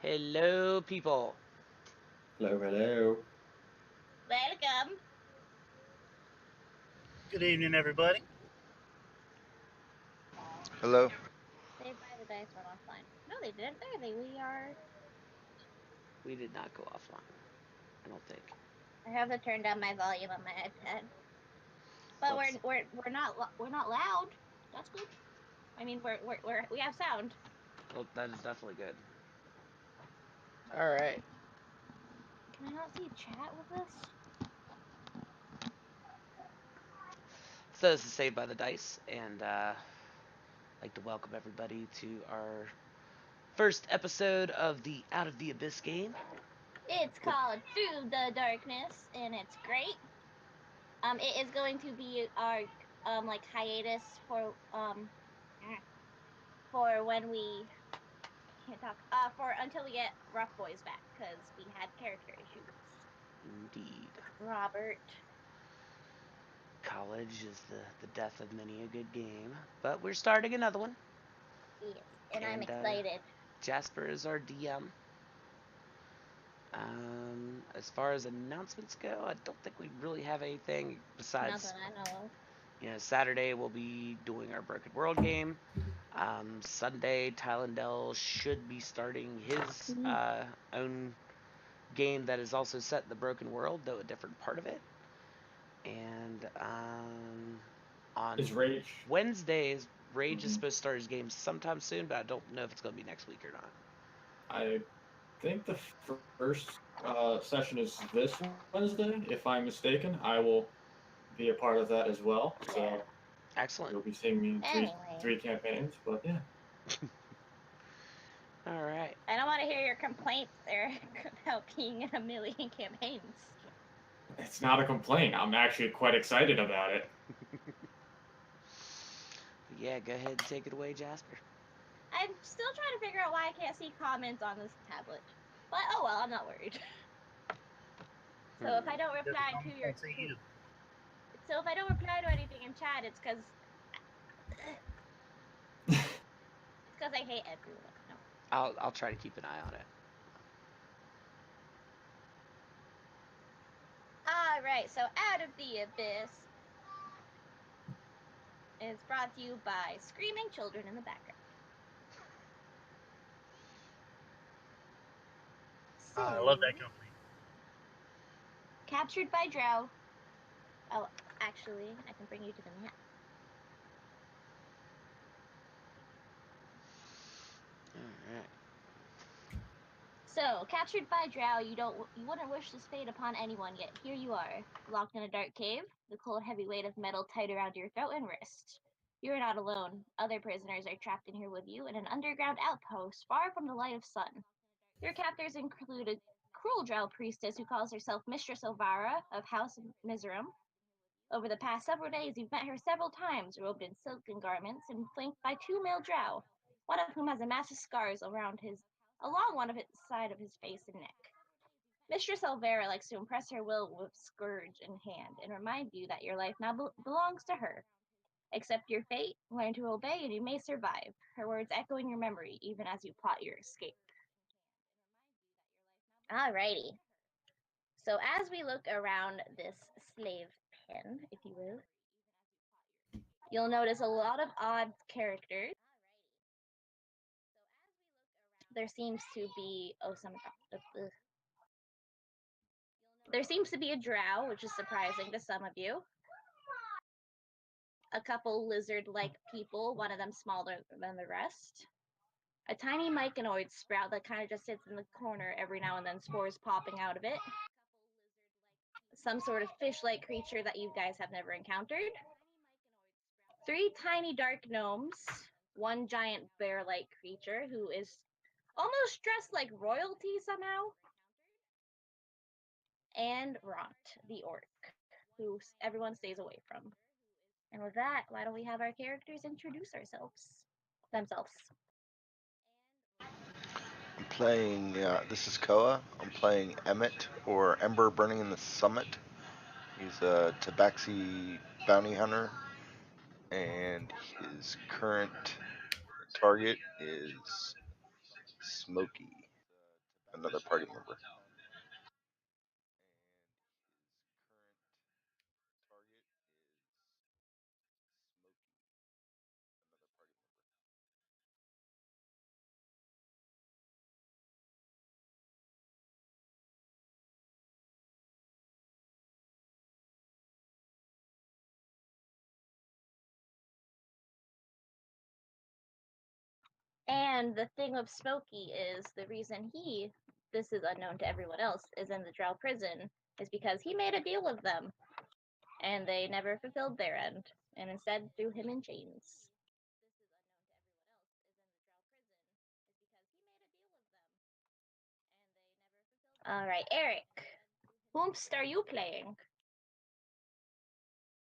Hello, people. Hello, hello. Welcome. Good evening, everybody. Hello. Saved by the dice went offline. No, they didn't. There we are. We did not go offline. I don't think. I have to turn down my volume on my iPad, but Whoops. we're not loud. That's good. I mean, we have sound. Well, that is definitely good. All right. Can I not see chat with this? So this is Saved by the Dice, and I'd like to welcome everybody to our first episode of the Out of the Abyss game. It's called Through the Darkness, and it's great. It is going to be our like hiatus for when we can't talk for until we get Rough Boys back because we had character issues. Indeed. Robert. College is the death of many a good game, but we're starting another one. Yes, and I'm excited. Jasper is our DM. As far as announcements go, I don't think we really have anything besides. Nothing I know of. Saturday we'll be doing our Broken World game. Sunday, Tylendale should be starting his own game that is also set in the Broken World, though a different part of it. And on Wednesdays, Rage is supposed to start his game sometime soon, but I don't know if it's going to be next week or not. I think the first session is this Wednesday, if I'm mistaken. I will be a part of that as well. So excellent. You'll be seeing me in three campaigns, but yeah. All right. I don't want to hear your complaints, Eric, about being in a million campaigns. It's not a complaint. I'm actually quite excited about it. Yeah, go ahead and take it away, Jasper. I'm still trying to figure out why I can't see comments on this tablet. But oh well, I'm not worried. So if I don't reply to your so if I don't reply to anything in chat, it's because I hate everyone. No. I'll try to keep an eye on it. All right, so Out of the Abyss is brought to you by screaming children in the background. So, I love that company. Captured by Drow. Oh, actually, I can bring you to the map. Alright. So, captured by Drow, you wouldn't wish this fate upon anyone, yet here you are, locked in a dark cave, the cold heavy weight of metal tight around your throat and wrist. You are not alone. Other prisoners are trapped in here with you in an underground outpost far from the light of sun. Your captors include a cruel Drow priestess who calls herself Mistress Elvira of House Miserum. Over the past several days, you've met her several times, robed in silken garments and flanked by two male Drow, one of whom has a massive scars along one of his side of his face and neck. Mistress Elvira likes to impress her will with scourge in hand and remind you that your life now belongs to her. Accept your fate, learn to obey, and you may survive. Her words echo in your memory even as you plot your escape. Alrighty. So as we look around this slave pen, if you will, you'll notice a lot of odd characters. There seems to be there seems to be a drow, which is surprising to some of you. A couple lizard-like people, one of them smaller than the rest. A tiny myconoid sprout that kind of just sits in the corner every now and then, spores popping out of it. Some sort of fish-like creature that you guys have never encountered. Three tiny dark gnomes, one giant bear-like creature who is almost dressed like royalty somehow, and Ront, the orc, who everyone stays away from. And with that, why don't we have our characters introduce themselves? I'm playing, this is Koa. I'm playing Emmett, or Ember Burning in the Summit. He's a Tabaxi bounty hunter. and his current target is Smokey, another party member. And the thing with Smokey is the reason this is unknown to everyone else, is in the Drow prison is because he made a deal with them and they never fulfilled their end and instead threw him in chains. All right, Eric, whomst are you playing?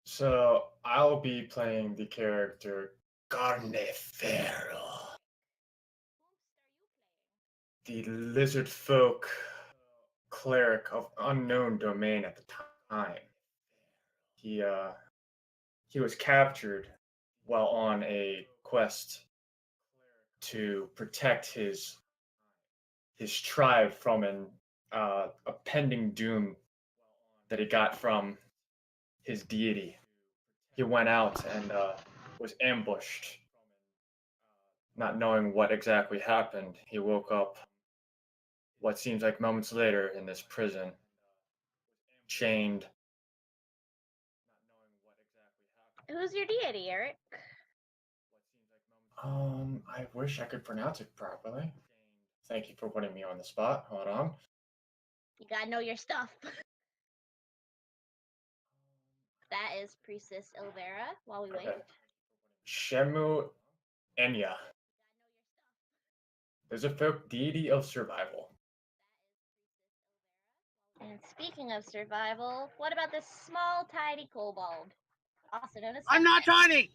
So I'll be playing the character Carnefero, the lizard folk cleric of unknown domain at the time. He was captured while on a quest to protect his tribe from a pending doom that he got from his deity. He went out and was ambushed. Not knowing what exactly happened, he woke up what seems like moments later in this prison, chained. Who's your deity, Eric? I wish I could pronounce it properly. Thank you for putting me on the spot. Hold on. You gotta know your stuff. That is Priestess Ilvera while we wait. Okay. Shemu Enya. There's a folk deity of survival. And speaking of survival, what about this small, tiny kobold? Also known as I'm not Sefnet. tiny!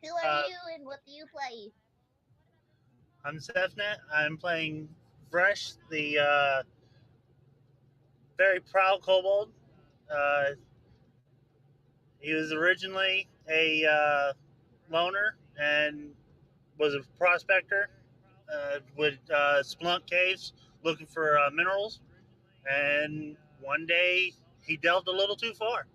Who are you and what do you play? I'm Sefnet. I'm playing Fresh, the very proud kobold. Uh, he was originally a loner and was a prospector. Would splunk caves looking for minerals. And one day he delved a little too far.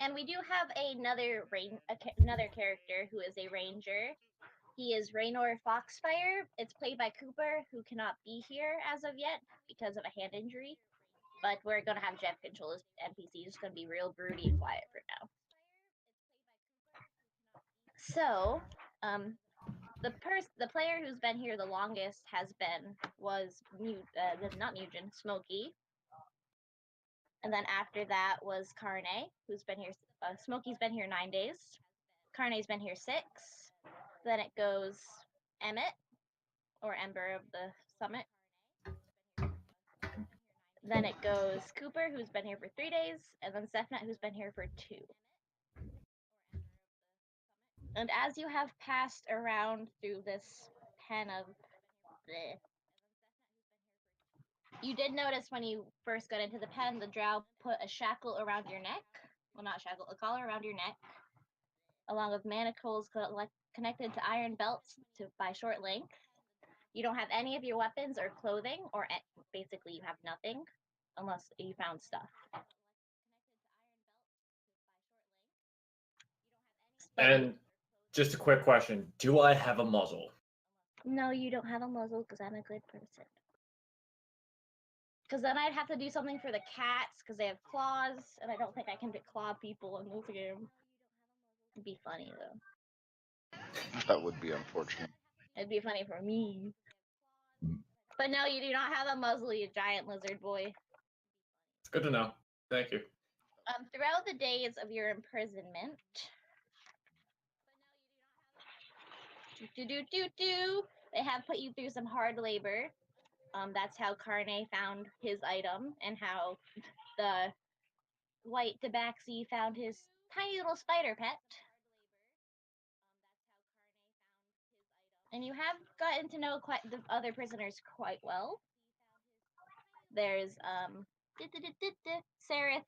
And we do have another character who is a ranger. He is Raynor Foxfire. It's played by Cooper, who cannot be here as of yet because of a hand injury. But we're gonna have Jeff control his NPC. It's gonna be real broody and quiet for now. So, the player who's been here the longest was not Mugen, Smokey, and then after that was Carne, who's been here. Smokey's been here 9 days. Carne's been here 6. Then it goes Emmett, or Ember of the Summit. Then it goes Cooper, who's been here for 3 days, and then Sefnet, who's been here for 2. And as you have passed around through this pen of bleh, you did notice when you first got into the pen, the drow put a shackle around your neck. Well, not a shackle, a collar around your neck, along with manacles connected to iron belts by short length. You don't have any of your weapons or clothing, or basically you have nothing, unless you found stuff. And just a quick question: do I have a muzzle? No, you don't have a muzzle because I'm a good person. Because then I'd have to do something for the cats because they have claws, and I don't think I can claw people in this game. It'd be funny though. That would be unfortunate. It'd be funny for me. But no, you do not have a muzzle, you giant lizard boy. It's good to know. Thank you. Throughout the days of your imprisonment, they have put you through some hard labor. That's how Carne found his item, and how the white tabaxi found his tiny little spider pet. And you have gotten to know quite the other prisoners quite well. There's Sereth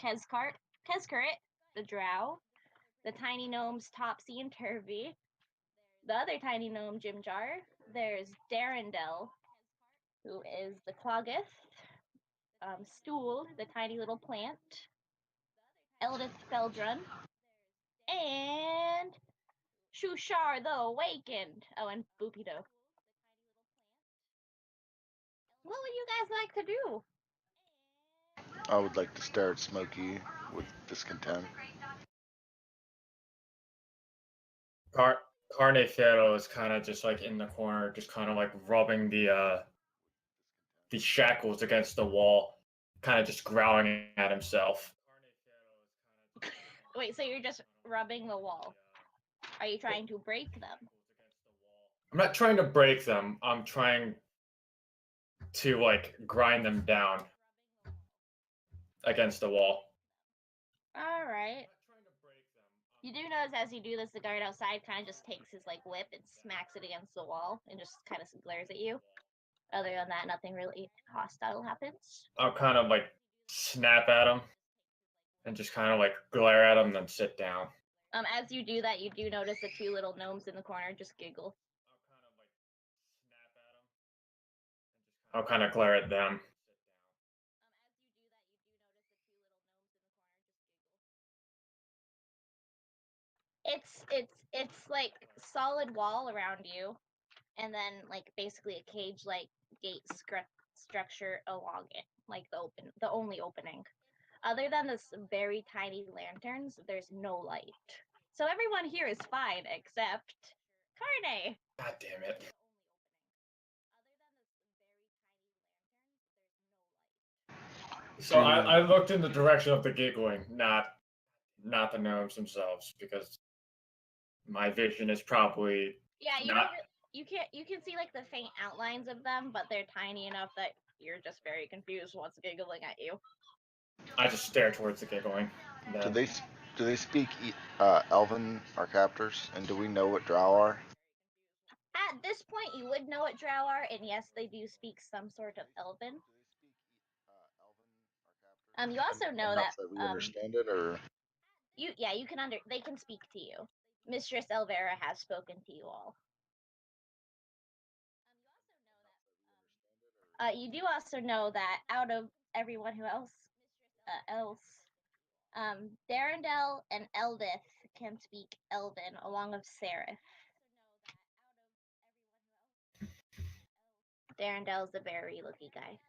Kezkarit, the drow. The tiny gnomes Topsy and Turvy. The other tiny gnome Jimjar. There's Darendel, who is the Cloggith. Stool, the tiny little plant. Eldith Feldrun. And Shushar the Awakened. Oh, and Boopido. What would you guys like to do? I would like to stare at Smokey with discontent. Carnefero is kind of just like in the corner, just kind of like rubbing the shackles against the wall, kind of just growling at himself. Wait, so you're just rubbing the wall? Are you trying to break them? I'm not trying to break them. I'm trying to like grind them down against the wall. All right. You do notice as you do this, the guard outside kind of just takes his like whip and smacks it against the wall and just kind of glares at you. Other than that, nothing really hostile happens. I'll kind of like snap at him and just kind of like glare at him, and then sit down. As you do that, you do notice the two little gnomes in the corner just giggle. I'll kind of glare at them. It's like solid wall around you, and then like basically a cage like gate structure along it, like the only opening. Other than this very tiny lanterns, there's no light. So everyone here is fine except Carne. God damn it. So I looked in the direction of the giggling, not the gnomes themselves, because my vision is probably you can see like the faint outlines of them, but they're tiny enough that you're just very confused what's giggling at you. I just stare towards the giggling. Do they speak Elven, our captors, and do we know what Drow are? At this point, you would know what Drow are, and yes, they do speak some sort of Elven. You also know that we understand it, or you can they can speak to you. Mistress Elvera has spoken to you all. You do also know that out of everyone who else, Darendel and Eldith can speak Elven, along with Seraph. Darendel's a very lucky guy.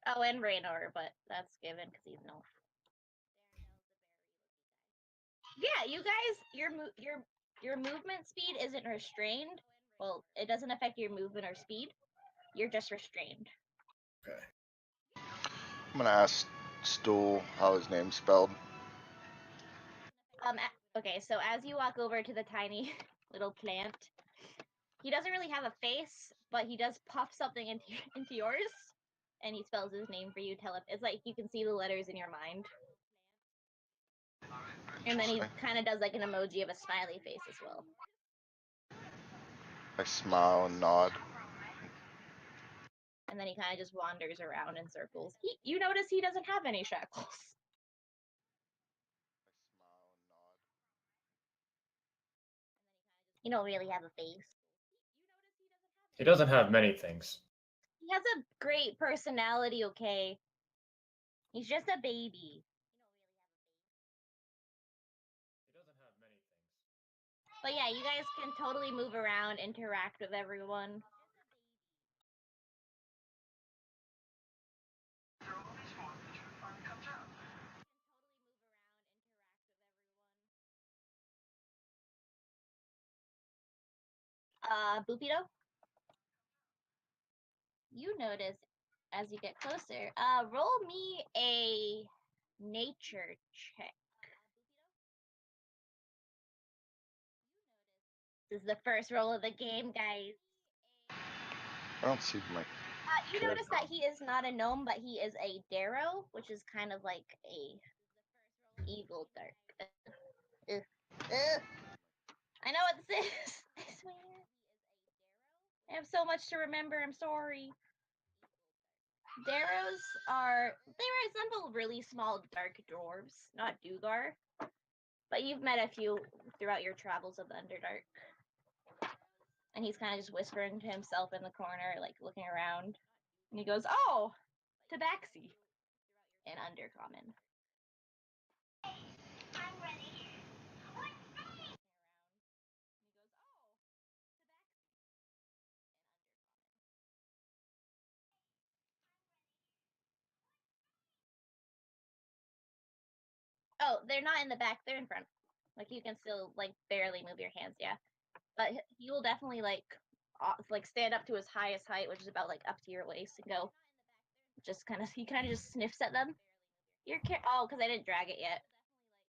Oh, and Raynor, but that's given because he's an elf. Yeah, you guys, your movement speed isn't restrained. Well, it doesn't affect your movement or speed. You're just restrained. Okay. I'm gonna ask Stool how his name's spelled. Okay, so as you walk over to the tiny little plant, he doesn't really have a face, but he does pop something into yours, and he spells his name for you. It's like you can see the letters in your mind. And then he kind of does like an emoji of a smiley face as well. I smile and nod. And then he kind of just wanders around in circles. You notice he doesn't have any shackles. You don't really have a face. He doesn't have many things. He has a great personality, okay? He's just a baby. He doesn't have many things. But yeah, you guys can totally move around, interact with everyone. Boopido? You notice as you get closer, roll me a nature check. This is the first roll of the game, guys. I don't see my. You notice that he is not a gnome, but he is a Darrow, which is kind of like a evil dark. I know what this is. I swear. have so much to remember. I'm sorry. Darrows they resemble really small dark dwarves, not Dugar. But you've met a few throughout your travels of the Underdark. And he's kind of just whispering to himself in the corner, like looking around. And he goes, "Oh, Tabaxi," in Undercommon. Oh, they're not in the back; they're in front. Like you can still like barely move your hands, yeah. But he will definitely like stand up to his highest height, which is about like up to your waist, and go. He kind of just sniffs at them. Oh, because I didn't drag it yet.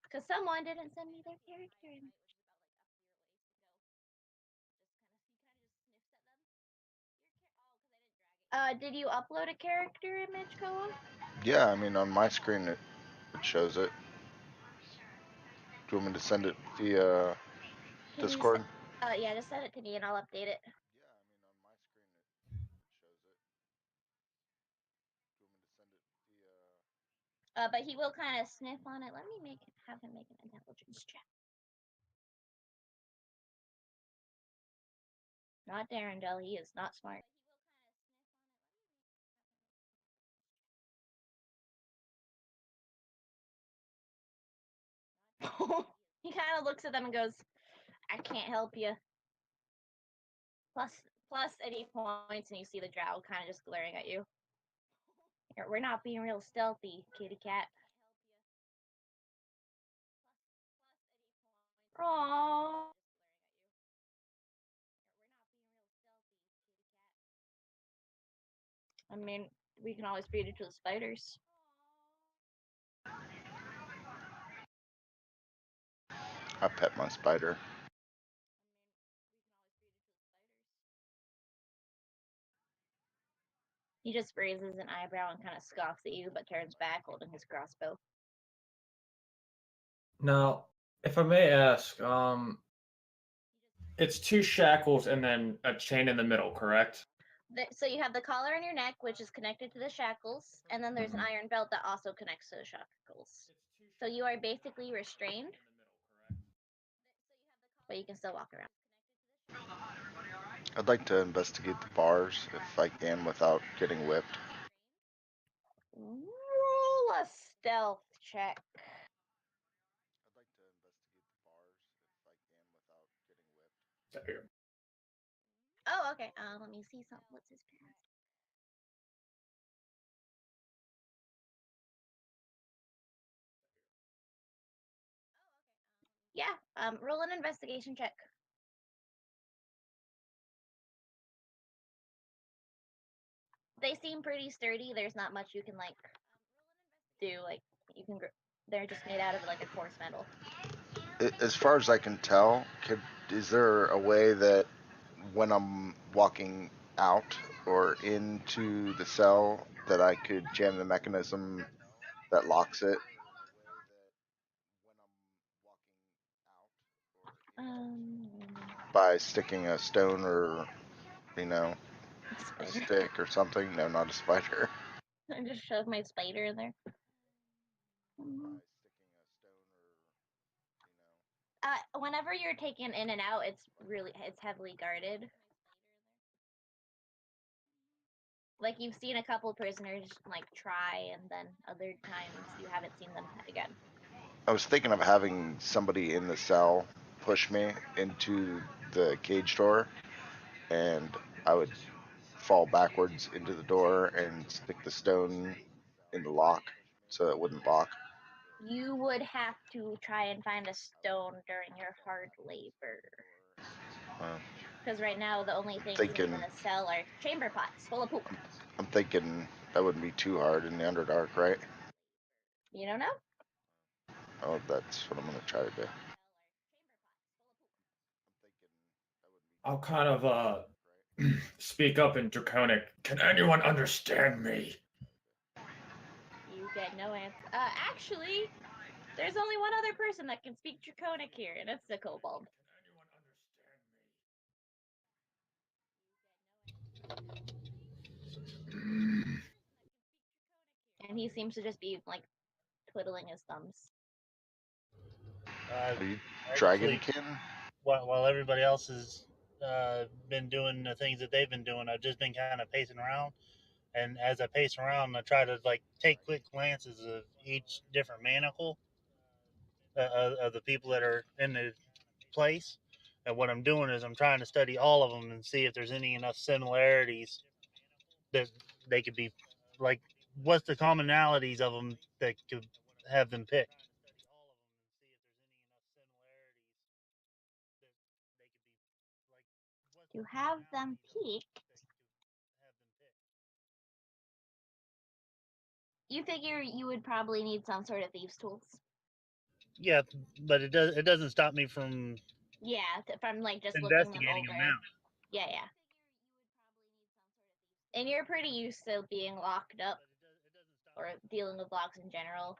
Because someone didn't send me their character image. Did you upload a character image, Koa? Yeah, I mean, on my screen it shows it. Do you want me to send it via Discord? Yeah, just send it to me and I'll update it. Yeah, I mean, on my screen it shows it. Do you want me to send it via? But he will kind of sniff on it. Let me have him make an intelligence check. Not Darendel, he is not smart. He kind of looks at them and goes, "I can't help you." Plus any points, and you see the drow kind of just glaring at you. We're not being real stealthy, kitty cat. Aww. I mean, we can always feed it to the spiders. I pet my spider. He just raises an eyebrow and kind of scoffs at you, but turns back holding his crossbow. Now, if I may ask, it's 2 shackles and then a chain in the middle, correct? So you have the collar on your neck, which is connected to the shackles, and then there's an iron belt that also connects to the shackles. So you are basically restrained, but you can still walk around. I'd like to investigate the bars if I can without getting whipped. Roll a stealth check. I'd like to investigate the bars if I can without getting whipped. Here. Oh, okay. Let me see something. What's his past? Yeah. Roll an investigation check. They seem pretty sturdy. There's not much you can like do. Like you can. They're just made out of like a coarse metal. As far as I can tell, is there a way that when I'm walking out or into the cell that I could jam the mechanism that locks it? By sticking a stone or, a stick or something? No, not a spider. I just shoved my spider in there. Whenever you're taken in and out, it's heavily guarded. Like you've seen a couple prisoners like try, and then other times you haven't seen them again. I was thinking of having somebody in the cell push me into the cage door, and I would fall backwards into the door and stick the stone in the lock so it wouldn't lock. You would have to try and find a stone during your hard labor. Because right now the only things in the cell are chamber pots full of poop. I'm thinking that wouldn't be too hard in the Underdark, right? You don't know? Oh, that's what I'm gonna try to do. I'll kind of speak up in Draconic. Can anyone understand me? You get no answer. Actually, there's only one other person that can speak Draconic here, and it's the Kobold. and he seems to just be like twiddling his thumbs. Are you Actually, Dragonkin? while everybody else has been doing the things that they've been doing, I've just been kind of pacing around. And as I pace around, I try to like take quick glances of each different manacle of the people that are in the place. And what I'm doing is I'm trying to study all of them and see if there's any enough similarities that they could be like. What's the commonalities of them that could have them picked? To have them peaked, you figure you would probably need some sort of thieves' tools. Yeah, but it doesn't stop me from Yeah, from like just looking them investigating them over. now. Yeah, yeah. And you're pretty used to being locked up or dealing with locks in general.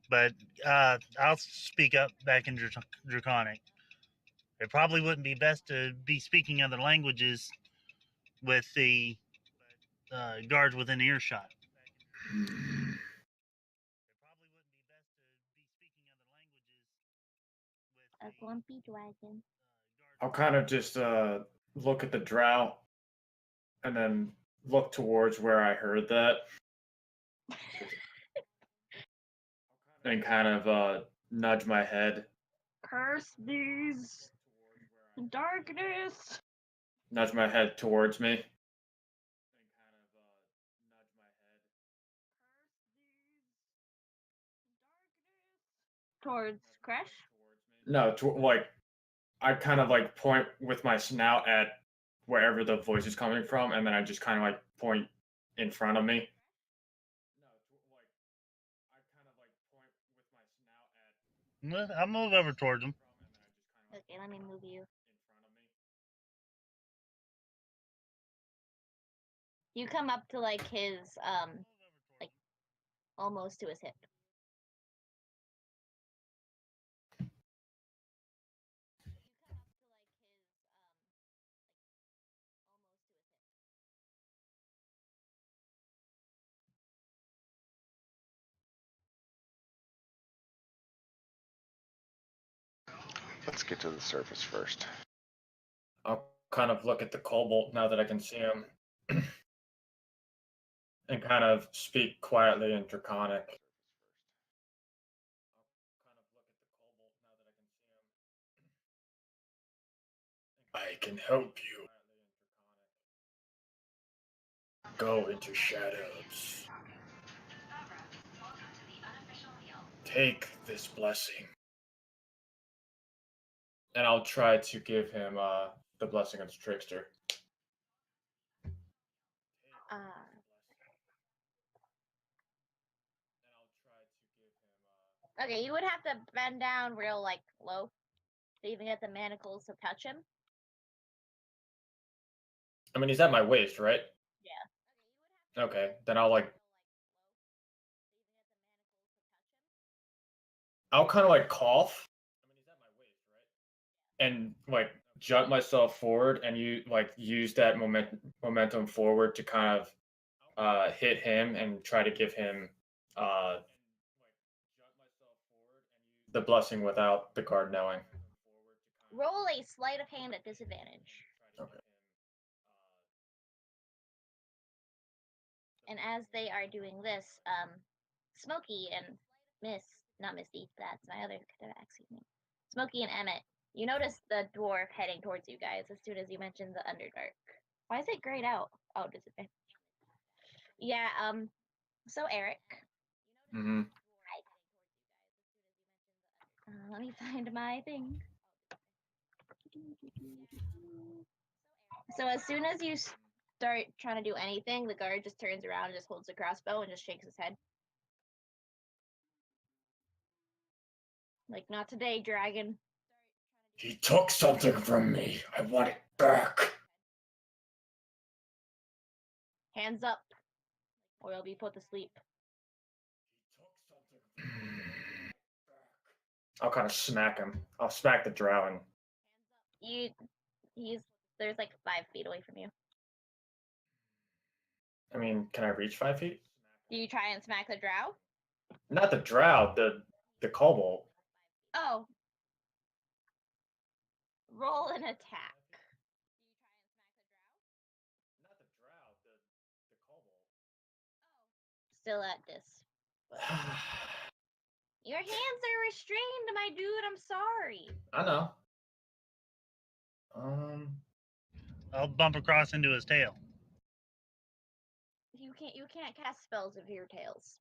But I'll speak up back in Draconic. It probably wouldn't be best to be speaking other languages with the guards within earshot. A grumpy dragon. I'll kind of just look at the drow and then look towards where I heard that. And kind of nudge my head. Curse these darkness. Nudge my head towards me. Towards Crash? No, like I kind of like point with my snout at wherever the voice is coming from, and then I just kind of like point in front of me. I'll move over towards them. Okay, let me move you. You come up to like his like almost to his hip. Let's get to the surface first. I'll kind of look at the kobold now that I can see him, and kind of speak quietly in Draconic. I can help you. Go into shadows. Take this blessing. And I'll try to give him the blessing of the trickster. Okay, you would have to bend down real like low to even get the manacles to touch him. I mean, he's at my waist, right? Yeah. Okay, then I'll kind of like cough and like jut myself forward and use that momentum forward to kind of hit him and try to give him the blessing without the guard knowing. Roll a sleight of hand at disadvantage. Okay. And as they are doing this, Smokey and not Misty, that's my other excuse me. Smokey and Emmett, you notice the dwarf heading towards you guys as soon as you mentioned the Underdark. Why is it grayed out? Oh, disadvantage. Yeah, so Eric. Mm-hmm. Let me find my thing. So as soon as you start trying to do anything, the guard just turns around and just holds the crossbow and just shakes his head. Like, not today, dragon. He took something from me. I want it back. Hands up, or you'll be put to sleep. I'll kind of smack him. I'll smack the drow. There's like 5 feet away from you. I mean, can I reach 5 feet? Do you try and smack the drow? Not the drow, the kobold. Oh. Roll an attack. Not the drow, the kobold. Still at this. Your hands are restrained, my dude. I'm sorry. I know. I'll bump across into his tail. You can't cast spells of your tails.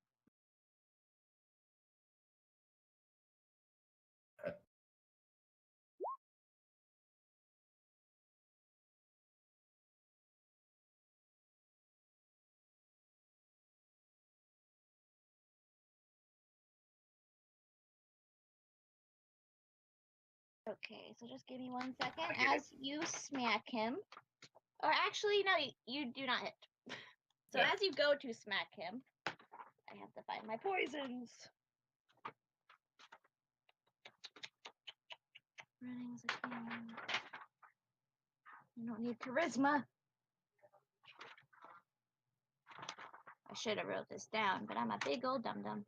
Okay, so just give me 1 second as you smack him. Or actually, no, you do not hit. So Yeah. as you go to smack him, I have to find my poisons. Running's a king. I don't need charisma. I should have wrote this down, but I'm a big old dum-dum.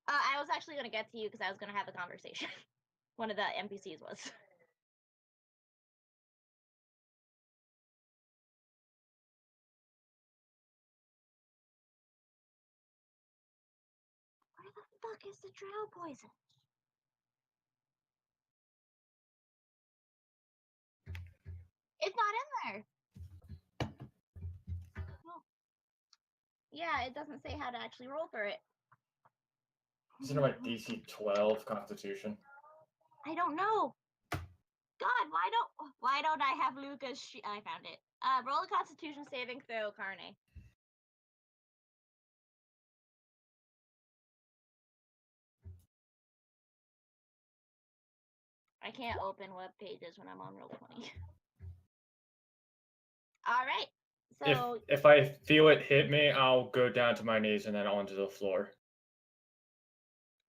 I was actually going to get to you because I was going to have a conversation. One of the NPCs was. Where the fuck is the drow poison? It's not in there. Oh. Yeah, it doesn't say how to actually roll for it. Isn't it like DC 12 Constitution? I don't know. God, why don't I have Lucas? I found it. Roll a Constitution saving throw, Carne. I can't open web pages when I'm on Roll20. All right. So if I feel it hit me, I'll go down to my knees and then onto the floor.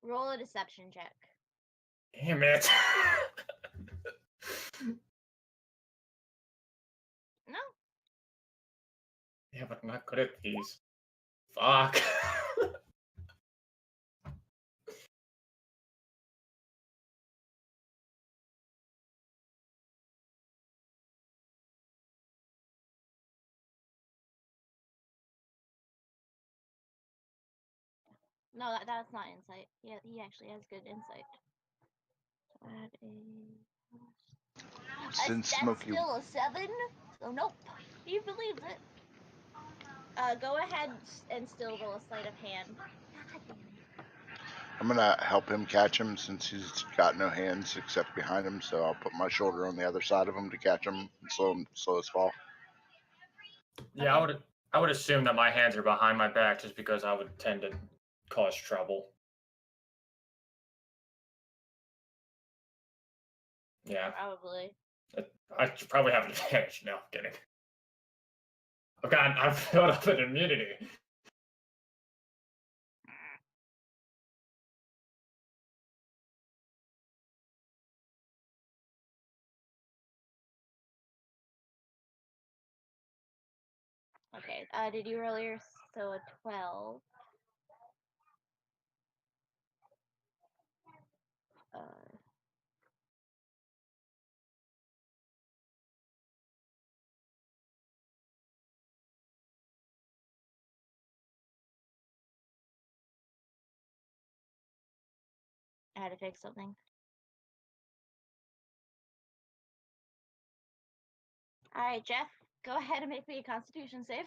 roll a deception check. Damn it. No. Yeah, but I'm not good at these. Fuck. No, that's not insight. Yeah, he actually has good insight. Add Since that's Smokey, still a 7, so nope. He believes it. Go ahead and still roll a sleight of hand. God damn it. I'm gonna help him catch him since he's got no hands except behind him. So I'll put my shoulder on the other side of him to catch him and slow his fall. Yeah, Okay. I would assume that my hands are behind my back just because I would tend to cause trouble. Yeah. Probably. I should probably have an advantage. No, I'm kidding. I've built up an immunity. Okay, did you roll your, so a 12. I had to fix something. Alright, Jeff, go ahead and make me a Constitution save.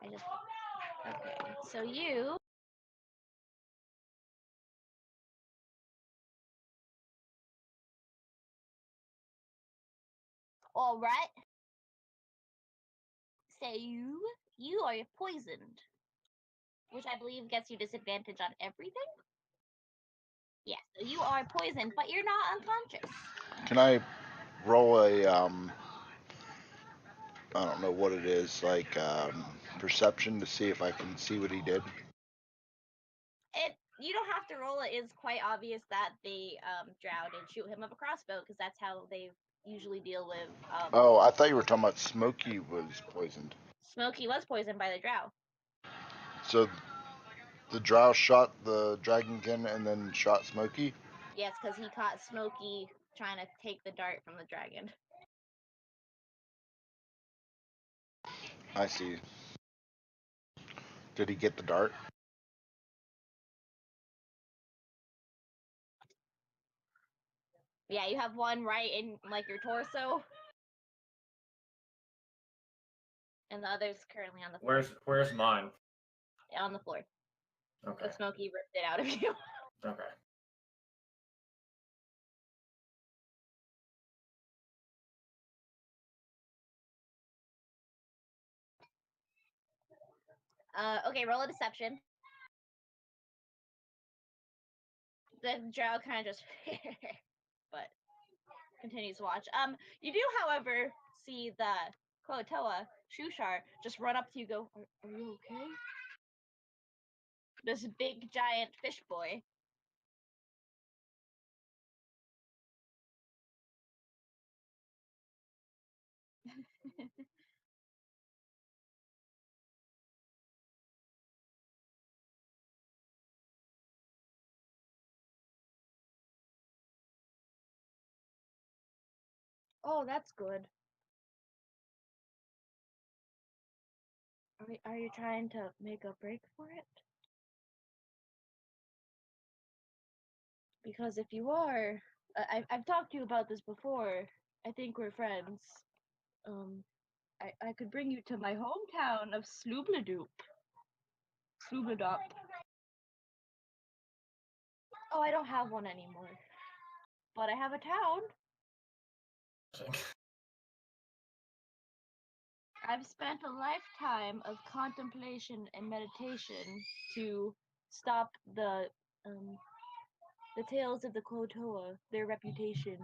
Okay, so you alright. So you are poisoned. Which I believe gets you disadvantage on everything? Yeah, so you are poisoned, but you're not unconscious. Can I roll a I don't know what it is, like perception to see if I can see what he did? You don't have to roll it. It's quite obvious that they drowned and shoot him with a crossbow because that's how they usually deal with. Oh, I thought you were talking about Smokey was poisoned. Smokey was poisoned by the drow. So the drow shot the dragonkin and then shot Smokey? Yes, because he caught Smokey trying to take the dart from the dragon. I see. Did he get the dart? Yeah, you have one right in like your torso, and the other's currently on the floor. Where's mine? On the floor. Okay. So Smokey ripped it out of you. Okay. Okay, roll a deception. The drow kind of just, but continues to watch. You do, however, see the Koatoa Shushar just run up to you. Go, are you okay? This big giant fish boy. Oh, that's good. Are you trying to make a break for it? Because if you are, I've talked to you about this before. I think we're friends. I could bring you to my hometown of Sloobladoop. Sloobladop. Oh, I don't have one anymore. But I have a town. I've spent a lifetime of contemplation and meditation to stop the tales of the Kotoa, their reputation.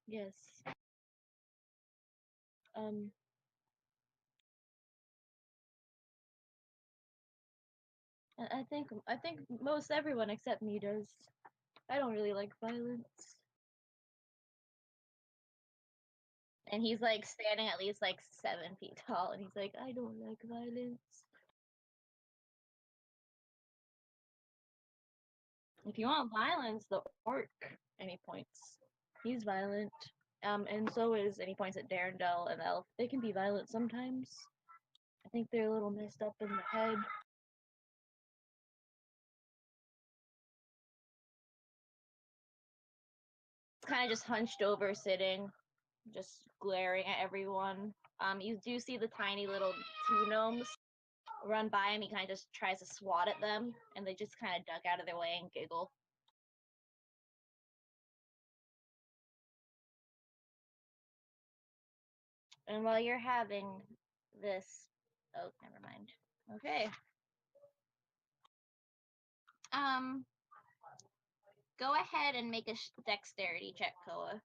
Yes. I think most everyone except me does. I don't really like violence. And he's like standing at least like 7 feet tall, and he's like, I don't like violence. If you want violence, the orc, and he points. He's violent. And so is, and he points at Darendel and Elf. They can be violent sometimes. I think they're a little messed up in the head. Kind of just hunched over, sitting, just glaring at everyone. You do see the tiny little two gnomes run by him. He kind of just tries to swat at them, and they just kind of duck out of their way and giggle. And while you're having this, oh, never mind. Okay. Go ahead and make a dexterity check, Koa.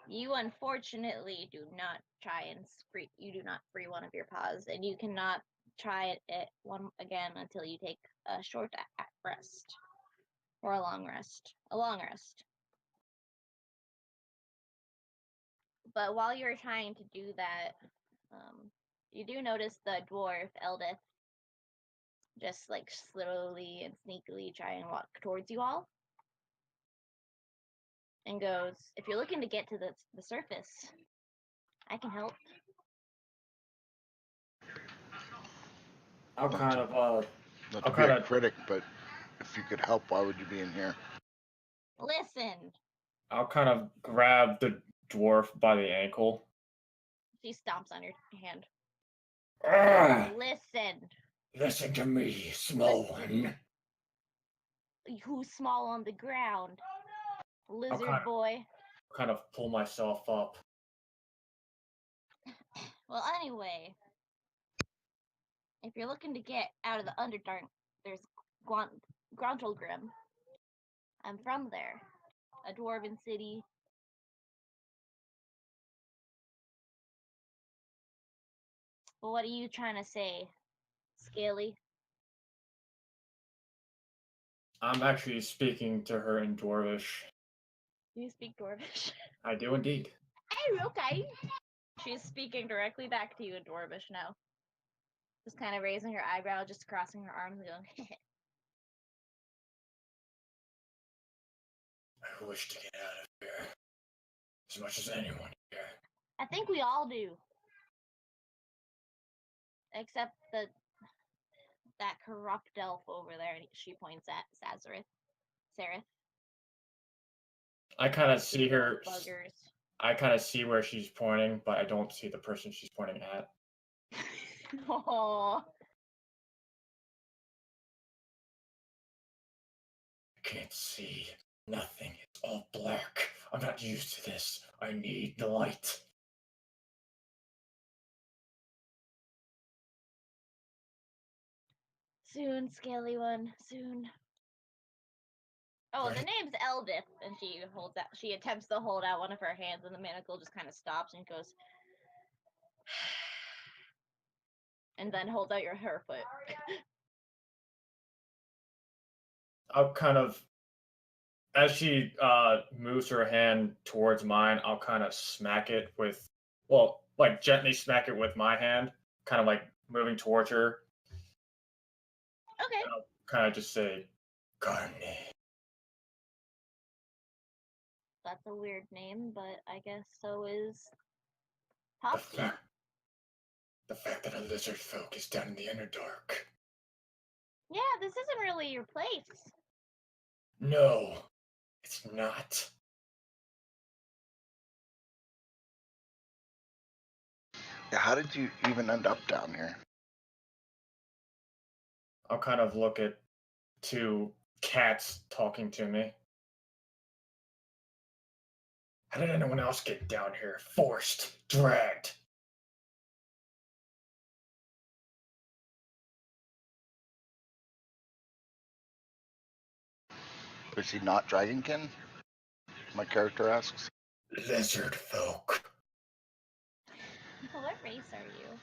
You unfortunately do not try and free. You do not free one of your paws, and you cannot try it one again until you take a short rest or a long rest. A long rest. But while you're trying to do that, you do notice the dwarf Eldith just like slowly and sneakily try and walk towards you all, and goes, "If you're looking to get to the surface, I can help." I'll kind of Not to be a critic, but if you could help, why would you be in here? Listen. I'll kind of grab the dwarf by the ankle. She stomps on your hand. Arrgh! Listen. Listen to me, small one. who's small on the ground? Lizard boy. Kind of pull myself up. Well, anyway, if you're looking to get out of the Underdark, there's Grim. I'm from there, a dwarven city. But what are you trying to say, Scaly? I'm actually speaking to her in Dwarvish. Do you speak Dwarvish? I do indeed. Oh, okay. She's speaking directly back to you in Dwarvish now. Just kind of raising her eyebrow, just crossing her arms and going, I wish to get out of here. As much as anyone here. I think we all do. Except that corrupt elf over there, and she points at Sareth. I kind of see her. Buggers. I kind of see where she's pointing, but I don't see the person she's pointing at. Oh. I can't see nothing. It's all black. I'm not used to this. I need the light. Soon, Scaly one. Soon. Oh, the name's Eldith, and she holds out. She attempts to hold out one of her hands, and the manacle just kind of stops and goes, and then holds out her foot. I'll kind of, as she moves her hand towards mine, I'll kind of smack it with, well, like gently smack it with my hand, kind of like moving towards her. Okay. And I'll kind of just say, Carne. That's a weird name, but I guess so is Popsky. The fact that a lizard folk is down in the Underdark. Yeah, this isn't really your place. No, it's not. Yeah, how did you even end up down here? I'll kind of look at two cats talking to me. How did anyone else get down here? Forced, dragged. Is he not Dragonkin? My character asks. Lizard folk. What race are you?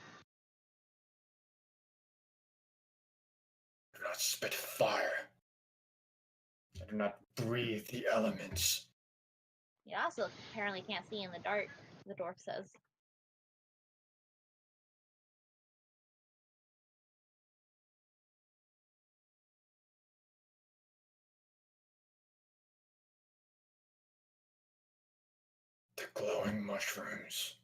I do not spit fire. I do not breathe the elements. You also apparently can't see in the dark, the dwarf says. The glowing mushrooms.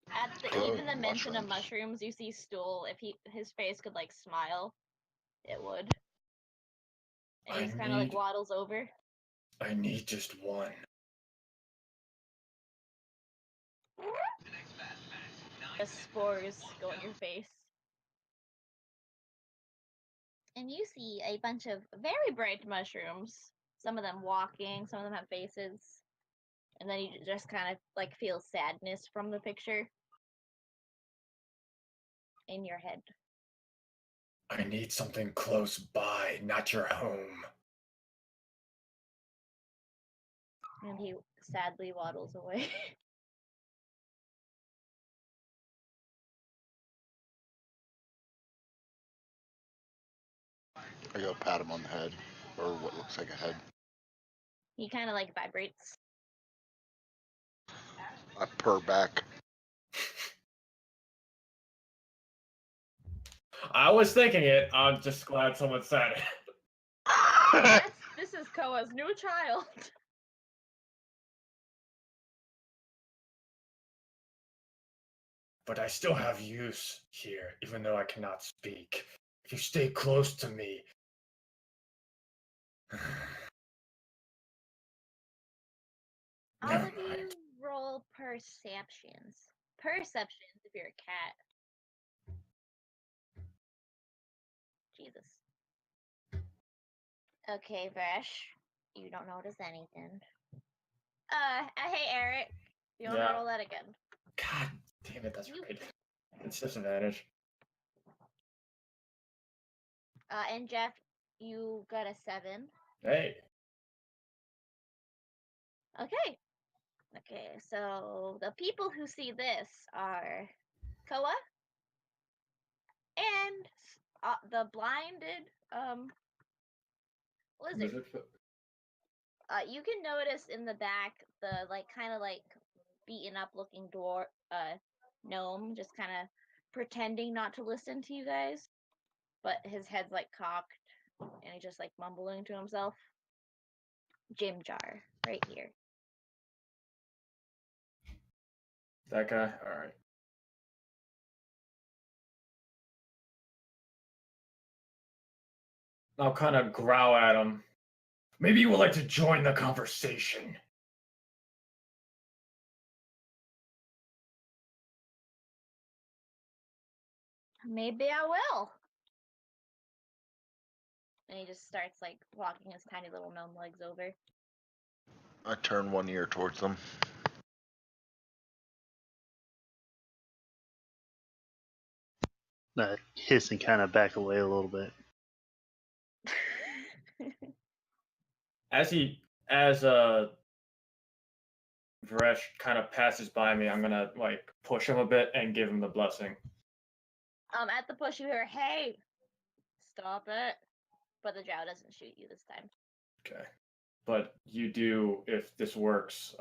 At even the mention of mushrooms, you see Stool. If his face could like smile, it would. And he's kind of like waddles over. I need just one. The spores go in your face. And you see a bunch of very bright mushrooms. Some of them walking, some of them have faces. And then you just kind of like feel sadness from the picture in your head. I need something close by, not your home. And he sadly waddles away. I go pat him on the head, or what looks like a head. He kind of like vibrates. I purr back. I was thinking it. I'm just glad someone said it. This is Koa's new child. But I still have use here, even though I cannot speak. If you stay close to me. All of you roll perceptions. Perceptions if you're a cat. Jesus. Okay, Vesh. You don't notice anything. Hey, Eric. You want to Yeah. roll that again? God damn it, that's You- right. It's disadvantage. And Jeff, you got a 7. Hey. Okay. Okay, so the people who see this are Koa and the blinded lizard. You can notice in the back the kind of beaten up looking gnome just kind of pretending not to listen to you guys, but his head's cocked and he's just mumbling to himself. Jim Jar, right here. That guy? Alright. I'll kind of growl at him. Maybe you would like to join the conversation. Maybe I will. And he just starts walking his tiny little gnome legs over. I turn one ear towards them. Hiss and kind of back away a little bit. As Varesh kind of passes by me, I'm gonna push him a bit and give him the blessing. At the push you hear, "Hey, stop it!" But the drow doesn't shoot you this time. Okay. But you do, if this works,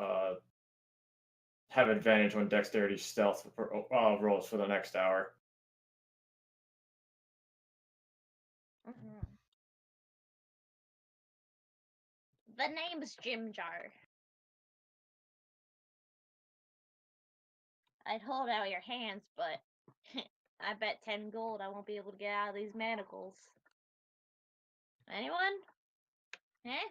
have advantage on dexterity stealth rolls for the next hour. Mm-hmm. The name's Jim Jar. I'd hold out your hands, but I bet 10 gold I won't be able to get out of these manacles. Anyone? Eh?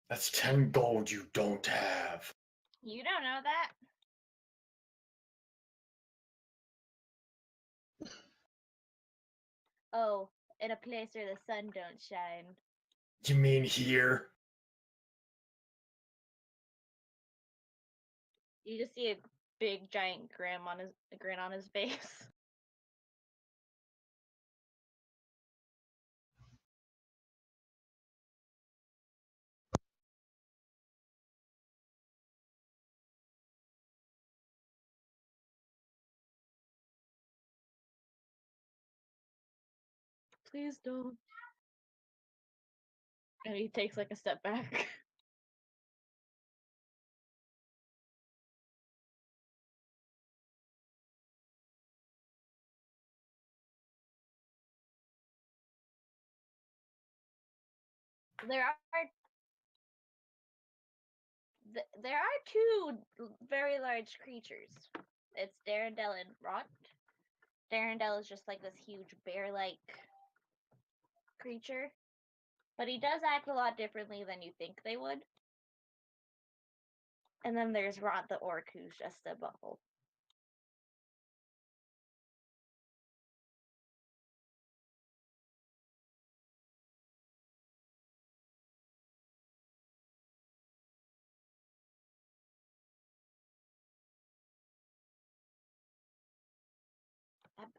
That's 10 gold you don't have. You don't know that. Oh, in a place where the sun don't shine. You mean here? You just see a big giant grin on his face. Please don't. And he takes a step back. There are two very large creatures. It's Darendel and Rot. Darendel is just this huge bear-like creature, but he does act a lot differently than you think they would. And then there's Rot the orc, who's just a buffle.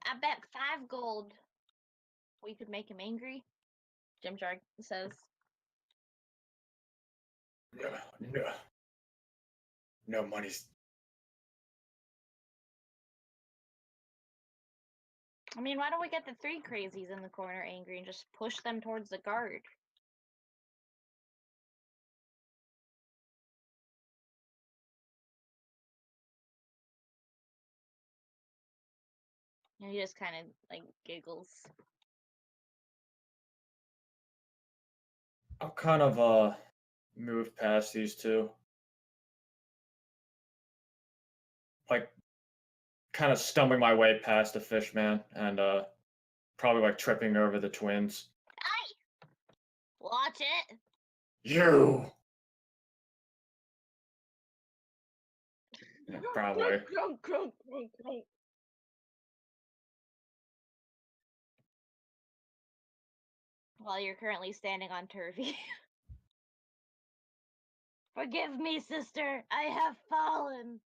I bet 5 gold we could make him angry. Jim Jar says. No money's. I mean, why don't we get the 3 crazies in the corner angry and just push them towards the guard? And he just kind of giggles. I'll kind of move past these two. Kind of stumbling my way past the fishman and probably tripping over the twins. Aye! Watch it! You! Yeah, probably. while you're currently standing on Turvy. Forgive me, sister. I have fallen.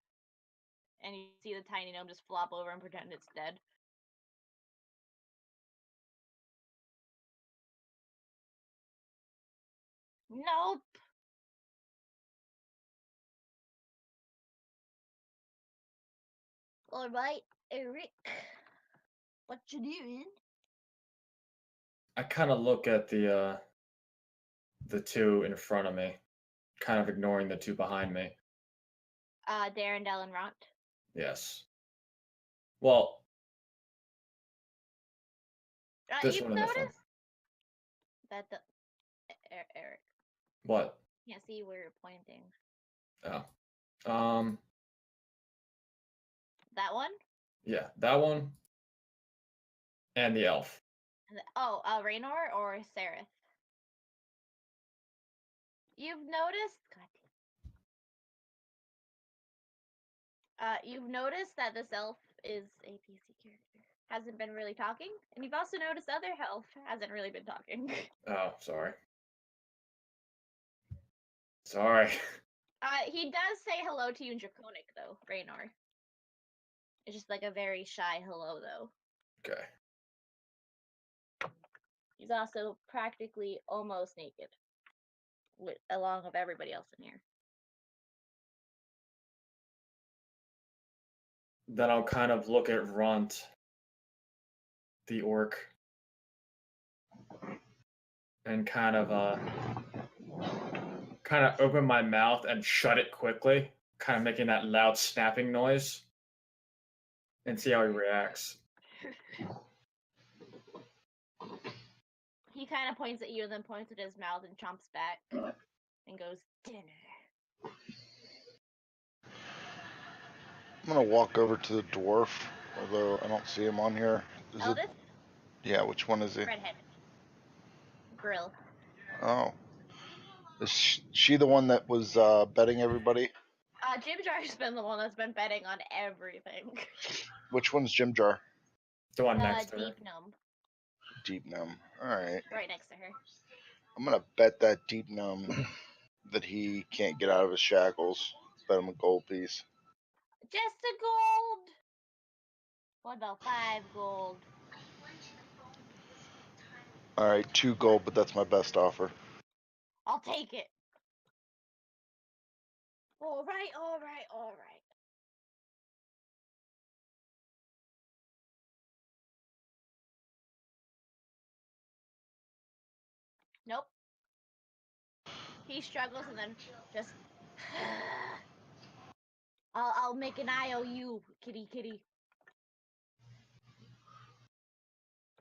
And you see the tiny gnome just flop over and pretend it's dead. Nope. All right, Eric. What you doing? I kind of look at the two in front of me, kind of ignoring the two behind me. Darendelle and Ront. Yes. Well, this You've one in the front. noticed that the Eric. What? Can't see where you're pointing. Oh. That one? Yeah, that one. And the elf. Raynor or Sereth? You've noticed. You've noticed that this elf is a PC character. Hasn't been really talking, and you've also noticed other elf hasn't really been talking. Oh, sorry. Sorry. He does say hello to you in Draconic though, Raynor. It's just like a very shy hello though. Okay. He's also practically almost naked, along with everybody else in here. Then I'll kind of look at Runt, the orc, and kind of open my mouth and shut it quickly, kind of making that loud snapping noise, and see how he reacts. He kind of points at you and then points at his mouth and chomps back and goes, dinner. I'm gonna walk over to the dwarf, although I don't see him on here. Eldest? Yeah, which one is he? Redhead. Grill. Oh. Is she the one that was betting everybody? Jim Jar's been the one that's been betting on everything. Which one's Jim Jar? The one next to her. Deep Gnome. Deep Gnome. Alright. Right next to her. I'm gonna bet that Deep Gnome that he can't get out of his shackles. Bet him a gold piece. Just a gold! What about 5 gold? Alright, 2 gold, but that's my best offer. I'll take it. Alright. Nope. He struggles and then just... I'll make an IOU, kitty.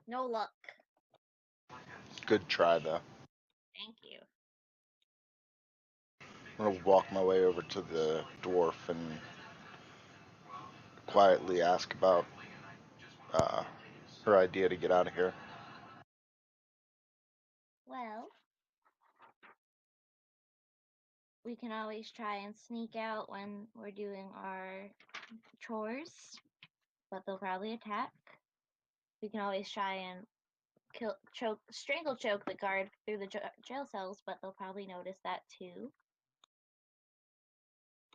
No luck. Good try, though. Thank you. I'm gonna walk my way over to the dwarf and quietly ask about her idea to get out of here. Well, we can always try and sneak out when we're doing our chores, but they'll probably attack. We can always try and strangle choke the guard through the jail cells, but they'll probably notice that too.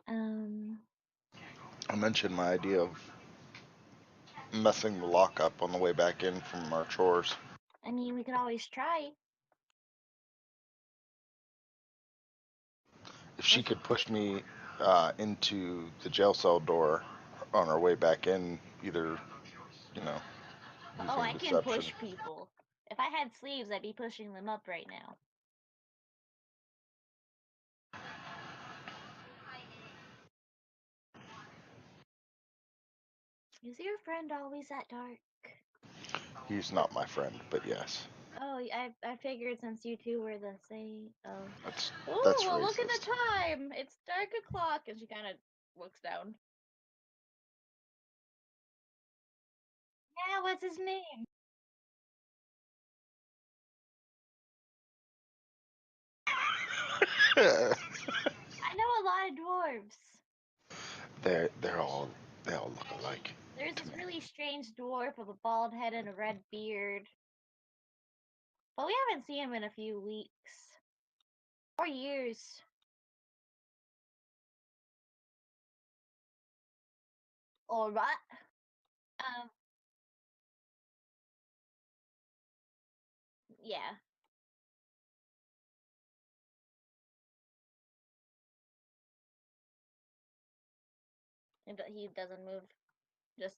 I mentioned my idea of messing the lockup on the way back in from our chores. I mean, we could always try. If she could push me into the jail cell door on our way back in, either, using I deception. can push people. If I had sleeves, I'd be pushing them up right now. Is your friend always that dark? He's not my friend, but yes. Oh, I figured since you two were the same. Oh. That's Well, look at the racist. time. It's dark o'clock, and she kind of looks down. Yeah, what's his name? I know a lot of dwarves. they all look alike. There's this really strange dwarf with a bald head and a red beard. But we haven't seen him in a few weeks. Or years. Alright. Yeah. He doesn't move. Just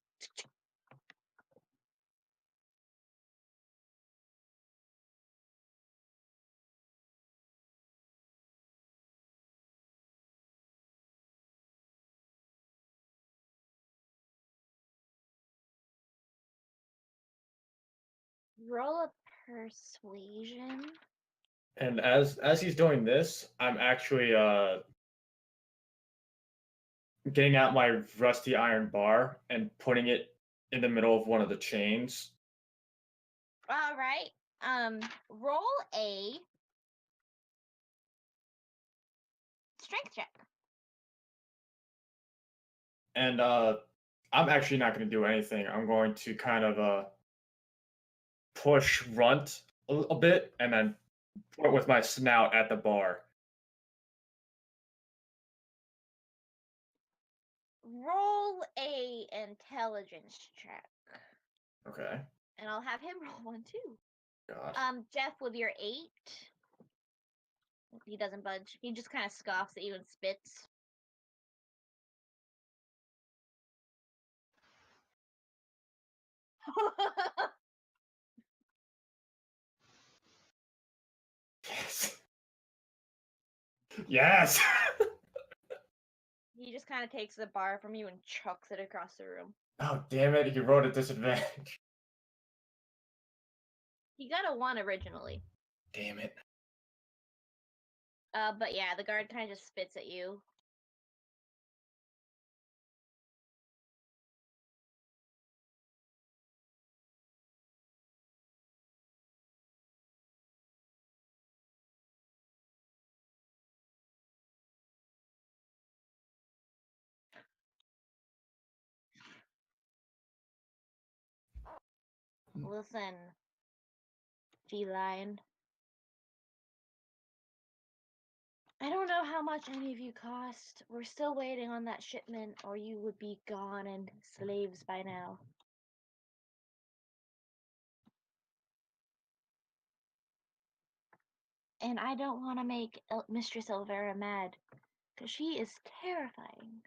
roll a persuasion. And as he's doing this, I'm actually getting out my rusty iron bar and putting it in the middle of one of the chains. All right. Roll a strength check. And I'm actually not going to do anything. I'm going to kind of push Runt a bit and then point with my snout at the bar. Roll a intelligence check. Okay. And I'll have him roll one too. God. Jeff, with your 8, he doesn't budge. He just kind of scoffs at you and spits. Yes. Yes. He just kind of takes the bar from you and chucks it across the room. Oh, damn it. He rolled a disadvantage. He got a 1 originally. Damn it. But yeah, the guard kind of just spits at you. Listen, feline. I don't know how much any of you cost. We're still waiting on that shipment, or you would be gone and slaves by now. And I don't want to make Mistress Elvira mad, because she is terrifying.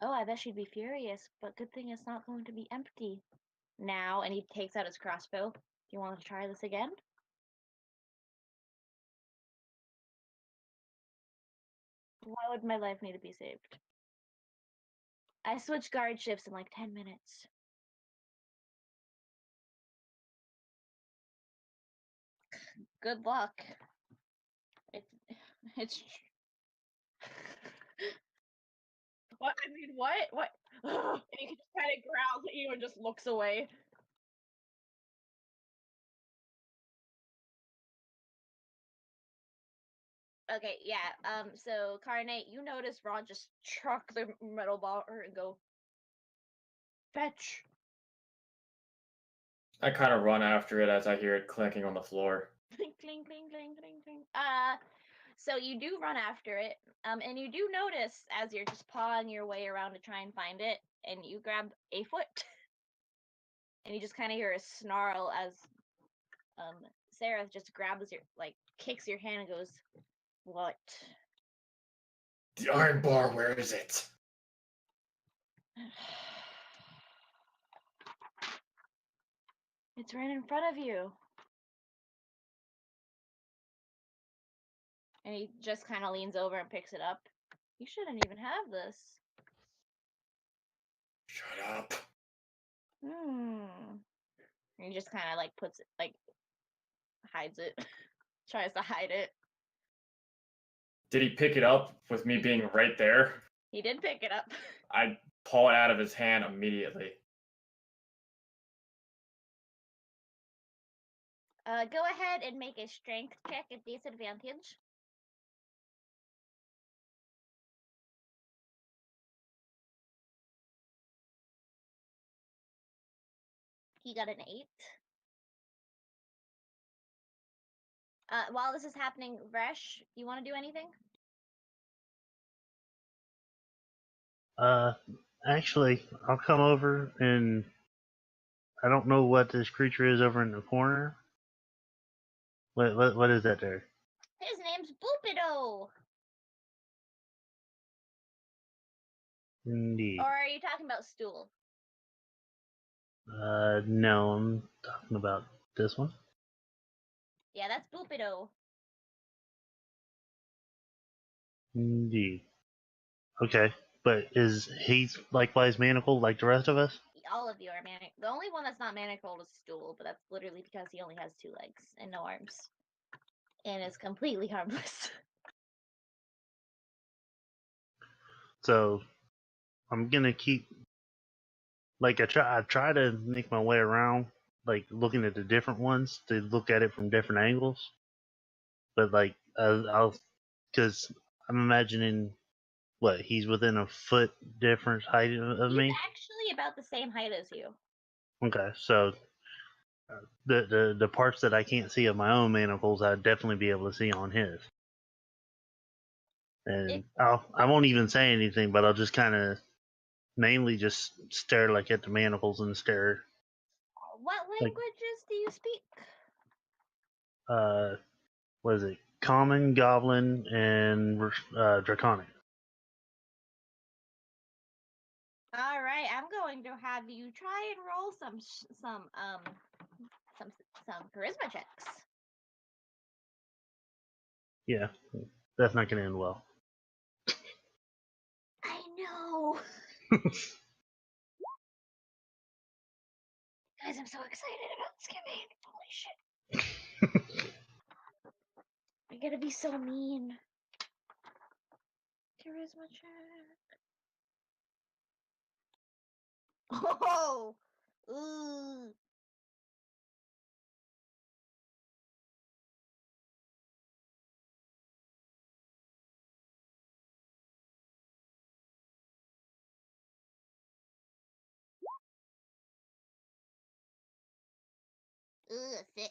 Oh, I bet she'd be furious, but good thing it's not going to be empty. Now, and he takes out his crossbow. Do you want to try this again? Why would my life need to be saved? I switch guard shifts in like 10 minutes. Good luck. It's what? I mean, what? What? And he just kind of growls at you and just looks away. Okay, yeah. So Carnate, you notice Ron just chuck the metal bar and go, fetch. I kind of run after it as I hear it clinking on the floor. Clink, clink, clink, clink, clink, clink. So you do run after it, and you do notice as you're just pawing your way around to try and find it, and you grab a foot, and you just kind of hear a snarl as Sarah just grabs your, like, kicks your hand and goes, "What?" The iron bar, where is it? It's right in front of you. And he just kind of leans over and picks it up. You shouldn't even have this. Shut up. And he just kind of like puts it, like, hides it. Tries to hide it. Did he pick it up with me being right there? He did pick it up. I pull it out of his hand immediately. Go ahead and make a strength check at disadvantage. He got an 8. While this is happening, Vresh, you want to do anything? Actually, I'll come over and I don't know what this creature is over in the corner. What is that there? His name's Boopido. Indeed. Or are you talking about Stool? No, I'm talking about this one. Yeah, that's Boopido. Indeed. Okay, but is he likewise manacled like the rest of us? All of you are manic. The only one that's not manacled is Stool, but that's literally because he only has 2 legs and no arms. And is completely harmless. So I'm gonna keep like I try to make my way around, like looking at the different ones to look at it from different angles. But like I'll because I'm imagining what he's within a foot difference height of He's me. actually about the same height as you. Okay, so the parts that I can't see of my own manacles, I'd definitely be able to see on his. And I won't even say anything, but I'll just kind of mainly just stare like at the manacles and stare. What languages do you speak? What is it? Common, Goblin, and Draconic. All right, I'm going to have you try and roll some charisma checks. Yeah, that's not gonna end well. I know. Guys, I'm so excited about this campaign. Holy shit. I'm gonna be so mean. Charisma check. Oh! Ooh. Ugh, he's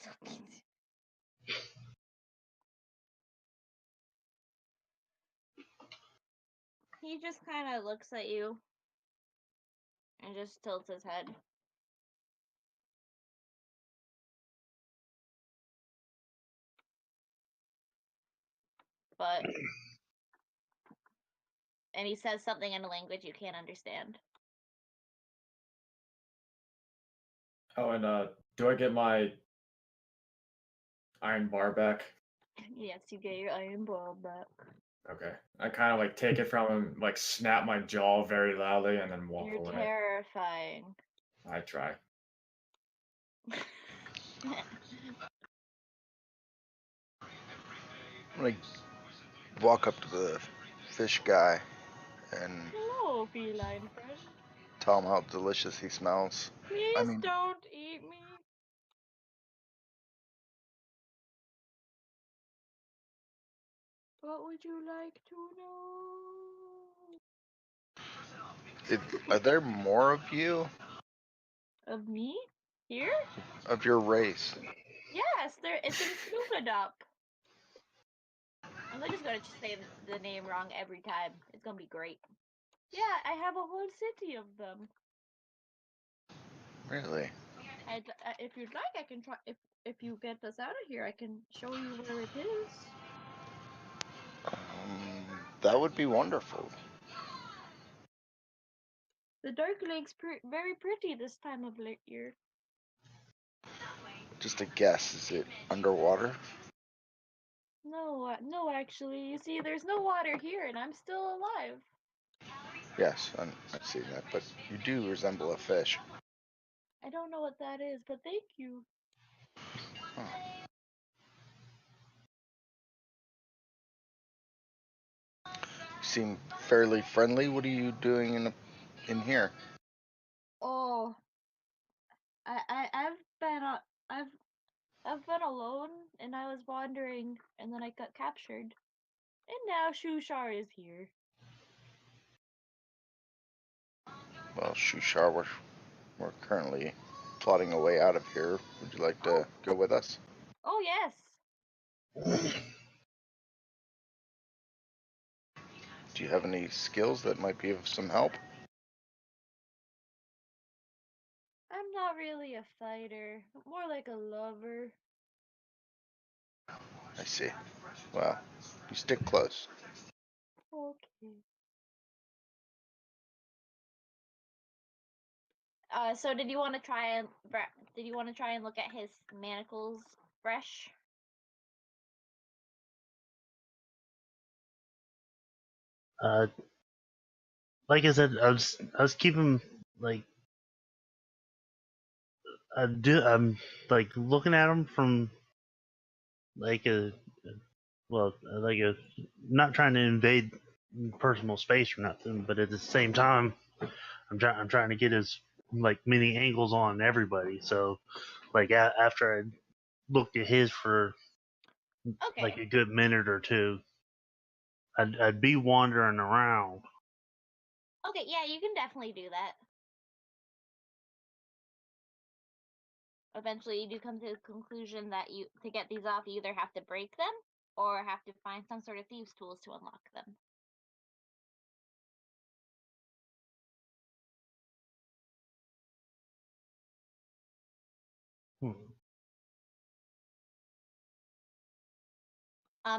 so mean. He just kind of looks at you and just tilts his head. But, and he says something in a language you can't understand. Oh, and do I get my iron bar back? Yes, you get your iron ball back. Okay. I kind of like take it from him, like snap my jaw very loudly, and then walk You're away. terrifying. I try. I'm gonna walk up to the fish guy and Hello, feline friend. tell him how delicious he smells. Please don't eat me. What would you like to know? Are there more of you? Of me? Here? Of your race? Yes, it's in Snoopadop. I'm just gonna say the name wrong every time. It's gonna be great. Yeah, I have a whole city of them. Really? If you'd like, I can try. If you get us out of here, I can show you where it is. That would be wonderful. The Dark Lake's very pretty this time of year. Just a guess. Is it underwater? No, no, actually. You see, there's no water here, and I'm still alive. Yes, I've seen that. But you do resemble a fish. I don't know what that is, but thank you. Huh. You seem fairly friendly. What are you doing in here? Oh, I've been alone, and I was wandering, and then I got captured, and now Shushar is here. Well, Shushar, we're currently plotting a way out of here. Would you like to go with us? Oh yes. Do you have any skills that might be of some help? I'm not really a fighter. More like a lover. I see. Well, you stick close. Okay. So did you want to try and look at his manacles fresh? Like I said, I was keeping like I'm like looking at them from like a like a not trying to invade personal space or nothing, but at the same time, I'm trying to get as like many angles on everybody. So like after I looked at his for Okay. like a good minute or two, I'd be wandering around. Okay, yeah, you can definitely do that. Eventually, you do come to the conclusion that to get these off, you either have to break them or have to find some sort of thieves' tools to unlock them.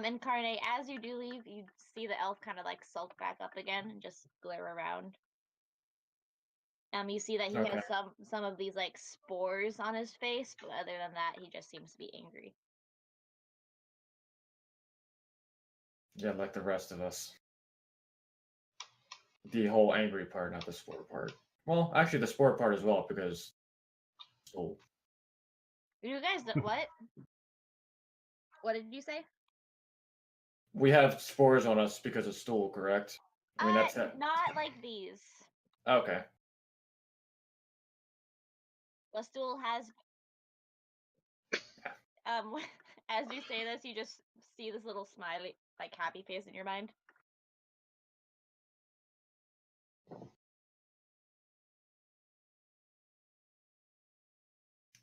Incarnate, as you do leave, you see the elf kind of like sulk back up again and just glare around. You see that he has some of these like spores on his face, but other than that, he just seems to be angry. Yeah, like the rest of us. The whole angry part, not the sport part. Well, actually, the sport part as well, because. Oh. You guys, what? What did you say? We have spores on us because of stool, correct? I mean, that's it. Not like these. Okay. The stool has. As you say this, you just see this little smiley, like happy face in your mind.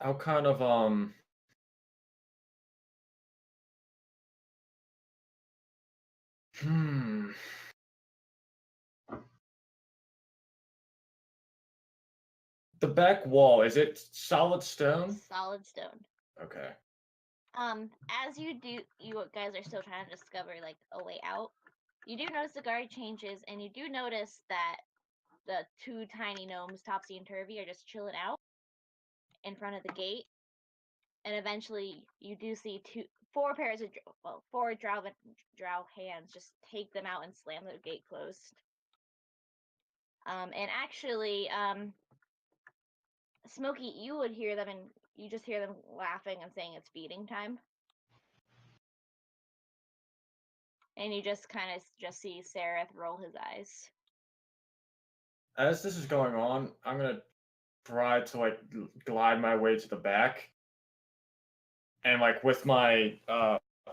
I'll kind of The back wall, is it solid stone? Solid stone. Okay. As you guys are still trying to discover like a way out, you do notice the guard changes, and you do notice that the two tiny gnomes, Topsy and Turvy, are just chilling out in front of the gate. And eventually, you do see four drow hands just take them out and slam the gate closed. And actually, Smokey, you would hear them, and you just hear them laughing and saying it's feeding time. And you just kind of just see Sereth roll his eyes. As this is going on, I'm gonna try to like glide my way to the back, and like with my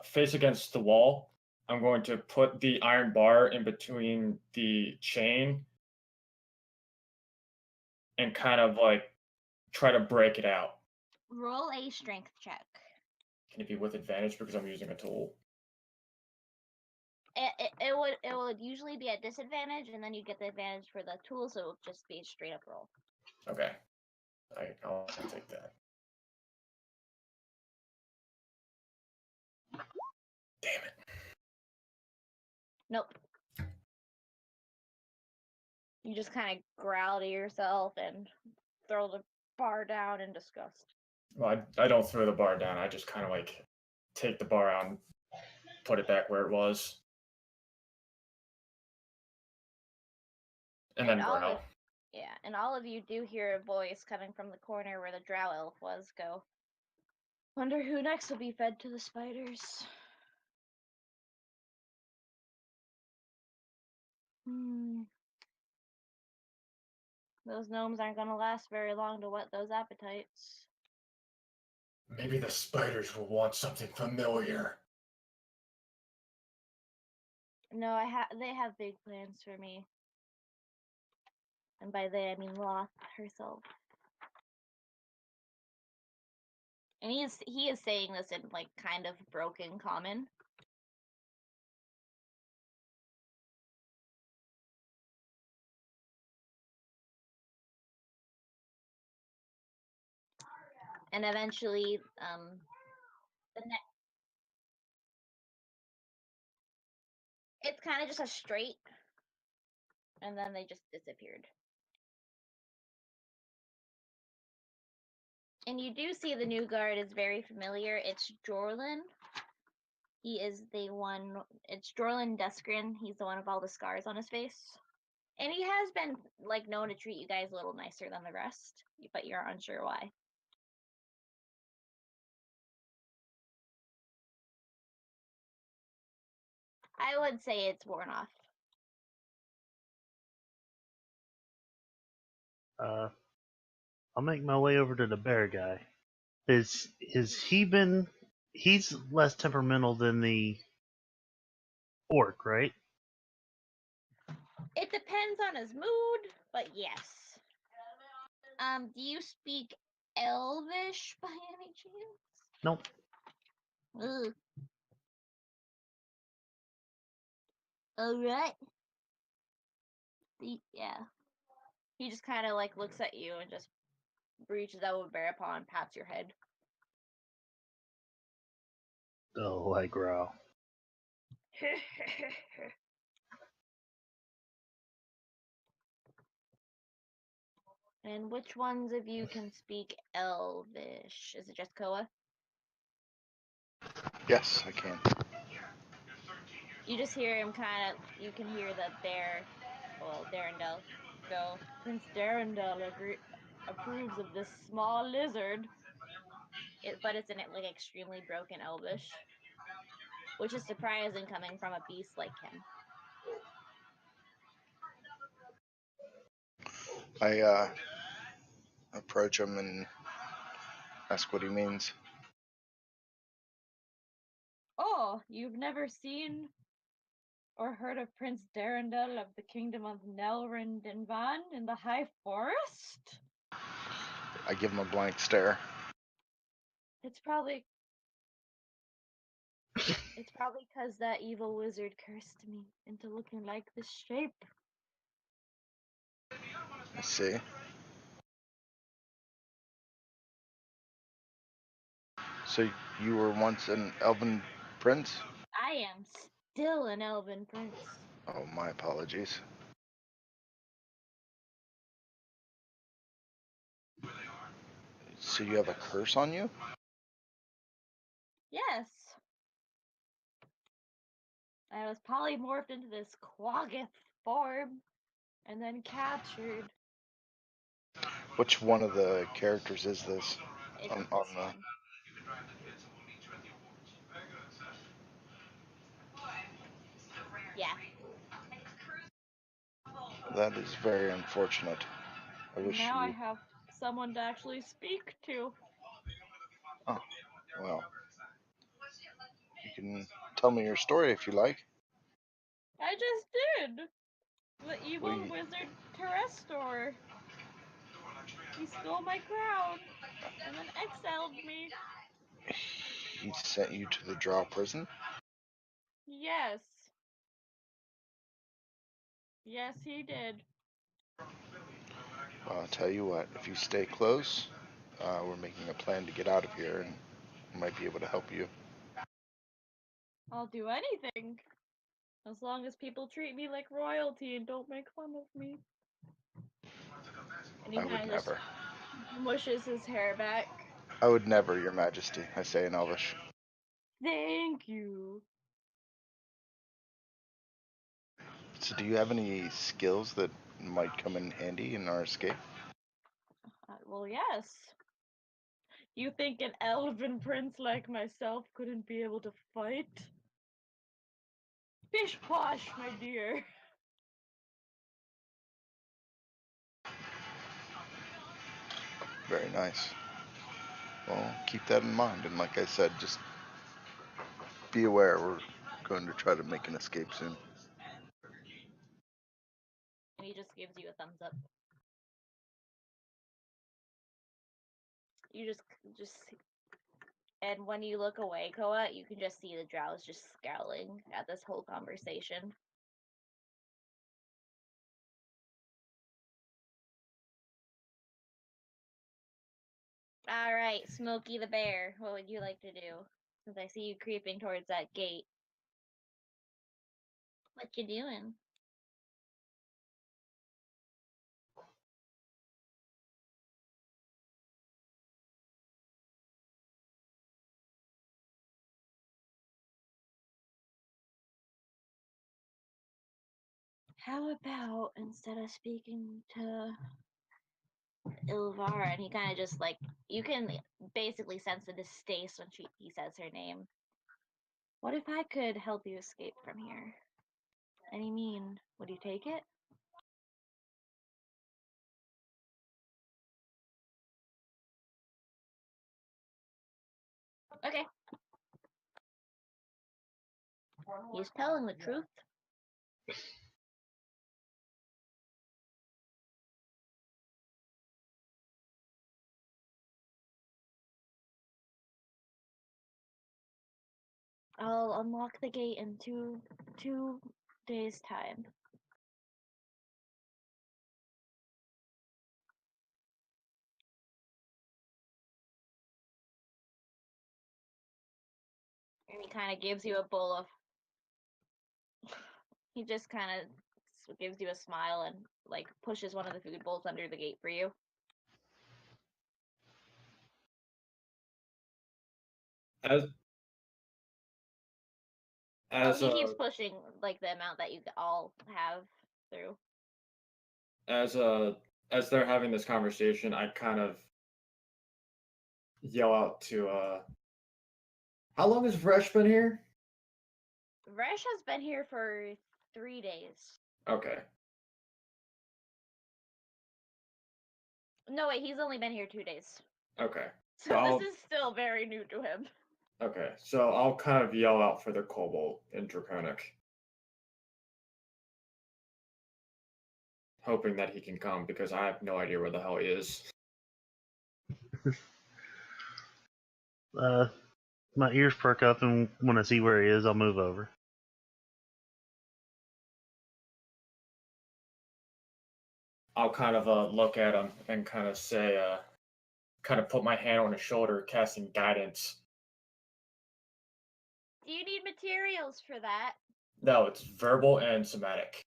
face against the wall, I'm going to put the iron bar in between the chain and kind of like try to break it out. Roll a strength check. Can it be with advantage because I'm using a tool? It would usually be at disadvantage, and then you get the advantage for the tool, so it would just be a straight up roll. Okay. I'll take that. Damn it. Nope. You just kind of growl to yourself and throw the bar down in disgust. Well, I don't throw the bar down. I just kind of like take the bar out and put it back where it was. And then growl. And all of you do hear a voice coming from the corner where the drow elf was go. Wonder who next will be fed to the spiders. Those gnomes aren't gonna last very long to whet those appetites. Maybe the spiders will want something familiar. No, they have big plans for me. And by they, I mean Loth herself. And he is saying this in like kind of broken common. And eventually, it's kind of just a straight, and then they just disappeared. And you do see the new guard is very familiar. It's Jorlin. He is the one. It's Jorlin Deskrin. He's the one with all the scars on his face. And he has been like known to treat you guys a little nicer than the rest, but you're unsure why. I would say it's worn off. I'll make my way over to the bear guy. Is he been? He's less temperamental than the orc, right? It depends on his mood, but yes. Do you speak Elvish by any chance? Nope. Ugh. Alright. Yeah. He just kind of like looks at you and just reaches out with bear paw and pats your head. Oh, I growl. And which ones of you can speak Elvish? Is it just Koa? Yes, I can. You just hear him you can hear the bear, well, Darendel, go, Prince Darendel approves of this small lizard. But it's in like extremely broken Elvish, which is surprising coming from a beast like him. I approach him and ask what he means. Oh, you've never seen or heard of Prince Darendel of the kingdom of Nelrindinvan in the High Forest? I give him a blank stare. It's probably because that evil wizard cursed me into looking like this shape. I see. So you were once an elven prince? I am still an elven prince. Oh, my apologies. So you have a curse on you? Yes. I was polymorphed into this quaggoth form and then captured. Which one of the characters is this? It's On this the... one. Yeah. That is very unfortunate. I wish Now I you... have someone to actually speak to. Oh, well. You can tell me your story if you like. I just did! The evil wizard Terrestor. He stole my crown and then exiled me. He sent you to the Draw prison? Yes. Yes, he did. Well, I'll tell you what, if you stay close, we're making a plan to get out of here and I might be able to help you. I'll do anything. As long as people treat me like royalty and don't make fun of me. And he I would kind of just never. mushes his hair back. I would never, Your Majesty, I say in Elvish. Thank you. So do you have any skills that might come in handy in our escape? Well, yes. You think an elven prince like myself couldn't be able to fight? Bish posh, my dear. Very nice. Well, keep that in mind. And like I said, just be aware we're going to try to make an escape soon. And he just gives you a thumbs up. You just And when you look away, Koa, you can just see the drows just scowling at this whole conversation. Alright, Smokey the Bear, what would you like to do? Since I see you creeping towards that gate. What you doing? How about instead of speaking to Ilvara, and he kind of just like, you can basically sense the distaste when he says her name. What if I could help you escape from here? And you mean, would you take it? Okay. He's telling the truth. I'll unlock the gate in two days' time. And he kind of gives you a bowl of. He just kind of gives you a smile and like pushes one of the food bowls under the gate for you. He keeps pushing like the amount that you all have through. As they're having this conversation, I kind of yell out to how long has Vresh been here? Vresh has been here for 3 days. Okay. No, wait, he's only been here 2 days. Okay. So this is still very new to him. Okay, so I'll kind of yell out for the kobold in Draconic, hoping that he can come because I have no idea where the hell he is. My ears perk up, and when I see where he is, I'll move over. I'll kind of look at him and kind of say, kind of put my hand on his shoulder, casting guidance. Do you need materials for that? No, it's verbal and somatic.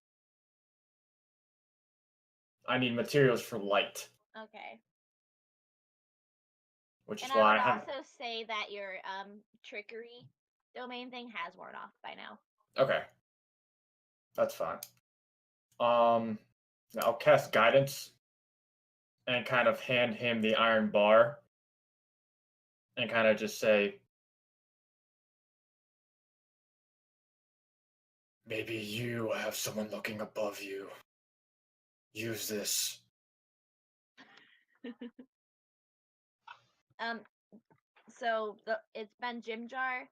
I need materials for light. Okay. Which is and why I would I have. also say that your trickery domain thing has worn off by now. Okay. That's fine. I'll cast guidance and kind of hand him the iron bar and kind of just say, maybe you have someone looking above you. Use this. So it's been Jimjar,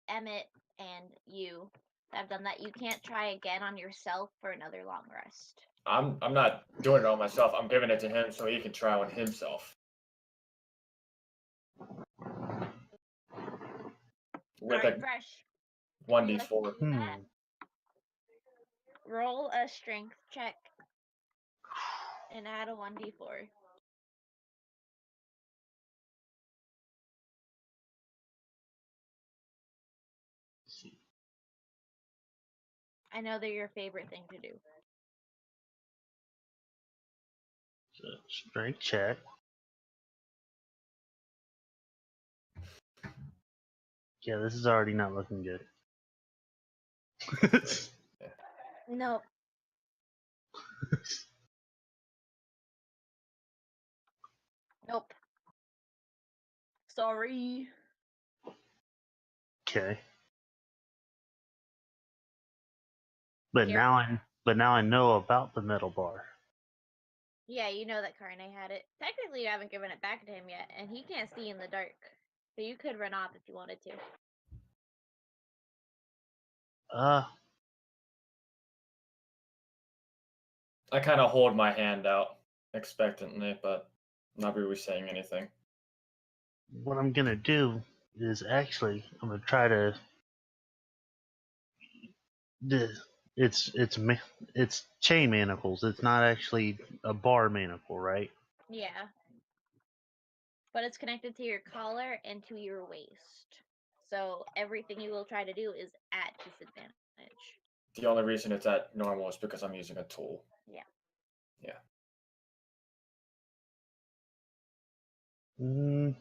Emmett, and you that have done that. You can't try again on yourself for another long rest. I'm not doing it on myself. I'm giving it to him so he can try on himself. With a Fresh. 1d4. Roll a strength check and add a 1d4. I know they're your favorite thing to do. So, strength check. Yeah, this is already not looking good. Nope. Nope. Sorry. Okay. But now I know about the metal bar. Yeah, you know that Karne had it. Technically, you haven't given it back to him yet, and he can't see in the dark. So you could run off if you wanted to. I kind of hold my hand out expectantly, but not really saying anything. what I'm gonna do is actually I'm gonna try to. It's chain manacles. It's not actually a bar manacle, right? Yeah. But it's connected to your collar and to your waist. So everything you will try to do is at disadvantage. The only reason it's at normal is because I'm using a tool. Yeah. Yeah. Mm.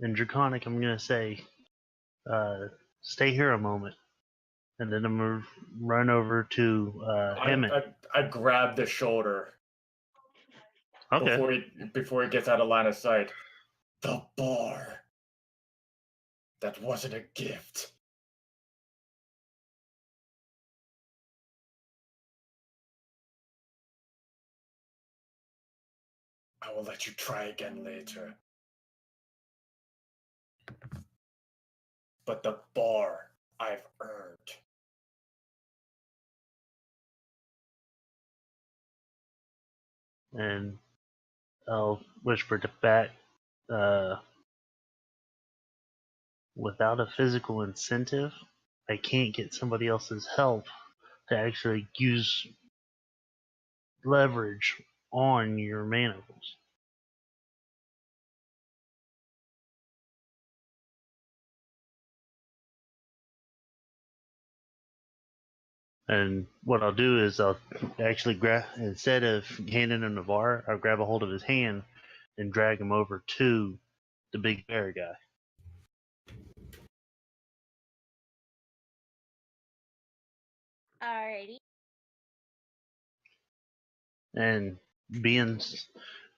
In Draconic, I'm gonna say, stay here a moment, and then I'm gonna run over to Hammett. I grab the shoulder Okay. before he gets out of line of sight. The bar. That wasn't a gift. I will let you try again later. But the bar I've earned. And I'll whisper to back. Without a physical incentive, I can't get somebody else's help to actually use leverage on your manacles. And what I'll do is I'll actually grab, instead of handing him the bar, I'll grab a hold of his hand and drag him over to the big bear guy. Alrighty. And being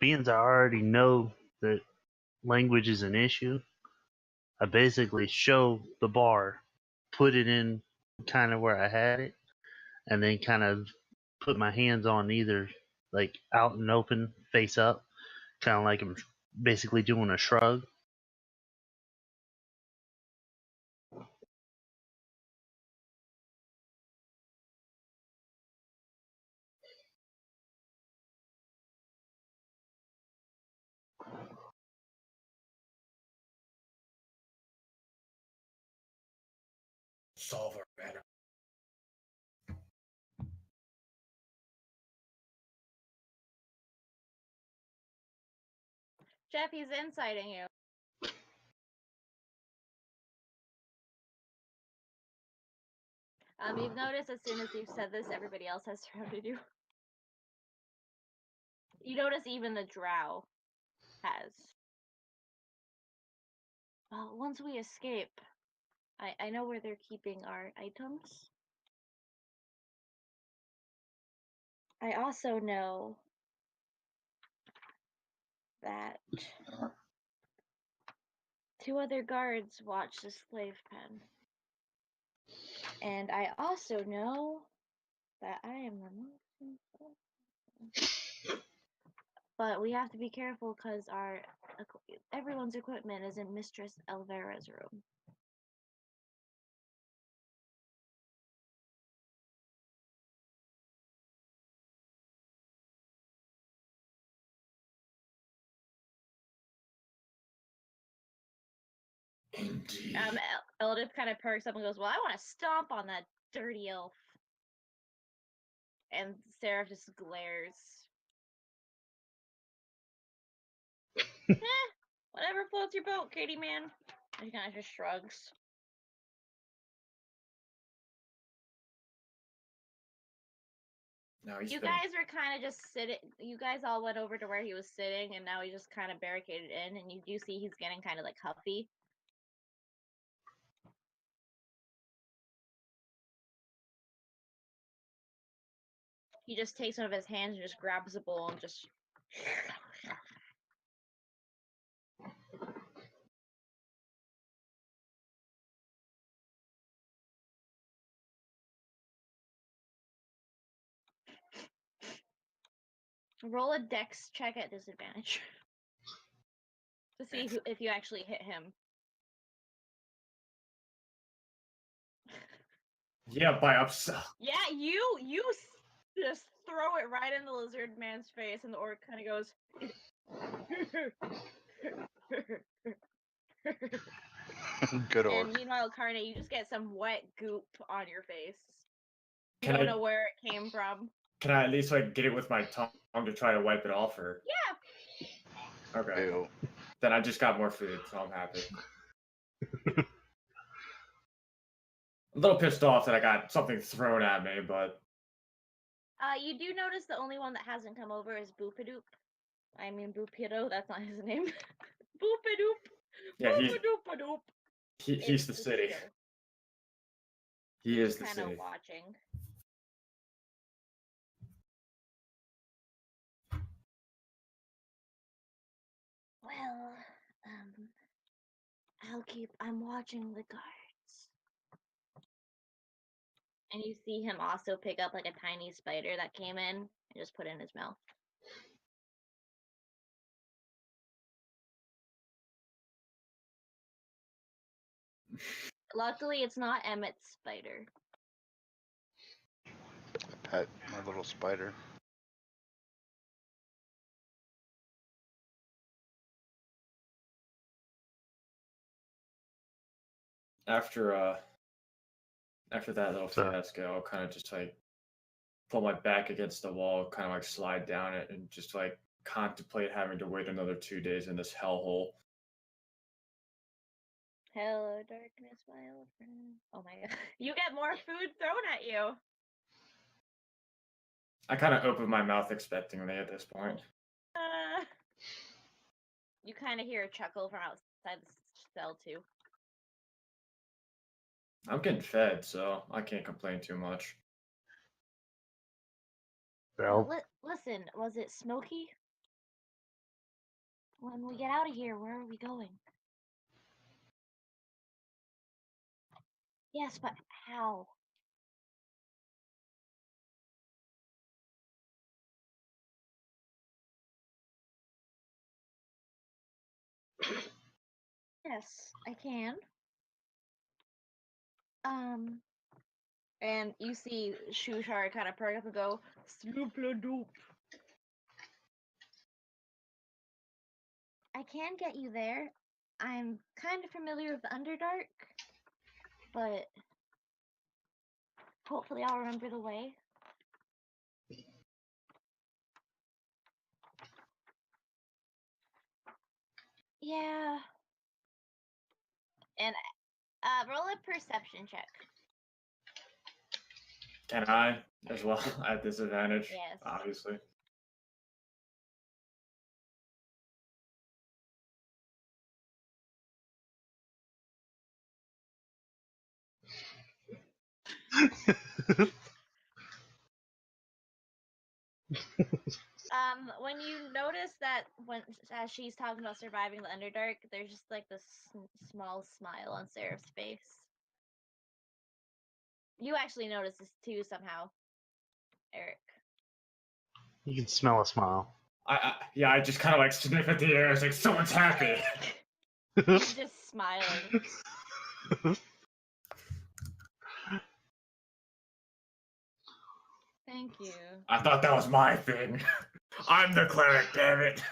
I already know that language is an issue, I basically show the bar, put it in kind of where I had it, and then kind of put my hands on either like out and open, face up, kind of like I'm basically doing a shrug. Solver, man. Jeff, he's inciting you. You've noticed as soon as you've said this, everybody else has surrounded you. You notice even the drow has. Well, once we escape, I know where they're keeping our items. I also know that 2 other guards watch the slave pen. And I also know that I am removing. But we have to be careful because everyone's equipment is in Mistress Elvera's room. Indeed. Eldith kind of perks up and goes, "Well, I want to stomp on that dirty elf." And Seraph just glares. Whatever floats your boat, Katie man. And she kind of just shrugs. No, You guys were kind of just sitting. You guys all went over to where he was sitting, and now he just kind of barricaded in. And you do see he's getting kind of like huffy. He just takes one of his hands and just grabs the bowl and just. Roll a dex check at disadvantage to see if you actually hit him. Yeah, by upsell. Yeah, you just throw it right in the lizard man's face, and the orc kind of goes. Good orc. And meanwhile, Carne, you just get some wet goop on your face. You Can don't I- know where it came from. Can I at least like get it with my tongue to try to wipe it off, or? Yeah. Okay. Ew. Then I just got more food, so I'm happy. A little pissed off that I got something thrown at me, but You do notice the only one that hasn't come over is Boopadoop. I mean Boopido, that's not his name. Boopadoop. yeah, Boopadoopadoop. he's the city. still He is the kind city. of watching. Well, I'm watching the guards. And you see him also pick up like a tiny spider that came in and just put it in his mouth. Luckily, it's not Emmett's spider. Pet my little spider. After that little fiasco, I'll kind of just like pull my back against the wall, kind of like slide down it, and just like contemplate having to wait another 2 days in this hellhole. Hello, darkness, my old friend. Oh my god. You get more food thrown at you. I kind of open my mouth expectingly at this point. You kind of hear a chuckle from outside the cell, too. I'm getting fed, so I can't complain too much. Well, Listen, was it smoky? When we get out of here, where are we going? Yes, but how? Yes, I can. And you see Shushar kind of perk up and go, Sloop-la-doop. I can get you there. I'm kind of familiar with the Underdark, but hopefully I'll remember the way. Yeah. And roll a perception check. Can I as well at disadvantage? Yes. Obviously. When you notice that as she's talking about surviving the Underdark, there's just like this small smile on Seraph's face. You actually notice this too somehow, Eric. you can smell a smile. I just kind of like sniff at the air. It's like someone's happy. He's just smiling. Thank you. I thought that was my thing. I'm the cleric, damn it.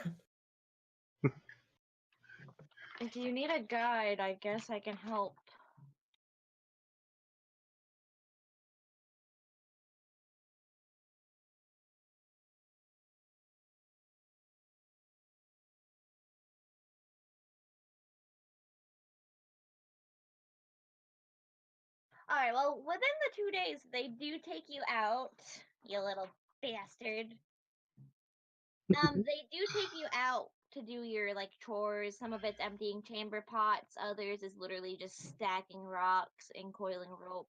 If you need a guide, I guess I can help. Alright, well, within the 2 days, they do take you out, you little bastard. They do take you out to do your, like, chores. Some of it's emptying chamber pots, others is literally just stacking rocks and coiling rope.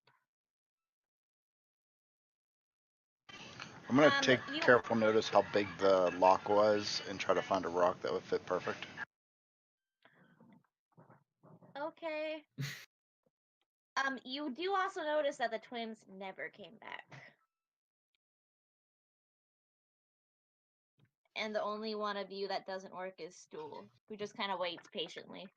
I'm gonna take careful notice how big the lock was and try to find a rock that would fit perfect. Okay. You do also notice that the twins never came back. And the only one of you that doesn't work is Stool, who just kind of waits patiently.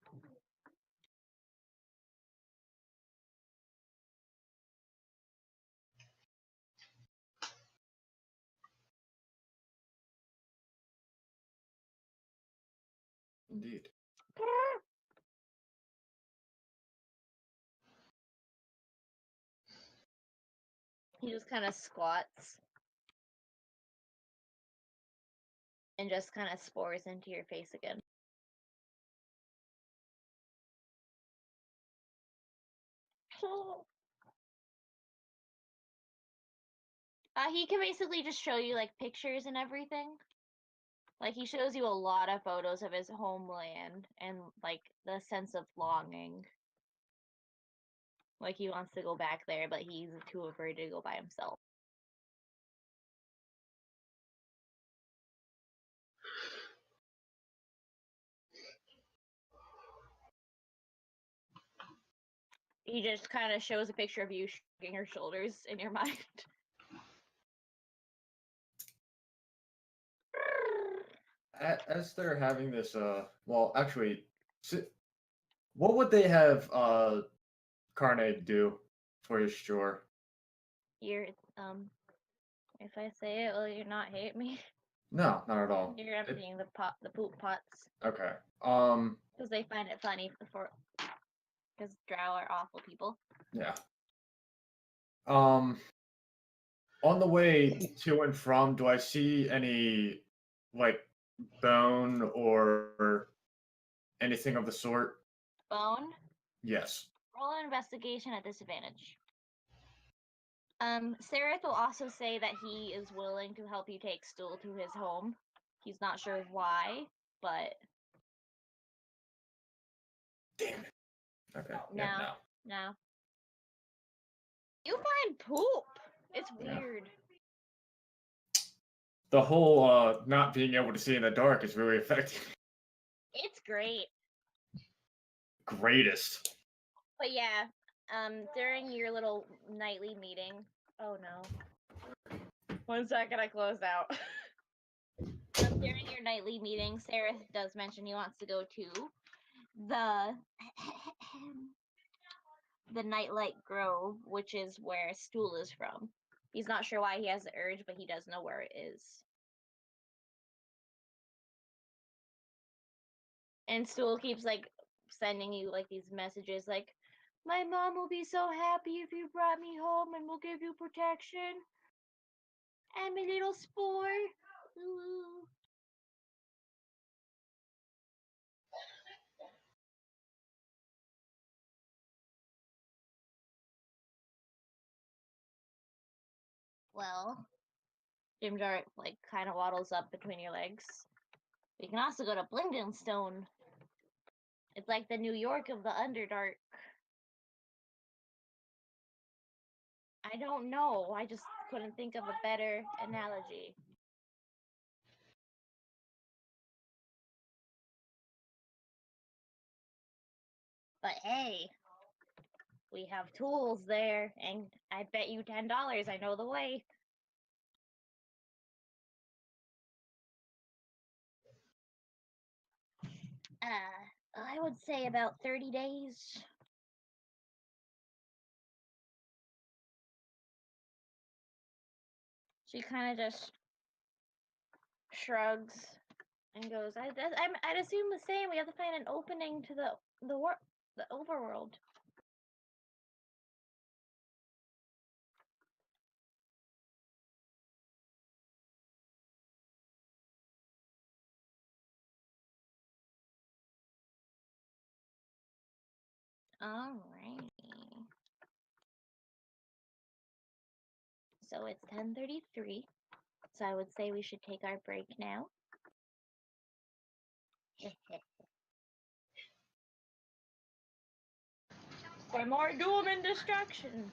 Indeed. He just kind of squats and just kind of spores into your face again. He can basically just show you like pictures and everything. Like he shows you a lot of photos of his homeland and like the sense of longing. Like he wants to go back there, but he's too afraid to go by himself. He just kind of shows a picture of you shrugging your shoulders in your mind. As they're having this, well, actually, what would they have Carne do for his chore? You're if I say it, will you not hate me? No, not at all. You're emptying the poop pots. Okay. Because they find it funny because drow are awful people. Yeah. On the way to and from, do I see any like bone or anything of the sort? Bone? Yes. Roll an investigation at disadvantage. Sereth will also say that he is willing to help you take Stool to his home. He's not sure why, but Damn it. Okay. no, Yeah, no. You find poop. It's Yeah. weird. The whole not being able to see in the dark is really affecting me. It's great. Greatest. But yeah, during your little nightly meeting. Oh no. 1 second, I closed out. During your nightly meeting, Sarah does mention he wants to go to the Nightlight Grove, which is where Stool is from. He's not sure why he has the urge, but he does know where it is. And Stool keeps like sending you like these messages like, my mom will be so happy if you brought me home and will give you protection. I'm a little spore. Ooh. Well, Jimjar like kind of waddles up between your legs. We can also go to Blingdenstone. It's like the New York of the Underdark. I don't know. I just couldn't think of a better analogy. But hey, we have tools there, and I bet you $10 I know the way. I would say about 30 days. She kind of just shrugs and goes, I'd assume the same. We have to find an opening to the overworld. Alrighty. So it's 10:33. So I would say we should take our break now. For more doom and destruction.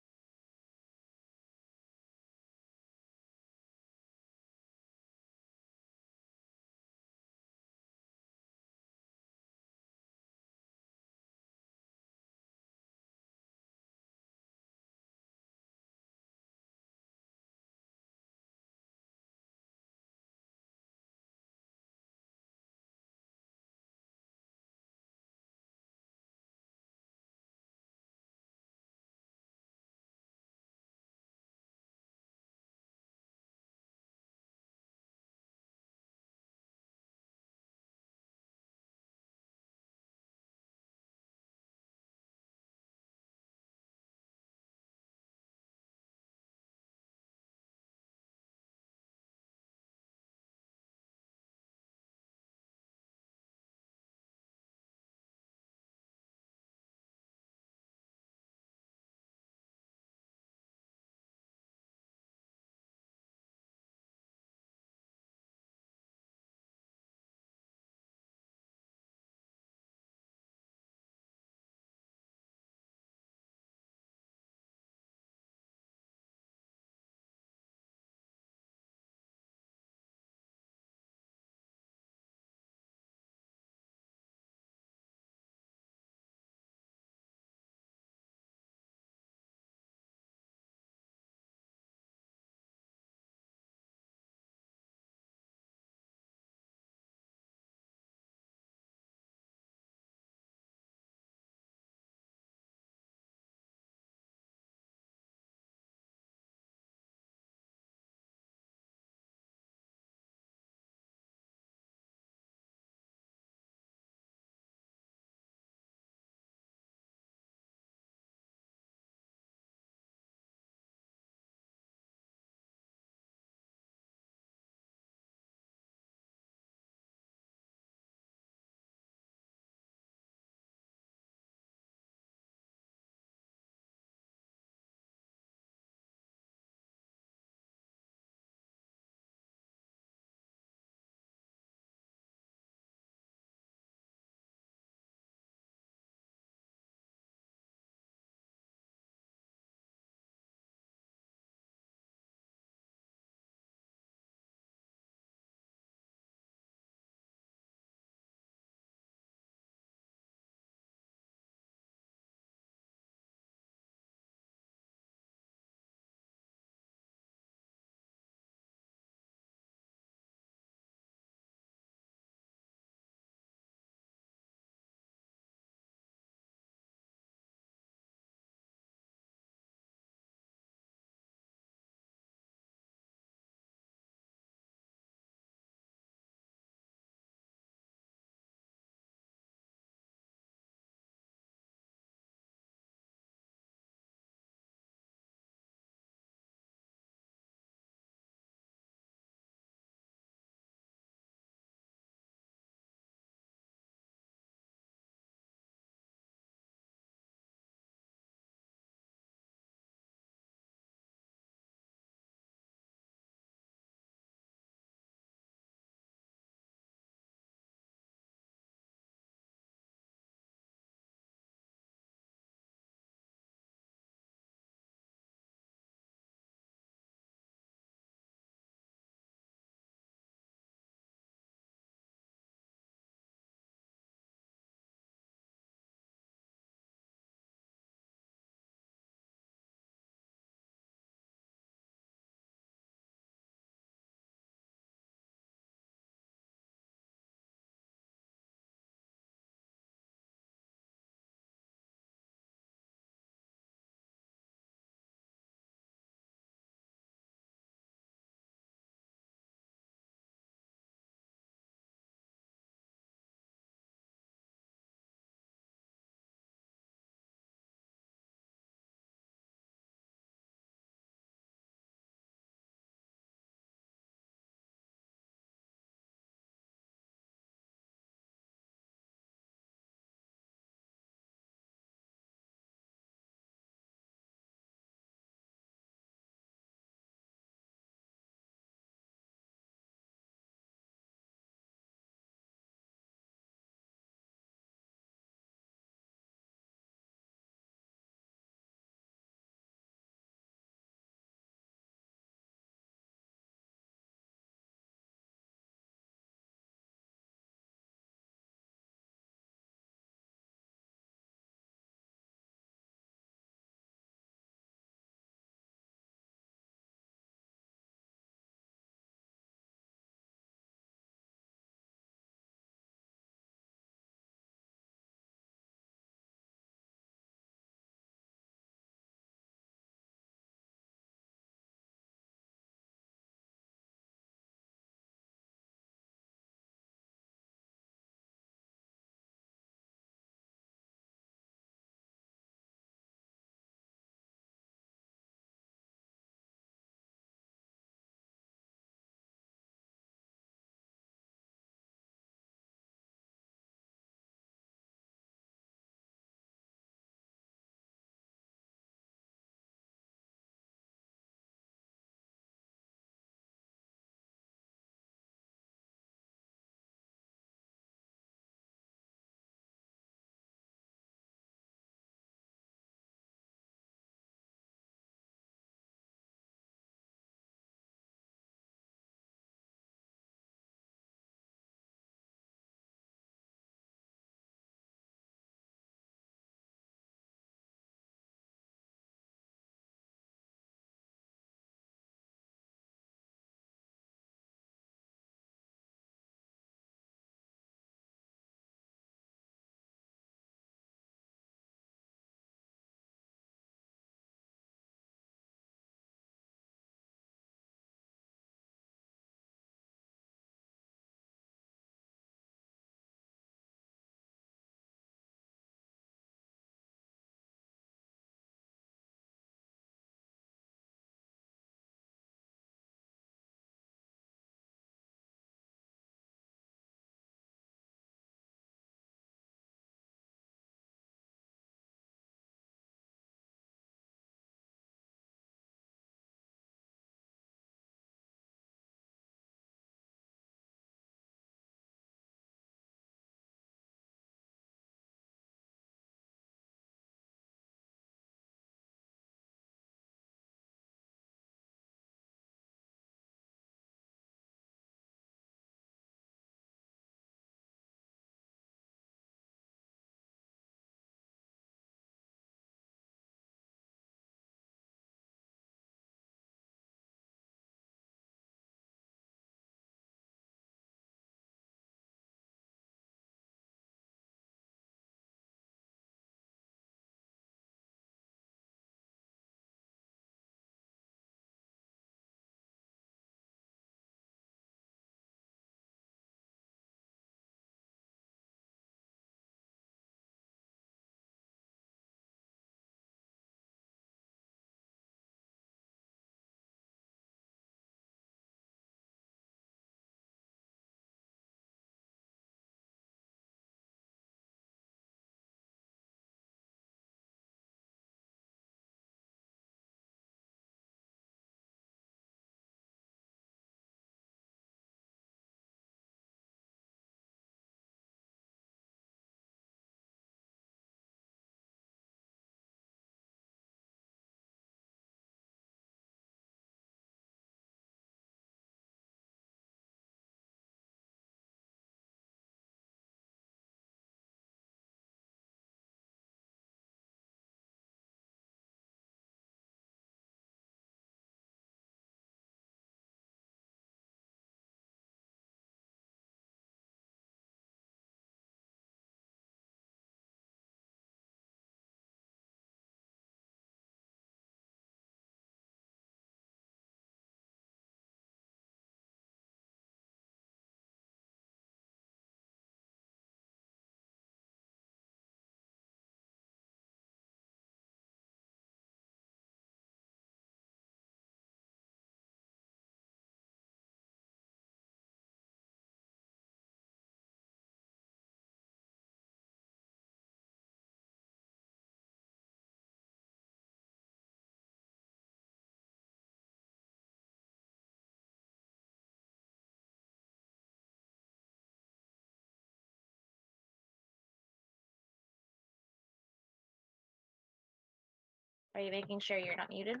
Are you making sure you're not muted?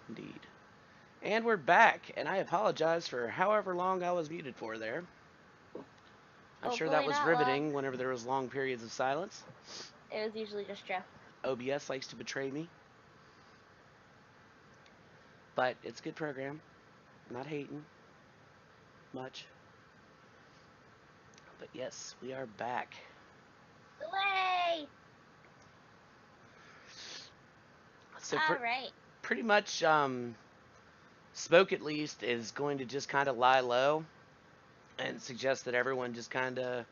Indeed. And we're back, and I apologize for however long I was muted for there. I'm sure that Hopefully was not riveting long. whenever there was long periods of silence. It was usually just Jeff. OBS likes to betray me. But it's a good program. Not hating much. But yes, we are back. Way! So Alright. pretty much, Smoke at least is going to just kind of lie low and suggest that everyone just kind of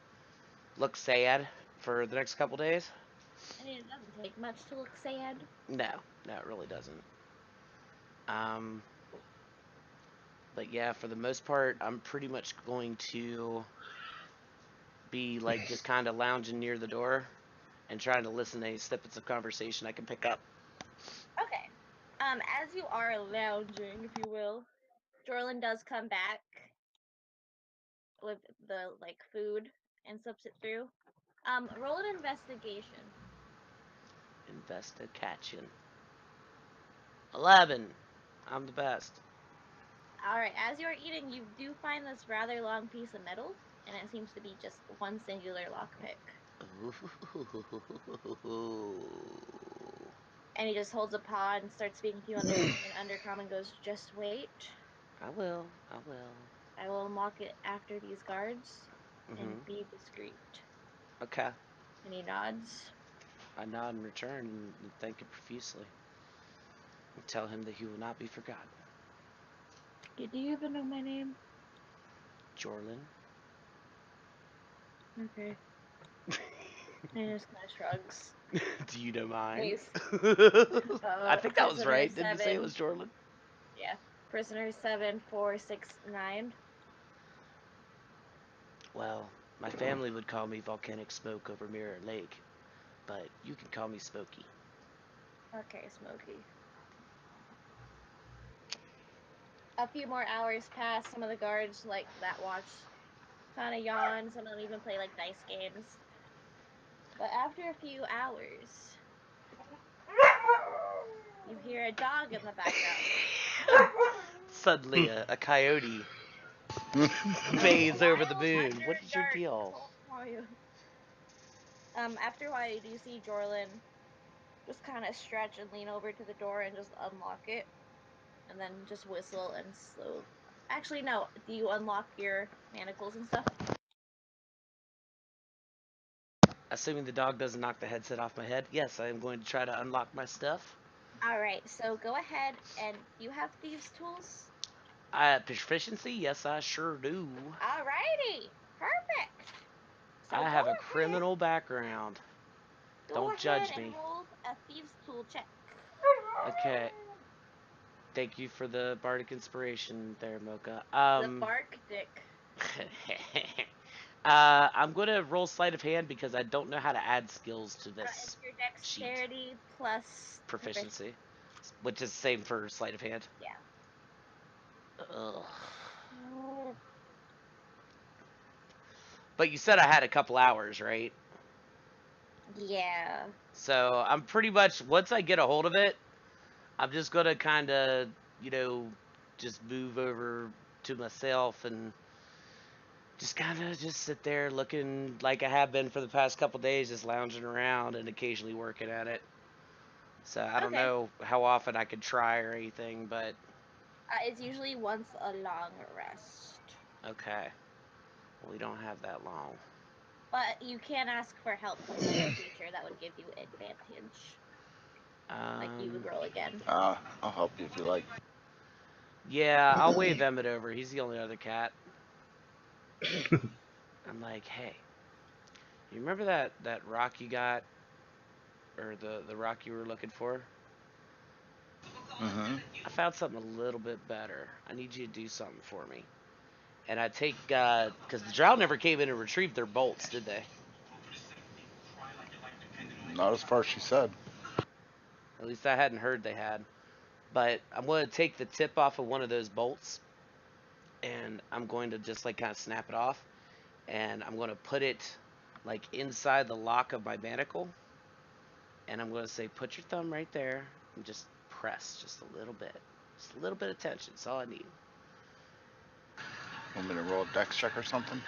look sad for the next couple days. I mean, it doesn't take much to look sad. No, it really doesn't. But yeah, for the most part, I'm pretty much going to be like just kind of lounging near the door and trying to listen to any snippets of conversation I can pick up. Okay. As you are lounging, if you will, Jorlin does come back with the food and slips it through. Roll an investigation. Investigation. 11. I'm the best. Alright, as you're eating, you do find this rather long piece of metal, and it seems to be just one singular lockpick. Ooh. And he just holds a paw and starts speaking to you in Undercommon and goes, "Just wait. I will. I will unlock it after these guards, and be discreet." Okay. And he nods. I nod in return and thank him profusely. And tell him that he will not be forgotten. Do you even know my name? Jorlin. Okay. And he just kind of shrugs. Do you know mine? Please. I think that was Prisoner right. Didn't you say it 7. was Jorlin? Yeah. Prisoner 7469. Well, my family would call me Volcanic Smoke over Mirror Lake, but you can call me Smokey. Okay, Smokey. A few more hours pass. Some of the guards, that watch, kind of yawn. Some don't even play, dice games. But after a few hours, you hear a dog in the background. Suddenly, a coyote bays over the moon. What is your deal? After a while, you do see Jorlin just kind of stretch and lean over to the door and just unlock it. And then just whistle and slow. Actually, no. Do you unlock your manacles and stuff? Assuming the dog doesn't knock the headset off my head, yes, I am going to try to unlock my stuff. Alright, so go ahead and you have thieves' tools? Proficiency? Yes, I sure do. Alrighty! Perfect! So I have a criminal background. Don't judge me. Roll a thieves' tool check. Okay. Thank you for the bardic inspiration there, Mocha. The bark dick. I'm going to roll sleight of hand because I don't know how to add skills to this It's your dexterity sheet. plus Proficiency, which is the same for sleight of hand. Yeah. Ugh. But you said I had a couple hours, right? Yeah. So I'm pretty much, once I get a hold of it, I'm just going to kind of, just move over to myself and just kind of just sit there looking like I have been for the past couple days, just lounging around and occasionally working at it. So I don't know how often I could try or anything, but... It's usually once a long rest. Okay. Well, we don't have that long. But you can ask for help from another creature that would give you advantage. Like you would roll again. I'll help you if you like. Yeah, I'll wave Emmett over. He's the only other cat. I'm like, hey, you remember that rock you got? Or the rock you were looking for? Mm-hmm. I found something a little bit better. I need you to do something for me. And I take, because the Drow never came in and retrieved their bolts, did they? Not as far as she said. At least I hadn't heard they had. But I'm going to take the tip off of one of those bolts. And I'm going to just, kind of snap it off. And I'm going to put it, inside the lock of my manacle. And I'm going to say, put your thumb right there. And just press just a little bit. Just a little bit of tension. That's all I need. Want me to roll a dex check or something?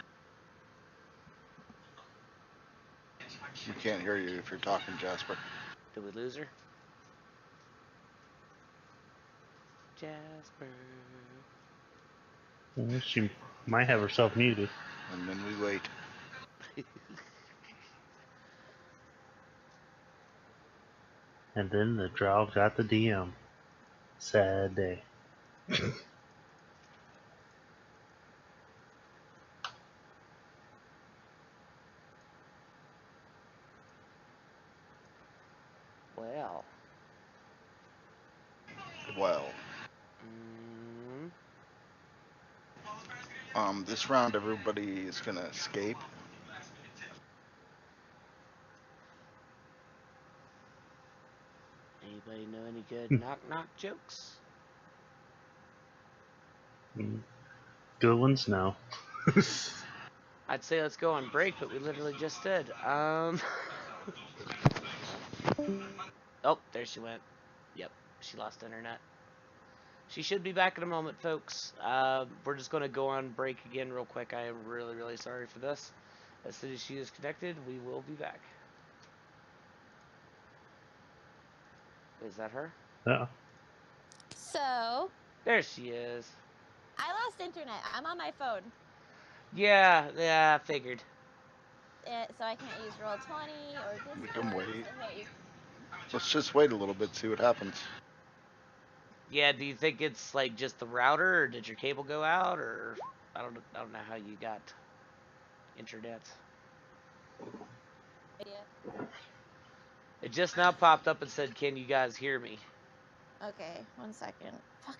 We can't hear you if you're talking, Jasper. Did we lose her? Jasper. She might have herself muted. And then we wait. And then the drow got the DM. Sad day. Well. Well. This round everybody is gonna escape. Anybody know any good knock-knock jokes? Good ones? No. I'd say let's go on break, but we literally just did. Oh, there she went. Yep, she lost internet. She should be back in a moment, folks. We're just going to go on break again real quick. I am really, really sorry for this. As soon as she is connected, we will be back. Is that her? Yeah. So, There she is. I lost internet. I'm on my phone. Yeah, I figured. So I can't use Roll20 or Discord. We can wait. I can't use... Let's just wait a little bit, see what happens. Yeah, do you think it's like just the router, or did your cable go out, or I don't know how you got internet. idea. It just now popped up and said, "Can you guys hear me?" Okay, 1 second. Fuck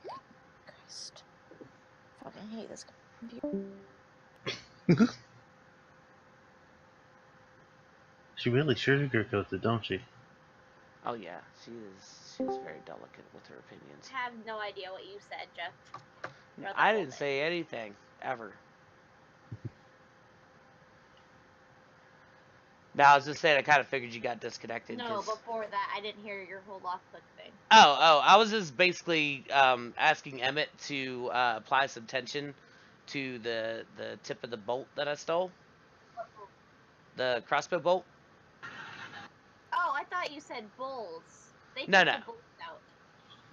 Christ. Fucking hate this computer. She really sugarcoats it, don't she? Oh yeah, she's very delicate with her opinions. I have no idea what you said, Jeff. I didn't say anything ever. No, I was just saying I kind of figured you got disconnected. No, before that, I didn't hear your whole lock click thing. Oh, I was just basically asking Emmett to apply some tension to the tip of the bolt that I stole. The crossbow bolt. Oh, I thought you said bulls. They took No. the bolts out.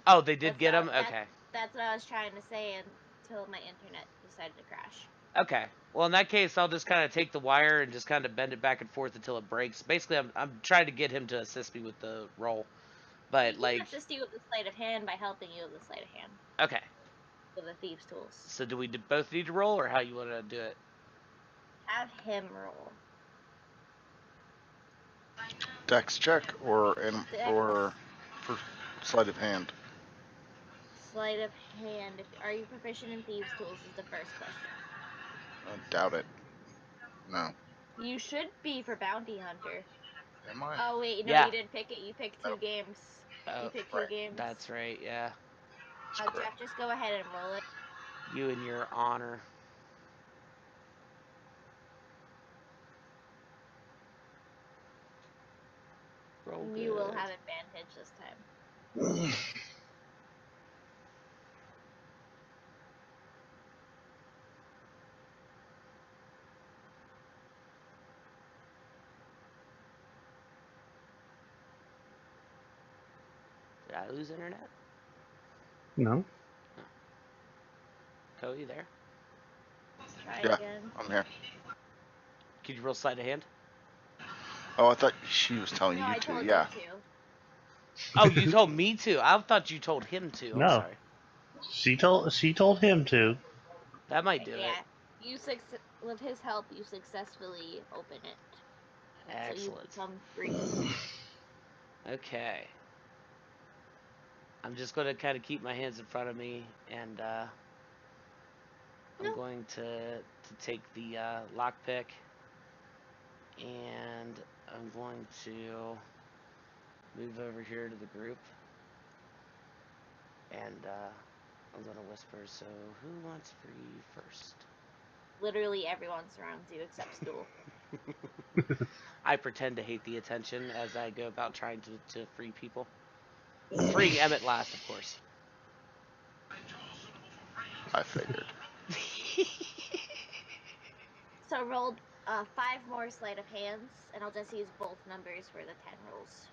Oh, they did get them? Okay. That's what I was trying to say until my internet decided to crash. Okay. Well, in that case, I'll just kind of take the wire and just kind of bend it back and forth until it breaks. Basically, I'm trying to get him to assist me with the roll. But, he like... can assist you with the sleight of hand by helping you with the sleight of hand. Okay. With the thieves' tools. So do we both need to roll, or how you want to do it? Have him roll. Dex check or for sleight of hand? Sleight of hand. Are you proficient in thieves' tools is the first question. I doubt it. No. You should be for bounty hunter. Am I? Oh wait, no, Yeah. you didn't pick it. You picked two games. Oh, you picked two games. That's right, yeah. Jeff, just go ahead and roll it. You and your honor. Roll good. You will have advantage this time. Did I lose internet? No. Oh. Cody, there? Try Yeah, again. I'm here. Could you roll sleight of hand? Oh, I thought she was telling No, you I to. told Yeah. you to. Oh, you told me to. I thought you told him to. I'm No. sorry. She told him to. That might do Yeah. it. With his help, you successfully open it. Excellent. So you become free. Okay. I'm just going to kind of keep my hands in front of me, and I'm going to take the lockpick, and I'm going to move over here to the group, and I'm going to whisper, so who wants free first? Literally everyone surrounds you except Stool. I pretend to hate the attention as I go about trying to free people. Freeing Emmett last, of course. I figured. So roll 5 more sleight of hands, and I'll just use both numbers for the 10 rolls.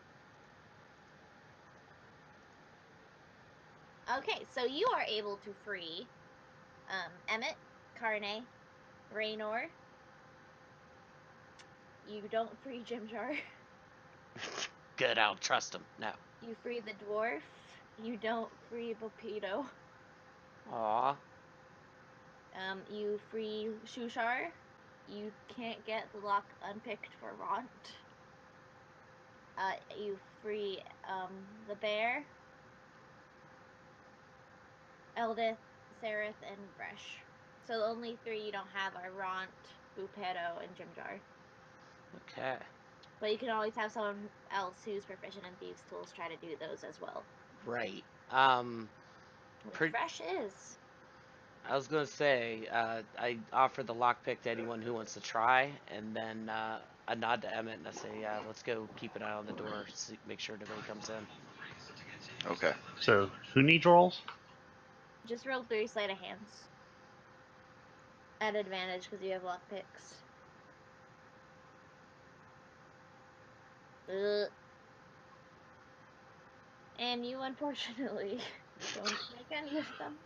Okay, so you are able to free Emmett, Carne, Raynor. You don't free Jimjar. Good, I'll trust him. No. You free the dwarf. You don't free Bopedo. Aw. You free Shushar. You can't get the lock unpicked for Ront. You free the bear, Eldith, Sereth, and Bresh. So the only 3 you don't have are Ront, Bopedo, and Jimjar. Okay. But you can always have someone else who's proficient in Thieves' Tools try to do those as well. Right. Which Fresh is. I was gonna say, I offer the lockpick to anyone who wants to try, and then I nod to Emmett and I say, let's go keep an eye on the door, make sure nobody comes in. Okay. So, who needs rolls? Just roll 3 sleight of hands. At advantage because you have lockpicks. And you, unfortunately, don't make any of them.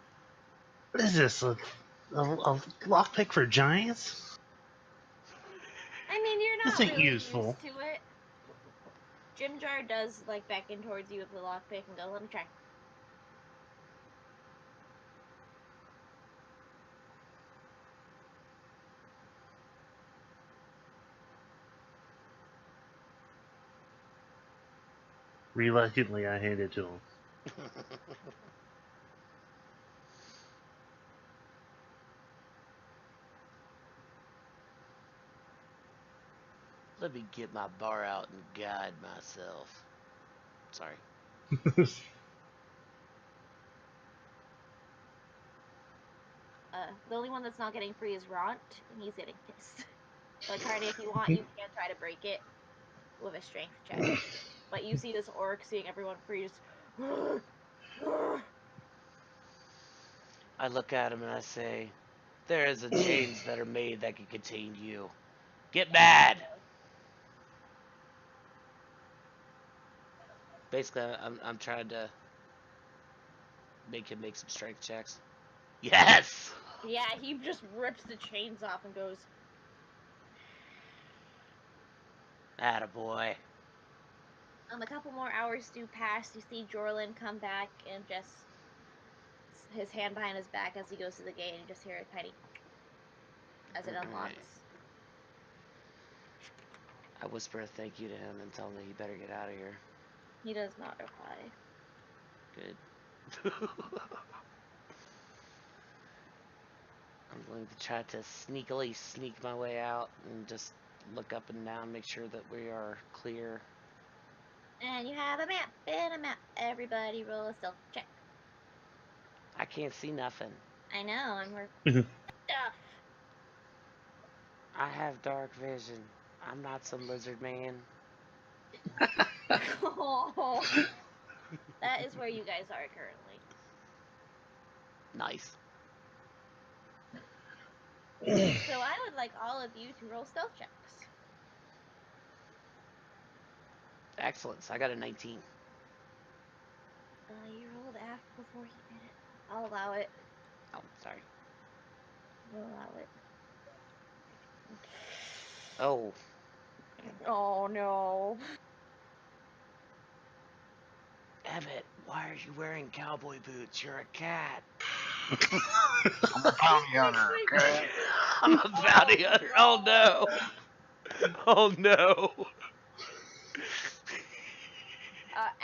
What is this? A lockpick for giants? I mean, you're not This ain't really useful. used to it. Jimjar does, like, beckon towards you with the lockpick and go, let me try. Reluctantly, I hand it to him. Let me get my bar out and guide myself. Sorry. The only one that's not getting free is Ront, and he's getting pissed. But Cardi, if you want, you can try to break it with a strength check. But you see this orc seeing everyone free, just... I look at him and I say, there is a chains that are made that can contain you. Get mad! Basically, I'm trying to make him make some strength checks. Yes! Yeah, he just rips the chains off and goes... Attaboy. A couple more hours do pass. You see Jorlin come back and just... his hand behind his back as he goes to the gate, and you just hear a tiny... as it unlocks. I whisper a thank you to him and tell him that he better get out of here. He does not reply. Good. I'm going to try to sneakily sneak my way out and just look up and down, make sure that we are clear. And you have a map and a map. Everybody roll a stealth check. I can't see nothing. I know, and we're stuff. I have dark vision. I'm not some lizard man. Oh, that is where you guys are currently. Nice. So I would like all of you to roll stealth checks. Excellent. So I got a 19. You rolled after before he did it. I'll allow it. Oh, sorry. We'll allow it. Oh. Oh no. Emmett, why are you wearing cowboy boots? You're a cat. I'm a bounty hunter, okay? I'm a bounty hunter. Oh no. Oh no.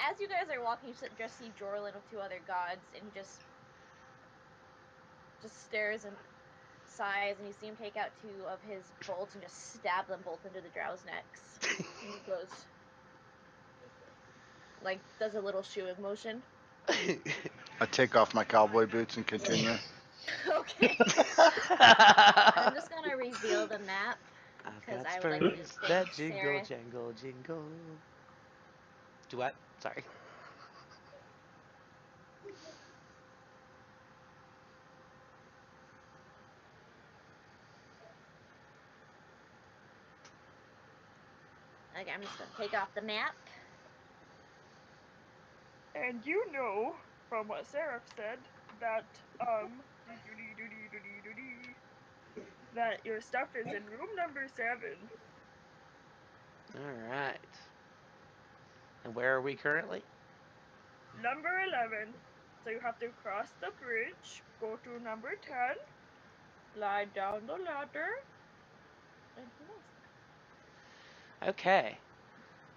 As you guys are walking, you just see Jorlin with 2 other gods, and he just stares and sighs, and you see him take out 2 of his bolts and just stab them both into the drow's necks. And he goes, like, does a little shooing motion. I take off my cowboy boots and continue. Okay. I'm just gonna reveal the map. I've got I would like you to spurs think, that jingle, Sarah. jangle, jingle. Do what? Sorry. Okay, I'm just gonna take off the map. And you know, from what Seraph said, that, that your stuff is in room number 7. Alright. And where are we currently? Number 11. So you have to cross the bridge, go to number 10, slide down the ladder, and who knows? Okay.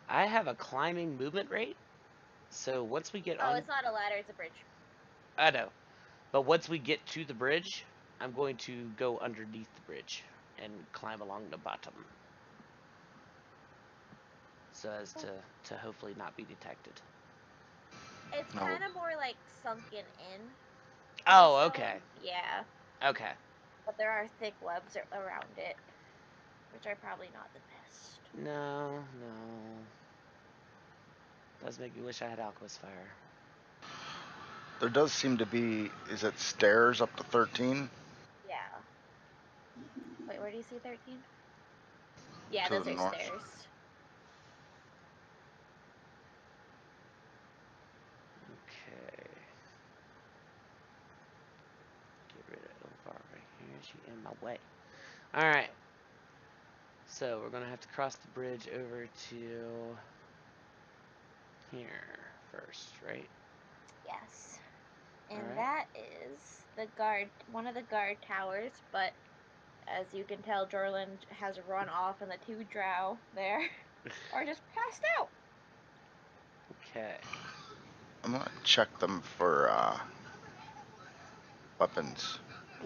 I have a climbing movement rate. So once we get Oh, on... it's not a ladder, it's a bridge. I know. But once we get to the bridge, I'm going to go underneath the bridge and climb along the bottom. So as to hopefully not be detected. It's No. kind of more like sunken in. Oh, stone. okay. Yeah, Okay. but there are thick webs around it, which are probably not the best. No. Does make me wish I had Alchemist Fire. There does seem to be, is it stairs up to 13? Yeah. Wait, where do you see 13? Yeah, To those the are north. stairs. Okay. Get rid of Ilvar right here. She in my way. Alright. So we're gonna have to cross the bridge over to here first, right? Yes. And Alright. that is one of the guard towers, but as you can tell, Jorland has run off and the 2 drow there are just passed out. Okay. I'm gonna check them for weapons.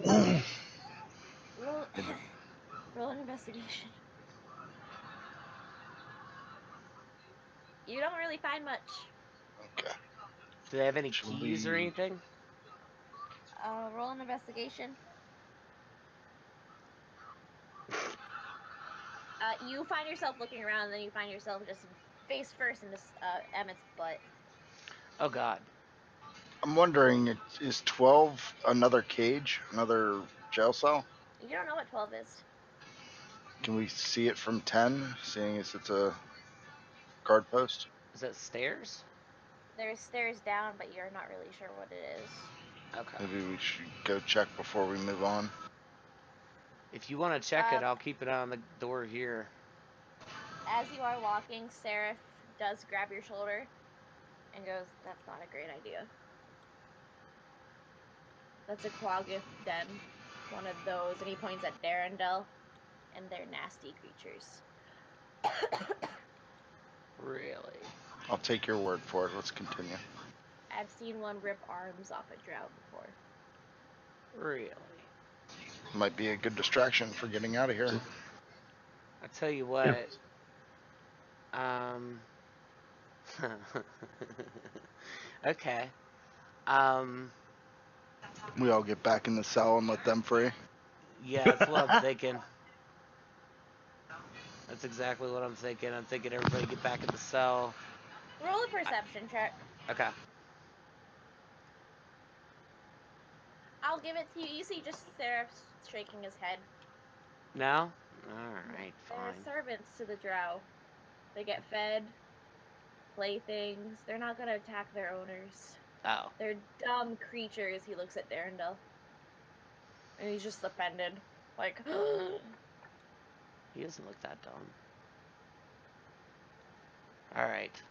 Roll, roll an investigation. You don't really find much. Okay. Do they have any Should keys or we- anything? Roll an investigation. You find yourself looking around, and then you find yourself just face first in this Emmett's butt. Oh god. I'm wondering, is 12 another cage, another jail cell? You don't know what 12 is. Can we see it from 10, seeing as it's a guard post? Is that stairs? There's stairs down, but you're not really sure what it is. Okay. Maybe we should go check before we move on. If you want to check it, I'll keep it on the door here. As you are walking, Seraph does grab your shoulder and goes, "That's not a great idea. That's a Quaggoth den. One of those," and he points at Darendel, and they're nasty creatures. Really? I'll take your word for it. Let's continue. I've seen one rip arms off a drow before. Really? Might be a good distraction for getting out of here. I tell you what. Okay. We all get back in the cell and let them free. Yeah, that's what I'm thinking. That's exactly what I'm thinking. I'm thinking everybody get back in the cell. Roll a perception check. Okay. I'll give it to you. You see just Seraph shaking his head. No? Alright, They're fine. servants to the drow. They get fed, playthings. They're not gonna attack their owners. Oh. They're dumb creatures. He looks at Darendel. And he's just offended. Like, He doesn't look that dumb. Alright.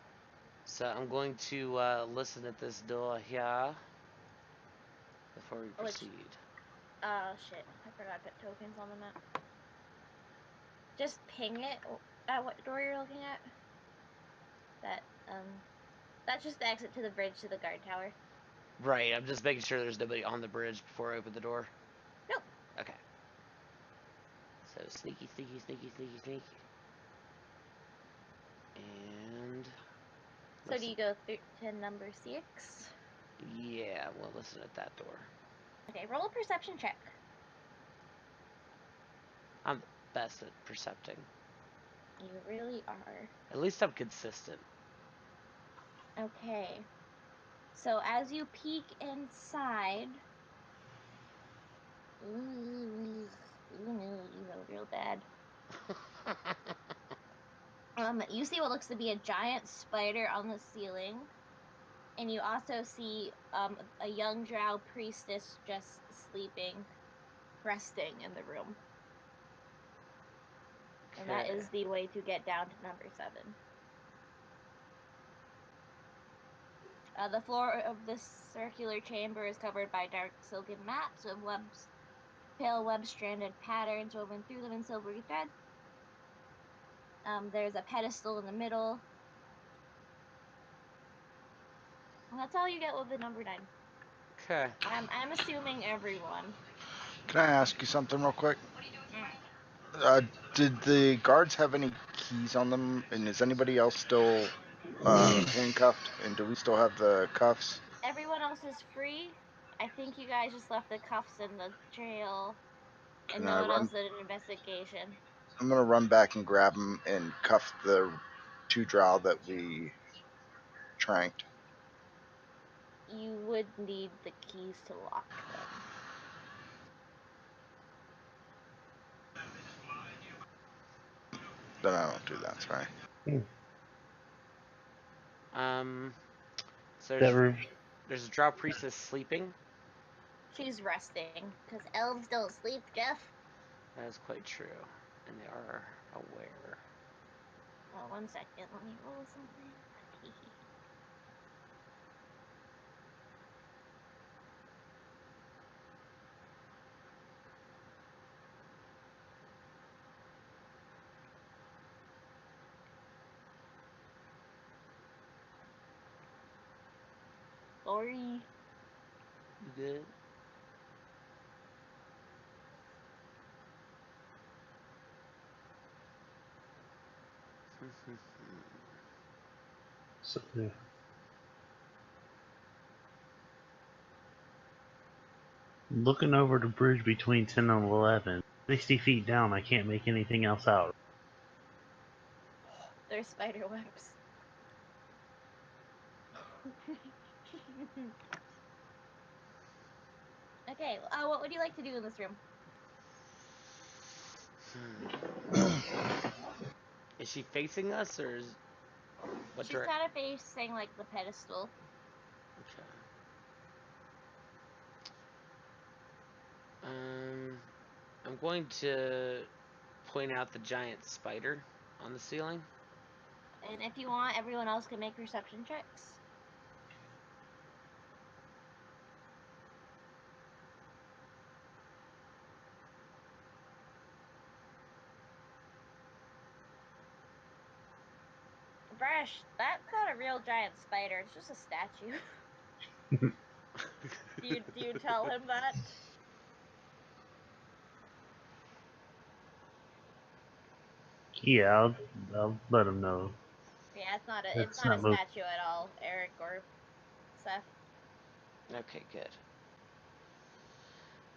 So I'm going to listen at this door here before we proceed. Shit. I forgot to put tokens on the map. Just ping it at what door you're looking at. That's just the exit to the bridge to the guard tower. Right, I'm just making sure there's nobody on the bridge before I open the door. Nope. Okay. So sneaky. And... So do you go to number 6? Yeah, we'll listen at that door. Okay, roll a perception check. I'm the best at percepting. You really are. At least I'm consistent. Okay. So as you peek inside... Ooh, no, you rolled real bad. You see what looks to be a giant spider on the ceiling, and you also see a young drow priestess just sleeping, resting in the room. And that Okay. is the way to get down to number 7. The floor of this circular chamber is covered by dark silken mats with pale web-stranded patterns woven through them in silvery thread. There's a pedestal in the middle. And that's all you get with the number 9. Okay. I'm assuming everyone. Can I ask you something real quick? Mm. Did the guards have any keys on them? And is anybody else still handcuffed? And do we still have the cuffs? Everyone else is free. I think you guys just left the cuffs in the jail, and Can no I one run? else did an investigation. I'm gonna run back and grab them and cuff the 2 drow that we tranked. You would need the keys to lock them. Then I don't do that. Sorry. So That room. there's a drow priestess sleeping. She's resting, because elves don't sleep, Jeff. That is quite true, and they are aware. Oh, 1 second, let me roll something. Sorry. You good? So, yeah. Looking over the bridge between 10 and 11, 60 feet down, I can't make anything else out. There's spider webs. Okay, what would you like to do in this room? Is she facing us, or is what She's kind of facing like the pedestal. Okay. I'm going to point out the giant spider on the ceiling. And if you want, everyone else can make perception checks. Brash, that's not a real giant spider. It's just a statue. do you tell him that? Yeah, I'll let him know. Yeah, it's not It's a not moving. statue at all, Eric or Seth. Okay, good.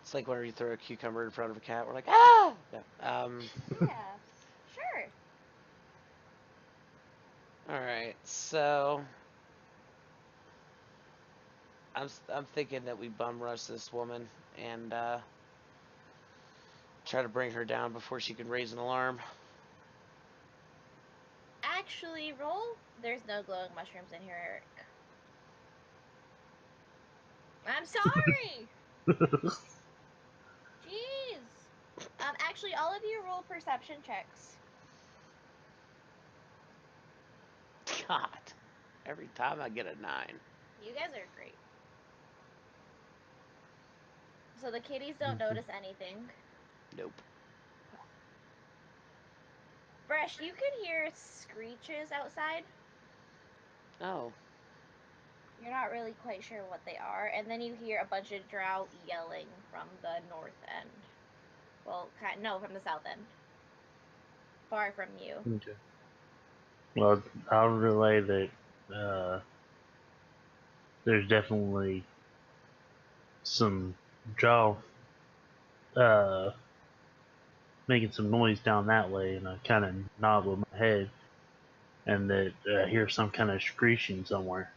It's like whenever you throw a cucumber in front of a cat, we're like, ah! Yeah. Yeah, sure. Alright, so I'm thinking that we bum rush this woman and try to bring her down before she can raise an alarm. Actually, roll. There's no glowing mushrooms in here, Eric. I'm sorry! Jeez! Actually, all of you roll perception checks. God. Every time I get a 9. You guys are great. So the kitties don't notice anything. Nope. Fresh, you could hear screeches outside. Oh. You're not really quite sure what they are. And then you hear a bunch of drow yelling from the north end. Well, no, from the south end. Far from you. Okay. Well, I'll relay that there's definitely some jaw making some noise down that way, and I kind of nod with my head, and that I hear some kind of screeching somewhere.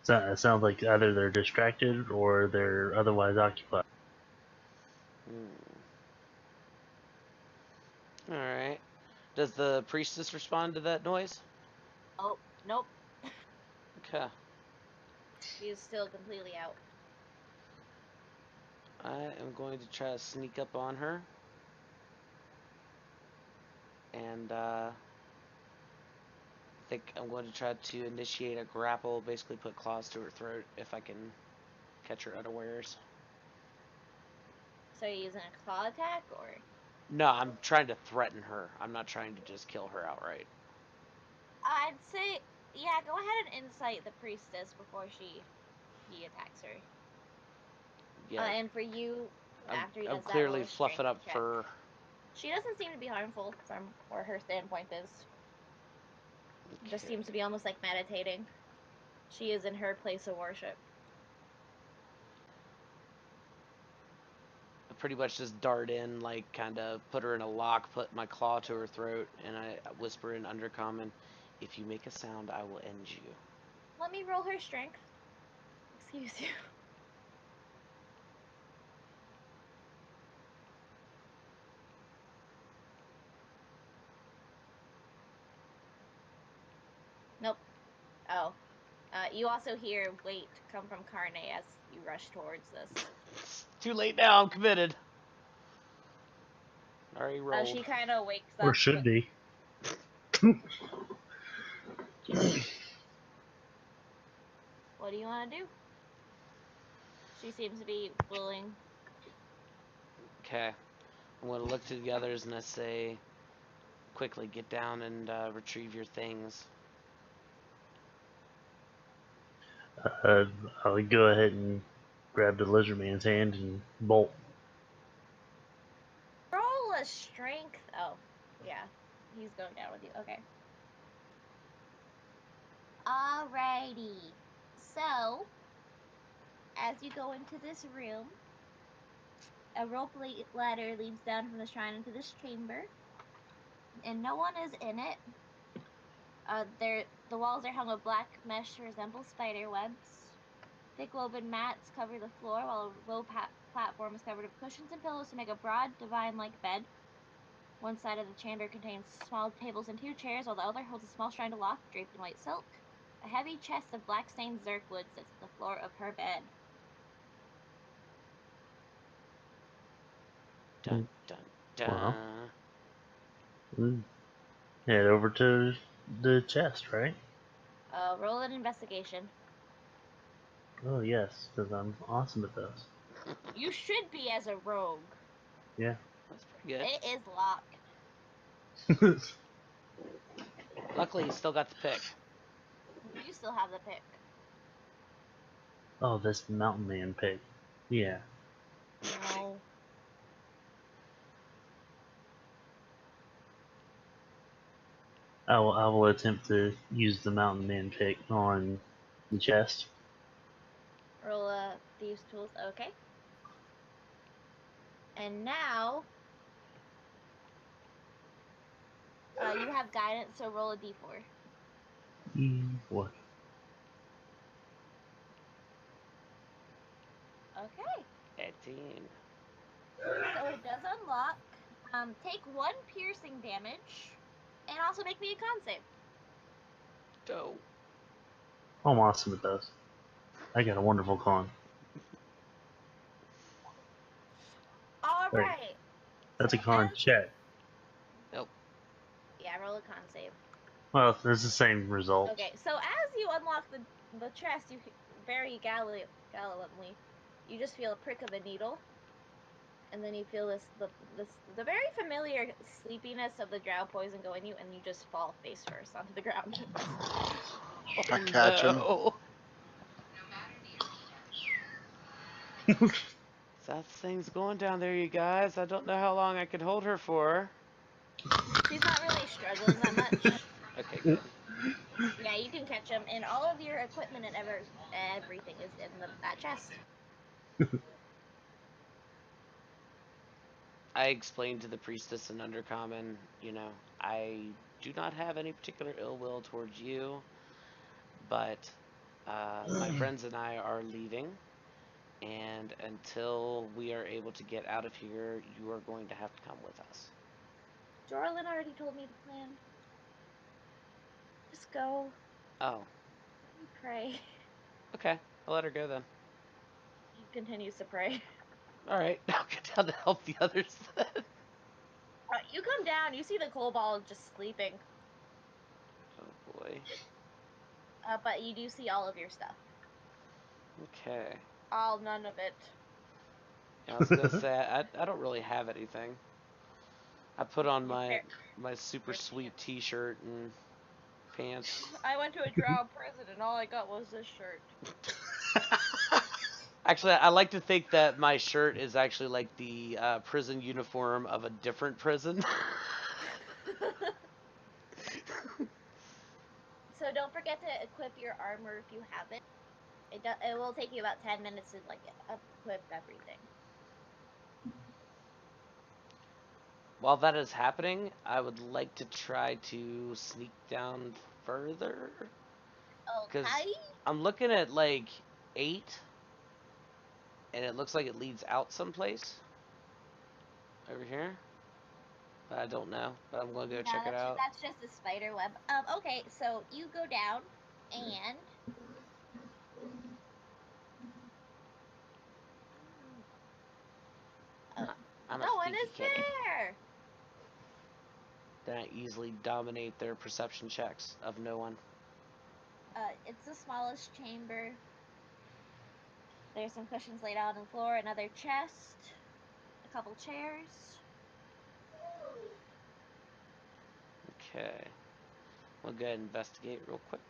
So it sounds like either they're distracted or they're otherwise occupied. Alright. Does the priestess respond to that noise? Oh, nope. Okay. She is still completely out. I am going to try to sneak up on her. And, I think I'm going to try to initiate a grapple, basically put claws to her throat if I can catch her unawares. So you're using a claw attack, or? No, I'm trying to threaten her. I'm not trying to just kill her outright. I'd say, yeah, go ahead and incite the priestess before he attacks her. Yeah, And for you, after he does I'm that, clearly roll a fluffing strength up check. for... She doesn't seem to be harmful from where her standpoint is. Just seems to be almost like meditating. She is in her place of worship. I pretty much just dart in, like, kind of put her in a lock, put my claw to her throat, and I whisper in Undercommon, if you make a sound, I will end you. Let me roll her strength. Excuse you. Nope. Oh. You also hear weight come from Carne as you rush towards this. It's too late now, I'm committed. Already rolled. She kind of wakes up. Or should be. What do you want to do? She seems to be willing. Okay. I'm going to look to the others and I say, quickly, get down and retrieve your things. I'll go ahead and grab the lizard man's hand and bolt. Roll a strength. Oh, yeah. He's going down with you. Okay. Alrighty. So, as you go into this room, a rope ladder leads down from the shrine into this chamber, and no one is in it. The walls are hung with black mesh to resemble spider webs. Thick woven mats cover the floor, while a low platform is covered with cushions and pillows to make a broad, divine-like bed. One side of the chamber contains small tables and 2 chairs, while the other holds a small shrine aloft draped in white silk. A heavy chest of black-stained zirk wood sits at the floor of her bed. Dun, dun, dun. Wow. Head over to the chest, right? Roll an investigation. Oh yes, because I'm awesome at those. You should be as a rogue. Yeah. That's pretty good. It is locked. Luckily, you still got the pick. You still have the pick. Oh, this mountain man pick. Yeah. No. I will attempt to use the mountain man pick on the chest. Roll thieves' tools. Okay. And now, you have guidance, so roll a d4. What? Okay. 18. So it does unlock. Take 1 piercing damage, and also make me a con save. Dope. I'm awesome at those. I got a wonderful con. All Wait. right. That's So a con as- check. Nope. Yeah, roll a con save. Well, it's the same result. Okay, so as you unlock the chest, you very gallantly, you just feel a prick of a needle, and then you feel the very familiar sleepiness of the drow poison go in you, and you just fall face first onto the ground. I catch him. No. That thing's going down there, you guys. I don't know how long I can hold her for. She's not really struggling that much. Okay, good. Yeah, you can catch him, and all of your equipment and everything is in that chest. I explained to the priestess in Undercommon, I do not have any particular ill will towards you, but my friends and I are leaving, and until we are able to get out of here, you are going to have to come with us. Jorlin already told me the plan. Just go. Oh, You pray. okay. I'll let her go then. He continues to pray. Alright, I'll get down to help the others then. You come down, you see the kobold just sleeping. Oh boy. But you do see all of your stuff. Okay. None of it. Yeah, I was gonna say, I don't really have anything. I put on my super sweet t-shirt and pants. I went to a drow prison and all I got was this shirt. Actually, I like to think that my shirt is actually like the prison uniform of a different prison. So don't forget to equip your armor if you haven't. It will take you about 10 minutes to like equip everything. While that is happening, I would like to try to sneak down further. Because Okay. I'm looking at like 8, and it looks like it leads out someplace. Over here. But I don't know, but I'm going to go check it out. That's just a spider web. Okay, so you go down and I'm no a one is sneaky kitty. there. Then I easily dominate their perception checks of no one. It's the smallest chamber. There's some cushions laid out on the floor, another chest, a couple chairs. Okay. We'll go ahead and investigate real quick.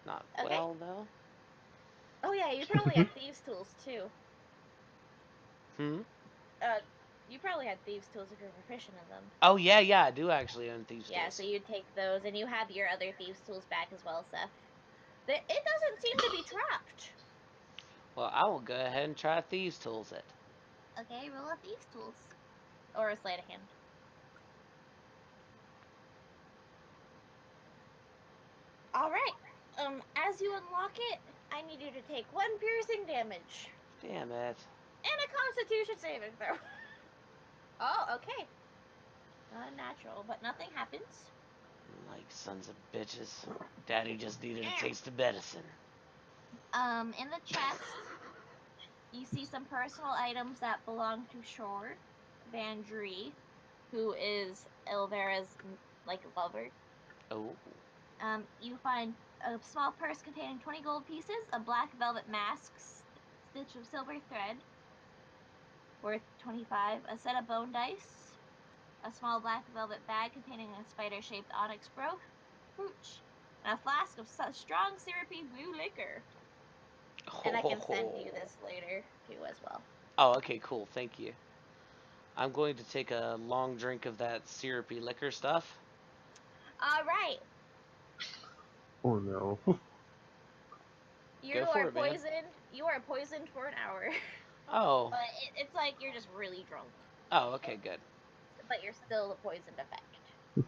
Not Okay. well, though. Oh yeah, you probably had thieves' tools too. Hmm? You probably had thieves' tools if you're proficient in them. Oh, yeah, I do actually own thieves' tools. Yeah, so you take those, and you have your other thieves' tools back as well, Seth. It doesn't seem to be trapped. Well, I will go ahead and try thieves' tools it. Okay, roll a thieves' tools. Or a sleight of hand. Alright, as you unlock it, I need you to take 1 piercing damage. Damn it. And a constitution saving throw. Oh, okay. Not a natural, but nothing happens. Like sons of bitches. Daddy just needed a taste of medicine. In the chest, you see some personal items that belong to Shore Vandry, who is Elvera's, like, lover. Oh. You find a small purse containing 20 gold pieces, a black velvet mask stitched with silver thread, worth 25, a set of bone dice, a small black velvet bag containing a spider-shaped onyx brooch, and a flask of such strong syrupy blue liquor. And I can send you this later, too, as well. Oh, okay, cool. Thank you. I'm going to take a long drink of that syrupy liquor stuff. Alright. Oh no. You are poisoned. You are poisoned for an hour. Oh. But it's like you're just really drunk. Oh, okay, good. But you're still the poisoned effect.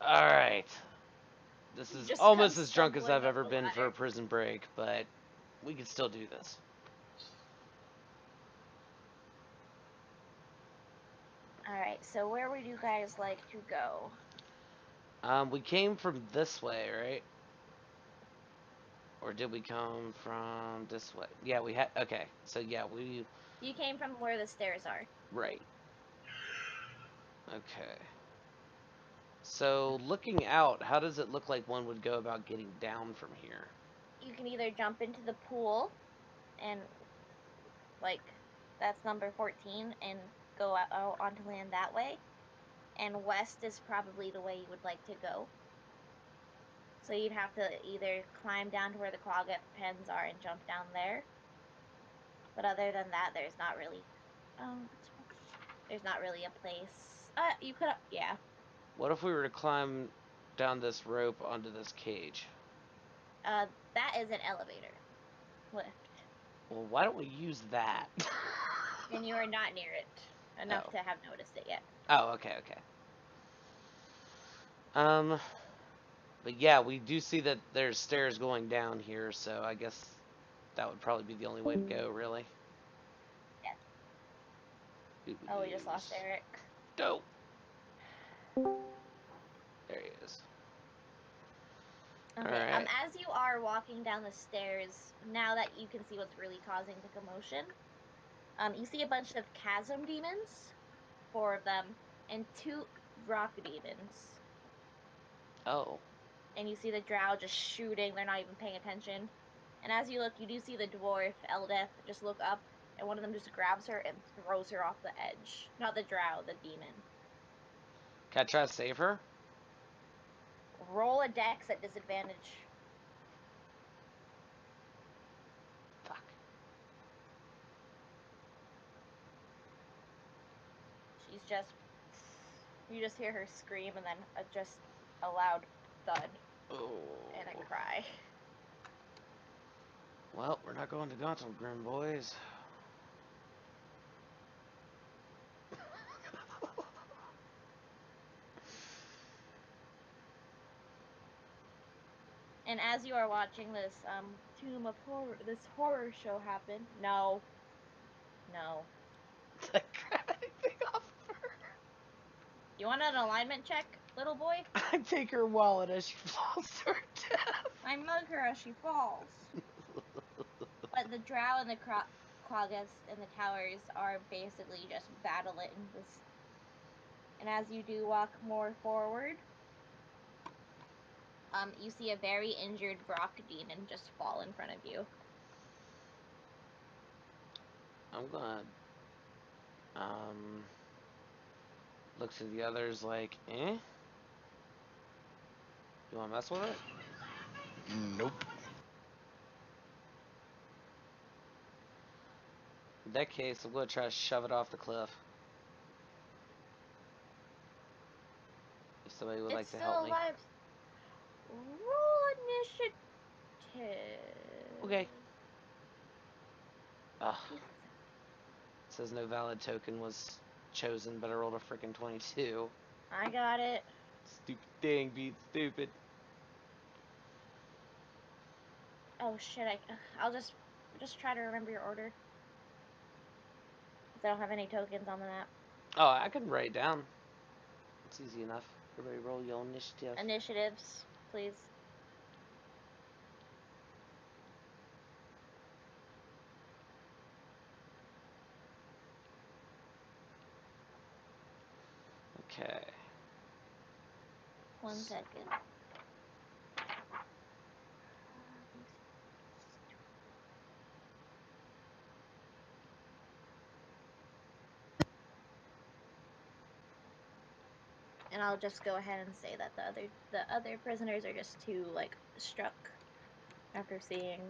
Alright. This is almost as drunk as I've ever been for a prison break, but we can still do this. Alright, so where would you guys like to go? We came from this way, right? Or did we come from this way? Yeah, we had... Okay, so yeah, we... You came from where the stairs are. Right. Okay. So, looking out, how does it look like one would go about getting down from here? You can either jump into the pool, and, like, that's number 14, and go out onto land that way. And west is probably the way you would like to go. So you'd have to either climb down to where the Clawgut pens are and jump down there. But other than that, there's not really... there's not really a place. You could... Yeah. What if we were to climb down this rope onto this cage? That is an elevator. Lift. Well, why don't we use that? And you are not near it enough to have noticed it yet. Oh, okay. But yeah, we do see that there's stairs going down here, so I guess that would probably be the only way to go, really. Yeah. Oh, we just lost Eric. Dope. is. Okay. Alright. As you are walking down the stairs, now that you can see what's really causing the commotion, you see a bunch of chasm demons, 4 of them, and 2 rock demons. Oh. And you see the drow just shooting, they're not even paying attention. And as you look, you do see the dwarf, Eldeth, just look up, and one of them just grabs her and throws her off the edge. Not the drow, the demon. Can I try to save her? Roll a dex at disadvantage. Fuck. She's just... You just hear her scream and then just a loud thud Oh. and a cry. Well, we're not going to Gauntlet Grim, boys. And as you are watching this Tomb of Horror, this horror show happen, no. I grab anything off of her. You want an alignment check, little boy? I take her wallet as she falls to her death. I mug her as she falls. But the drow and the Cloggis and the towers are basically just battling this. And as you do walk more forward, you see a very injured Brock demon just fall in front of you. I'm gonna look to the others like, eh? You wanna mess with it? Nope. In that case, I'm gonna try to shove it off the cliff. If somebody would like to help me. Alive. Roll initiative. Okay. Ugh. It says no valid token was chosen, but I rolled a freaking 22. I got it. Stupid thing beats stupid. Oh shit! I'll just try to remember your order. 'Cause I don't have any tokens on the map. Oh, I can write it down. It's easy enough. Everybody roll your initiative. Initiatives, please. Okay. 1 second. And I'll just go ahead and say that the other prisoners are just too struck after seeing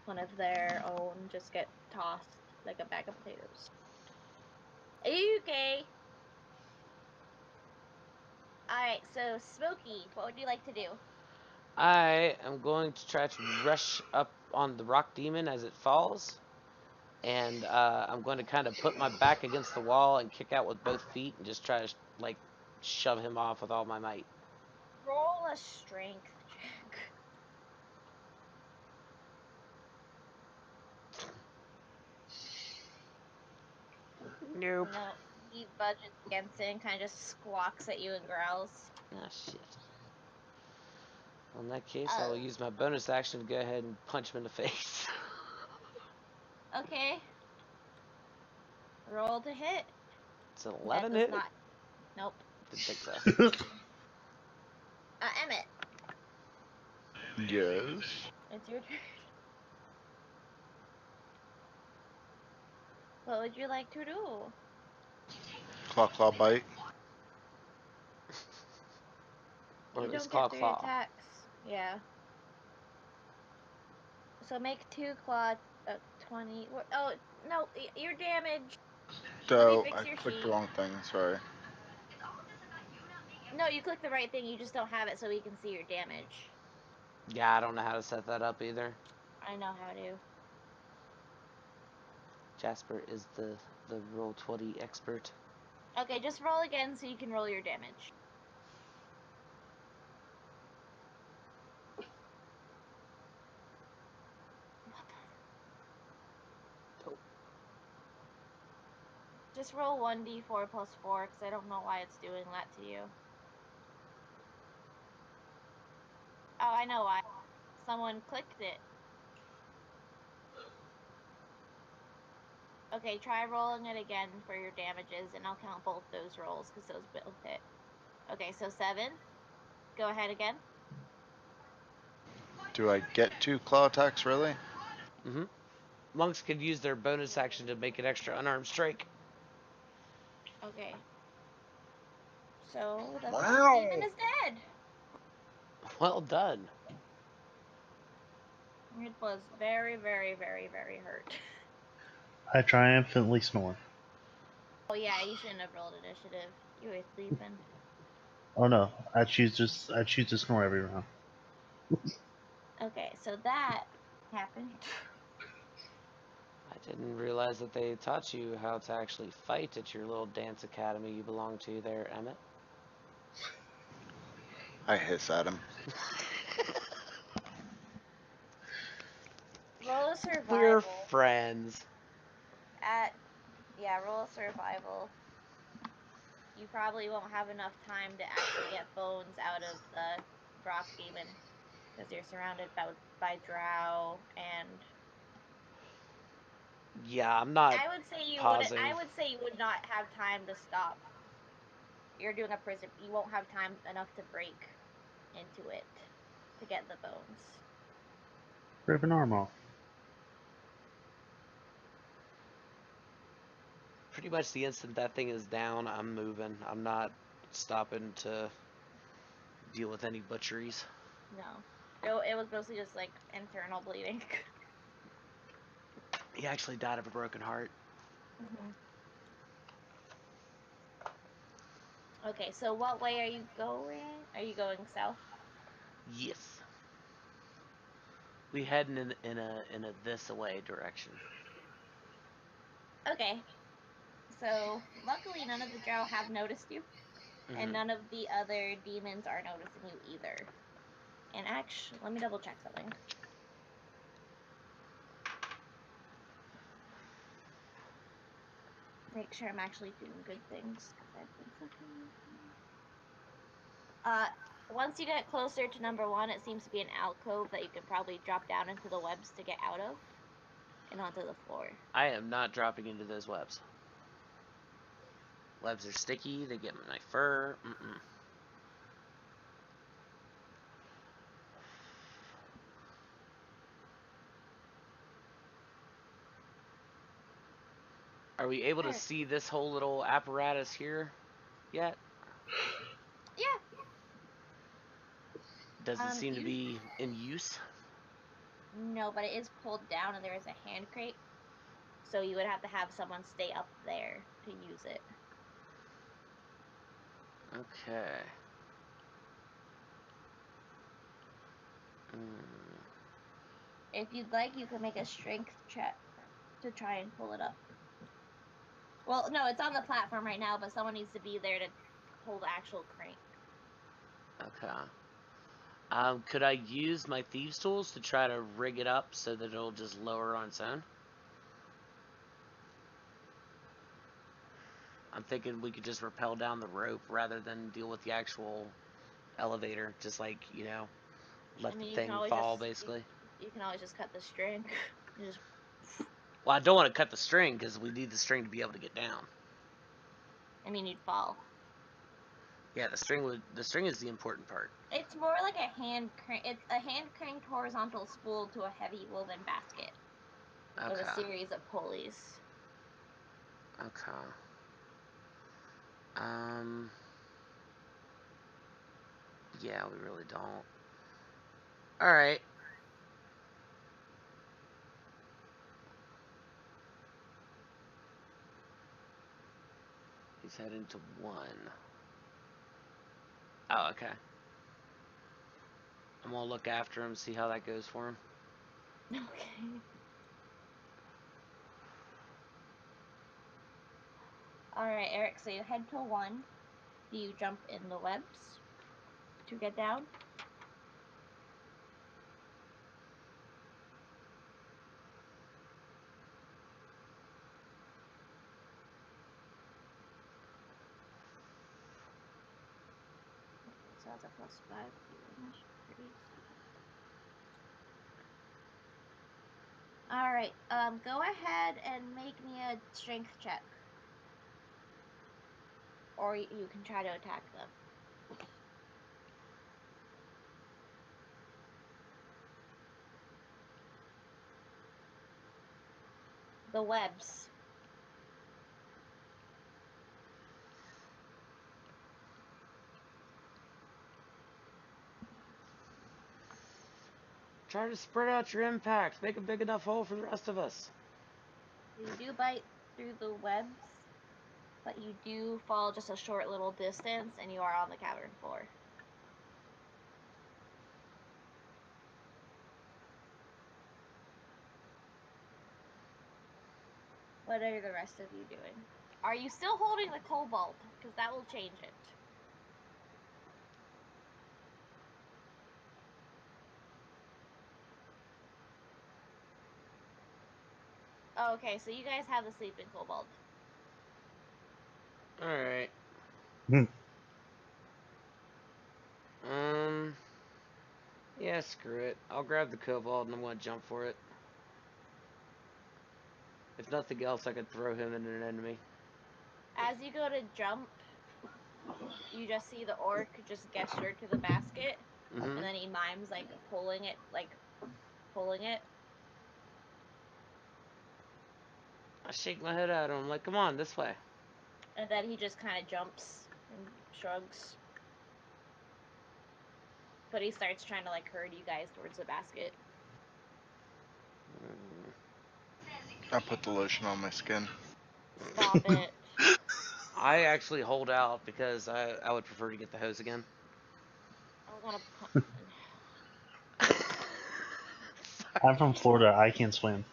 one of their own just get tossed like a bag of potatoes. Are you okay? Alright, so Smokey, what would you like to do? I am going to try to rush up on the rock demon as it falls. And I'm going to kind of put my back against the wall and kick out with both feet and just try to, shove him off with all my might. Roll a strength check. Nope. No, he budgets against it and kind of just squawks at you and growls. Ah, shit. Well, in that case, I will use my bonus action to go ahead and punch him in the face. Okay. Roll to hit. It's an 11 that does hit? not. Nope. Didn't think so. Emmett, Yes. it's your turn. What would you like to do? Claw, claw, bite. Or You it's don't claw, get 3 claw. attacks. Yeah. So make 2 claw 20. Oh, no, your damage. So fix I your clicked the sheet. wrong thing. Sorry. No, you clicked the right thing, you just don't have it so we can see your damage. Yeah, I don't know how to set that up either. I know how to. Jasper is the Roll20 expert. Okay, just roll again so you can roll your damage. Oh. Just roll 1d4 plus 4 because I don't know why it's doing that to you. Oh, I know why. Someone clicked it. Okay, try rolling it again for your damages, and I'll count both those rolls, because those both hit. Okay, so 7. Go ahead again. Do I get 2 claw attacks, really? Mm-hmm. Monks could use their bonus action to make an extra unarmed strike. Okay. So, the Wow. demon is dead! Well done. It was very, very, very, very hurt. I triumphantly snore. Oh yeah, you shouldn't have rolled initiative. You were sleeping. Oh no, I choose to snore every round. Okay, so that happened. I didn't realize that they taught you how to actually fight at your little dance academy you belong to there, Emmett. I hiss at him. Roll a survival. We're friends. Roll a survival. You probably won't have enough time to actually get bones out of the rock demon, because you're surrounded by drow and. Yeah, I'm not I would say you pausing. I would say you would not have time to stop. You're doing a prison. You won't have time enough to break into it to get the bones. Rip an arm off. Pretty much the instant that thing is down, I'm moving. I'm not stopping to deal with any butcheries. No. It was mostly just like internal bleeding. He actually died of a broken heart. Mm-hmm. Okay, so what way are you going? Are you going south? Yes. We heading in a this away direction. Okay. So luckily none of the drow have noticed you, and none of the other demons are noticing you either. And actually, let me double check something. Make sure I'm actually doing good things. Once you get closer to number 1, it seems to be an alcove that you can probably drop down into the webs to get out of and onto the floor. I am not dropping into those webs. Webs are sticky, they get my fur. Are we able to see this whole little apparatus here yet? Yeah. Does it seem to be in use? No, but it is pulled down and there is a hand crate. So you would have to have someone stay up there to use it. Okay. If you'd like, you can make a strength check to try and pull it up. Well, no, it's on the platform right now, but someone needs to be there to pull the actual crank. Okay. Could I use my thieves' tools to try to rig it up so that it'll just lower on its own? I'm thinking we could just rappel down the rope rather than deal with the actual elevator. Just like, let the thing fall, basically. You can always just cut the string. Well, I don't want to cut the string because we need the string to be able to get down. You'd fall. Yeah, the string is the important part. It's more like a hand crank. It's a hand cranked horizontal spool to a heavy woven basket. Okay. With a series of pulleys. Okay. Yeah, we really don't. Alright. He's heading to 1. Oh, okay. I'm gonna look after him, see how that goes for him. Okay. Alright, Eric, so you head to 1. Do you jump in the webs to get down? So that's a +5. Alright, go ahead and make me a strength check. Or you can try to attack them. The webs. Try to spread out your impact. Make a big enough hole for the rest of us. You do bite through the webs, but you do fall just a short little distance, and you are on the cavern floor. What are the rest of you doing? Are you still holding the cobalt? Because that will change it. Oh, okay, so you guys have the sleeping cobalt. Alright. Hmm. Yeah, screw it. I'll grab the cobalt and I'm gonna jump for it. If nothing else, I could throw him into an enemy. As you go to jump, you just see the orc just gesture to the basket, Mm-hmm. and then he mimes like pulling it. I shake my head at him, like, come on, this way. And then he just kind of jumps and shrugs. But he starts trying to like herd you guys towards the basket. I put the lotion on my skin. Stop it. I actually hold out because I would prefer to get the hose again. I was gonna I'm from Florida. I can't swim.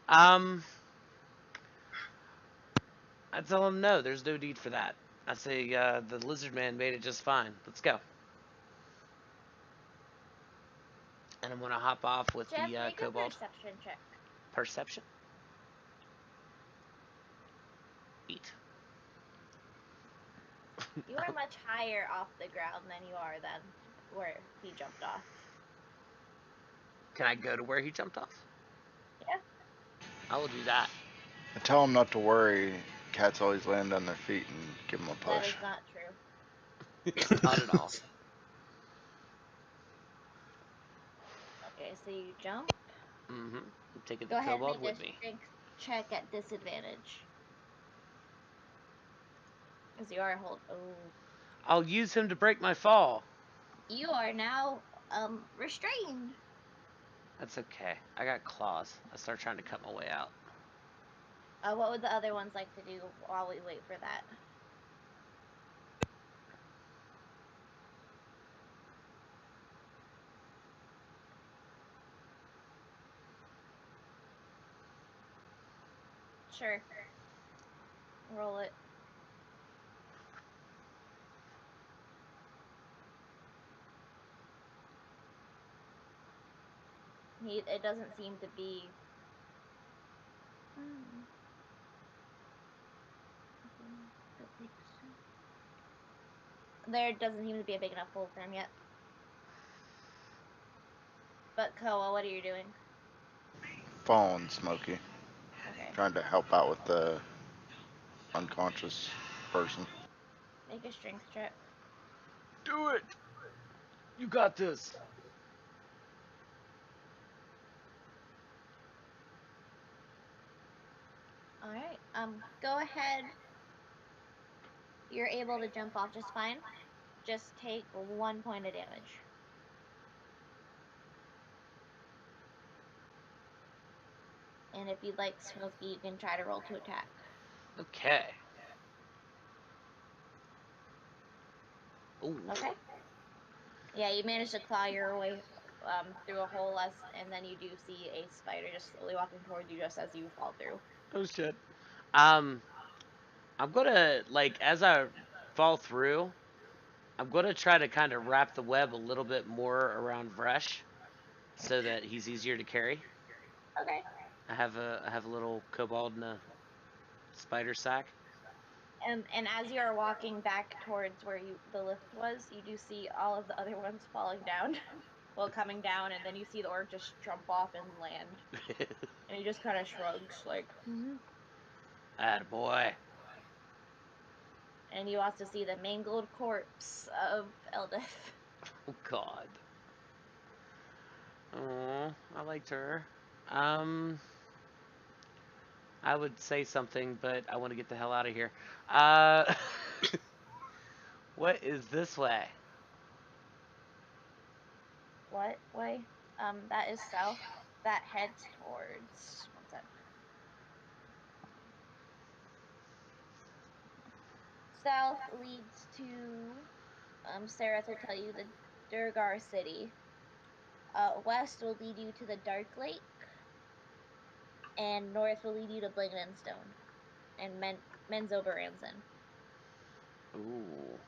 I tell him no, there's no need for that. I say the lizard man made it just fine. Let's go. And I'm gonna hop off with Jeff, the make cobalt. a perception check. Perception. 8. You are much higher off the ground than you are than where he jumped off. Can I go to where he jumped off? Yeah. I will do that. I tell them not to worry. Cats always land on their feet and give them a That push. is not true. Not at all. Okay, so you jump. Mm-hmm. I'm taking Go the ahead and cobalt make with a me. strength check at disadvantage. Because you are Oh. I'll use him to break my fall. You are now restrained. That's okay. I got claws. I start trying to cut my way out. What would the other ones like to do while we wait for that? Sure. Roll it. It doesn't seem to be... There doesn't seem to be a big enough hole for him yet. But Koa, what are you doing? Following Smokey. Okay. Trying to help out with the unconscious person. Make a strength check. Do it! You got this. Alright, go ahead. You're able to jump off just fine. Just take 1 point of damage. And if you'd like Smokey, you can try to roll to attack. Okay. Ooh. Okay. Yeah, you manage to claw your way through a hole, and then you do see a spider just slowly walking towards you just as you fall through. Oh shit. I'm gonna, like, as I fall through, I'm gonna try to kind of wrap the web a little bit more around Vresh so that he's easier to carry. Okay. I have a little kobold and a spider sack. And as you are walking back towards where the lift was, you do see all of the other ones falling down. while coming down, and then you see the orc just jump off and land. And he just kind of shrugs, like, Attaboy. And you also see the mangled corpse of Eldith. Oh, God. Oh, I liked her. I would say something, but I want to get the hell out of here. What is this way? What way? That is south. That heads towards. What's that? South leads to. Sereth will tell you the Durgar City. West will lead you to the Dark Lake. And north will lead you to Blingdenstone and Menzoberranzan. Ooh.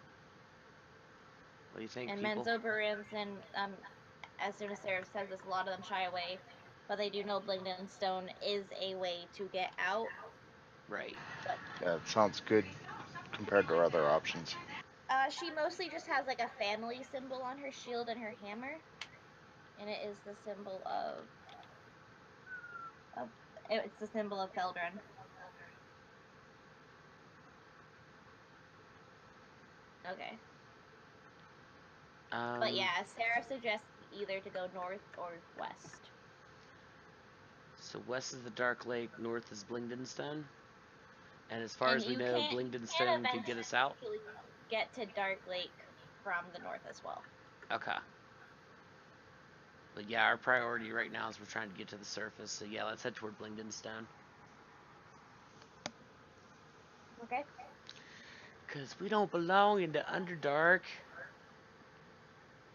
What do you think, And people? Menzoberranzan, as soon as Seraph says this, a lot of them shy away. But they do know Blingdenstone is a way to get out. Right. But Yeah, it sounds good compared to other options. she mostly just has like a family symbol on her shield and her hammer. And it is the symbol of it's the symbol of Feldrun. Okay. But yeah, Sarah suggests either to go north or west. So west is the Dark Lake, north is Blingdenstone. And as far And as we you know, can Blingdenstone could get us out. Get to Dark Lake from the north as well. Okay. But yeah, our priority right now is we're trying to get to the surface. So yeah, let's head toward Blingdenstone. Okay. Because we don't belong in the Underdark.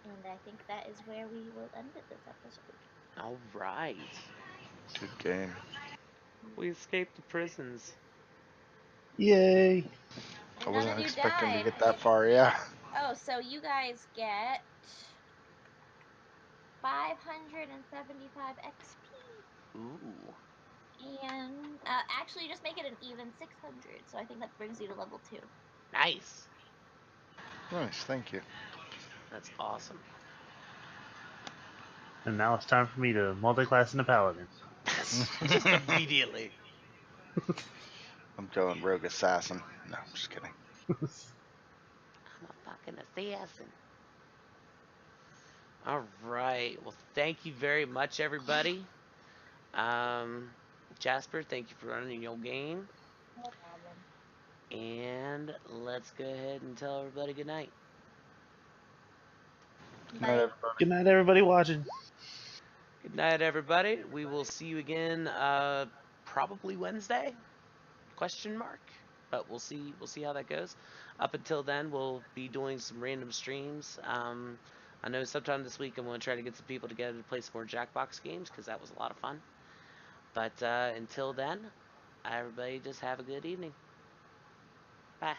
And I think that is where we will end it this episode. All right. Good game. We escaped the prisons. Yay! I wasn't you expecting to died. get that far, yeah. Oh, so you guys get 575 XP. Ooh. And actually, just make it an even 600. So I think that brings you to level 2. Nice. Nice, thank you. That's awesome. And now it's time for me to multi-class into Paladin. Just immediately. I'm going Rogue Assassin. No, I'm just kidding. I'm a fucking assassin. All right. Well, thank you very much, everybody. Jasper, thank you for running your game. No problem. And let's go ahead and tell everybody good night. Good night, everybody. Good night, everybody watching. Good night, everybody. We will see you again, probably Wednesday? Question mark. But we'll see. We'll see how that goes. Up until then, we'll be doing some random streams. I know sometime this week I'm going to try to get some people together to play some more Jackbox games because that was a lot of fun. But until then, everybody just have a good evening. Bye.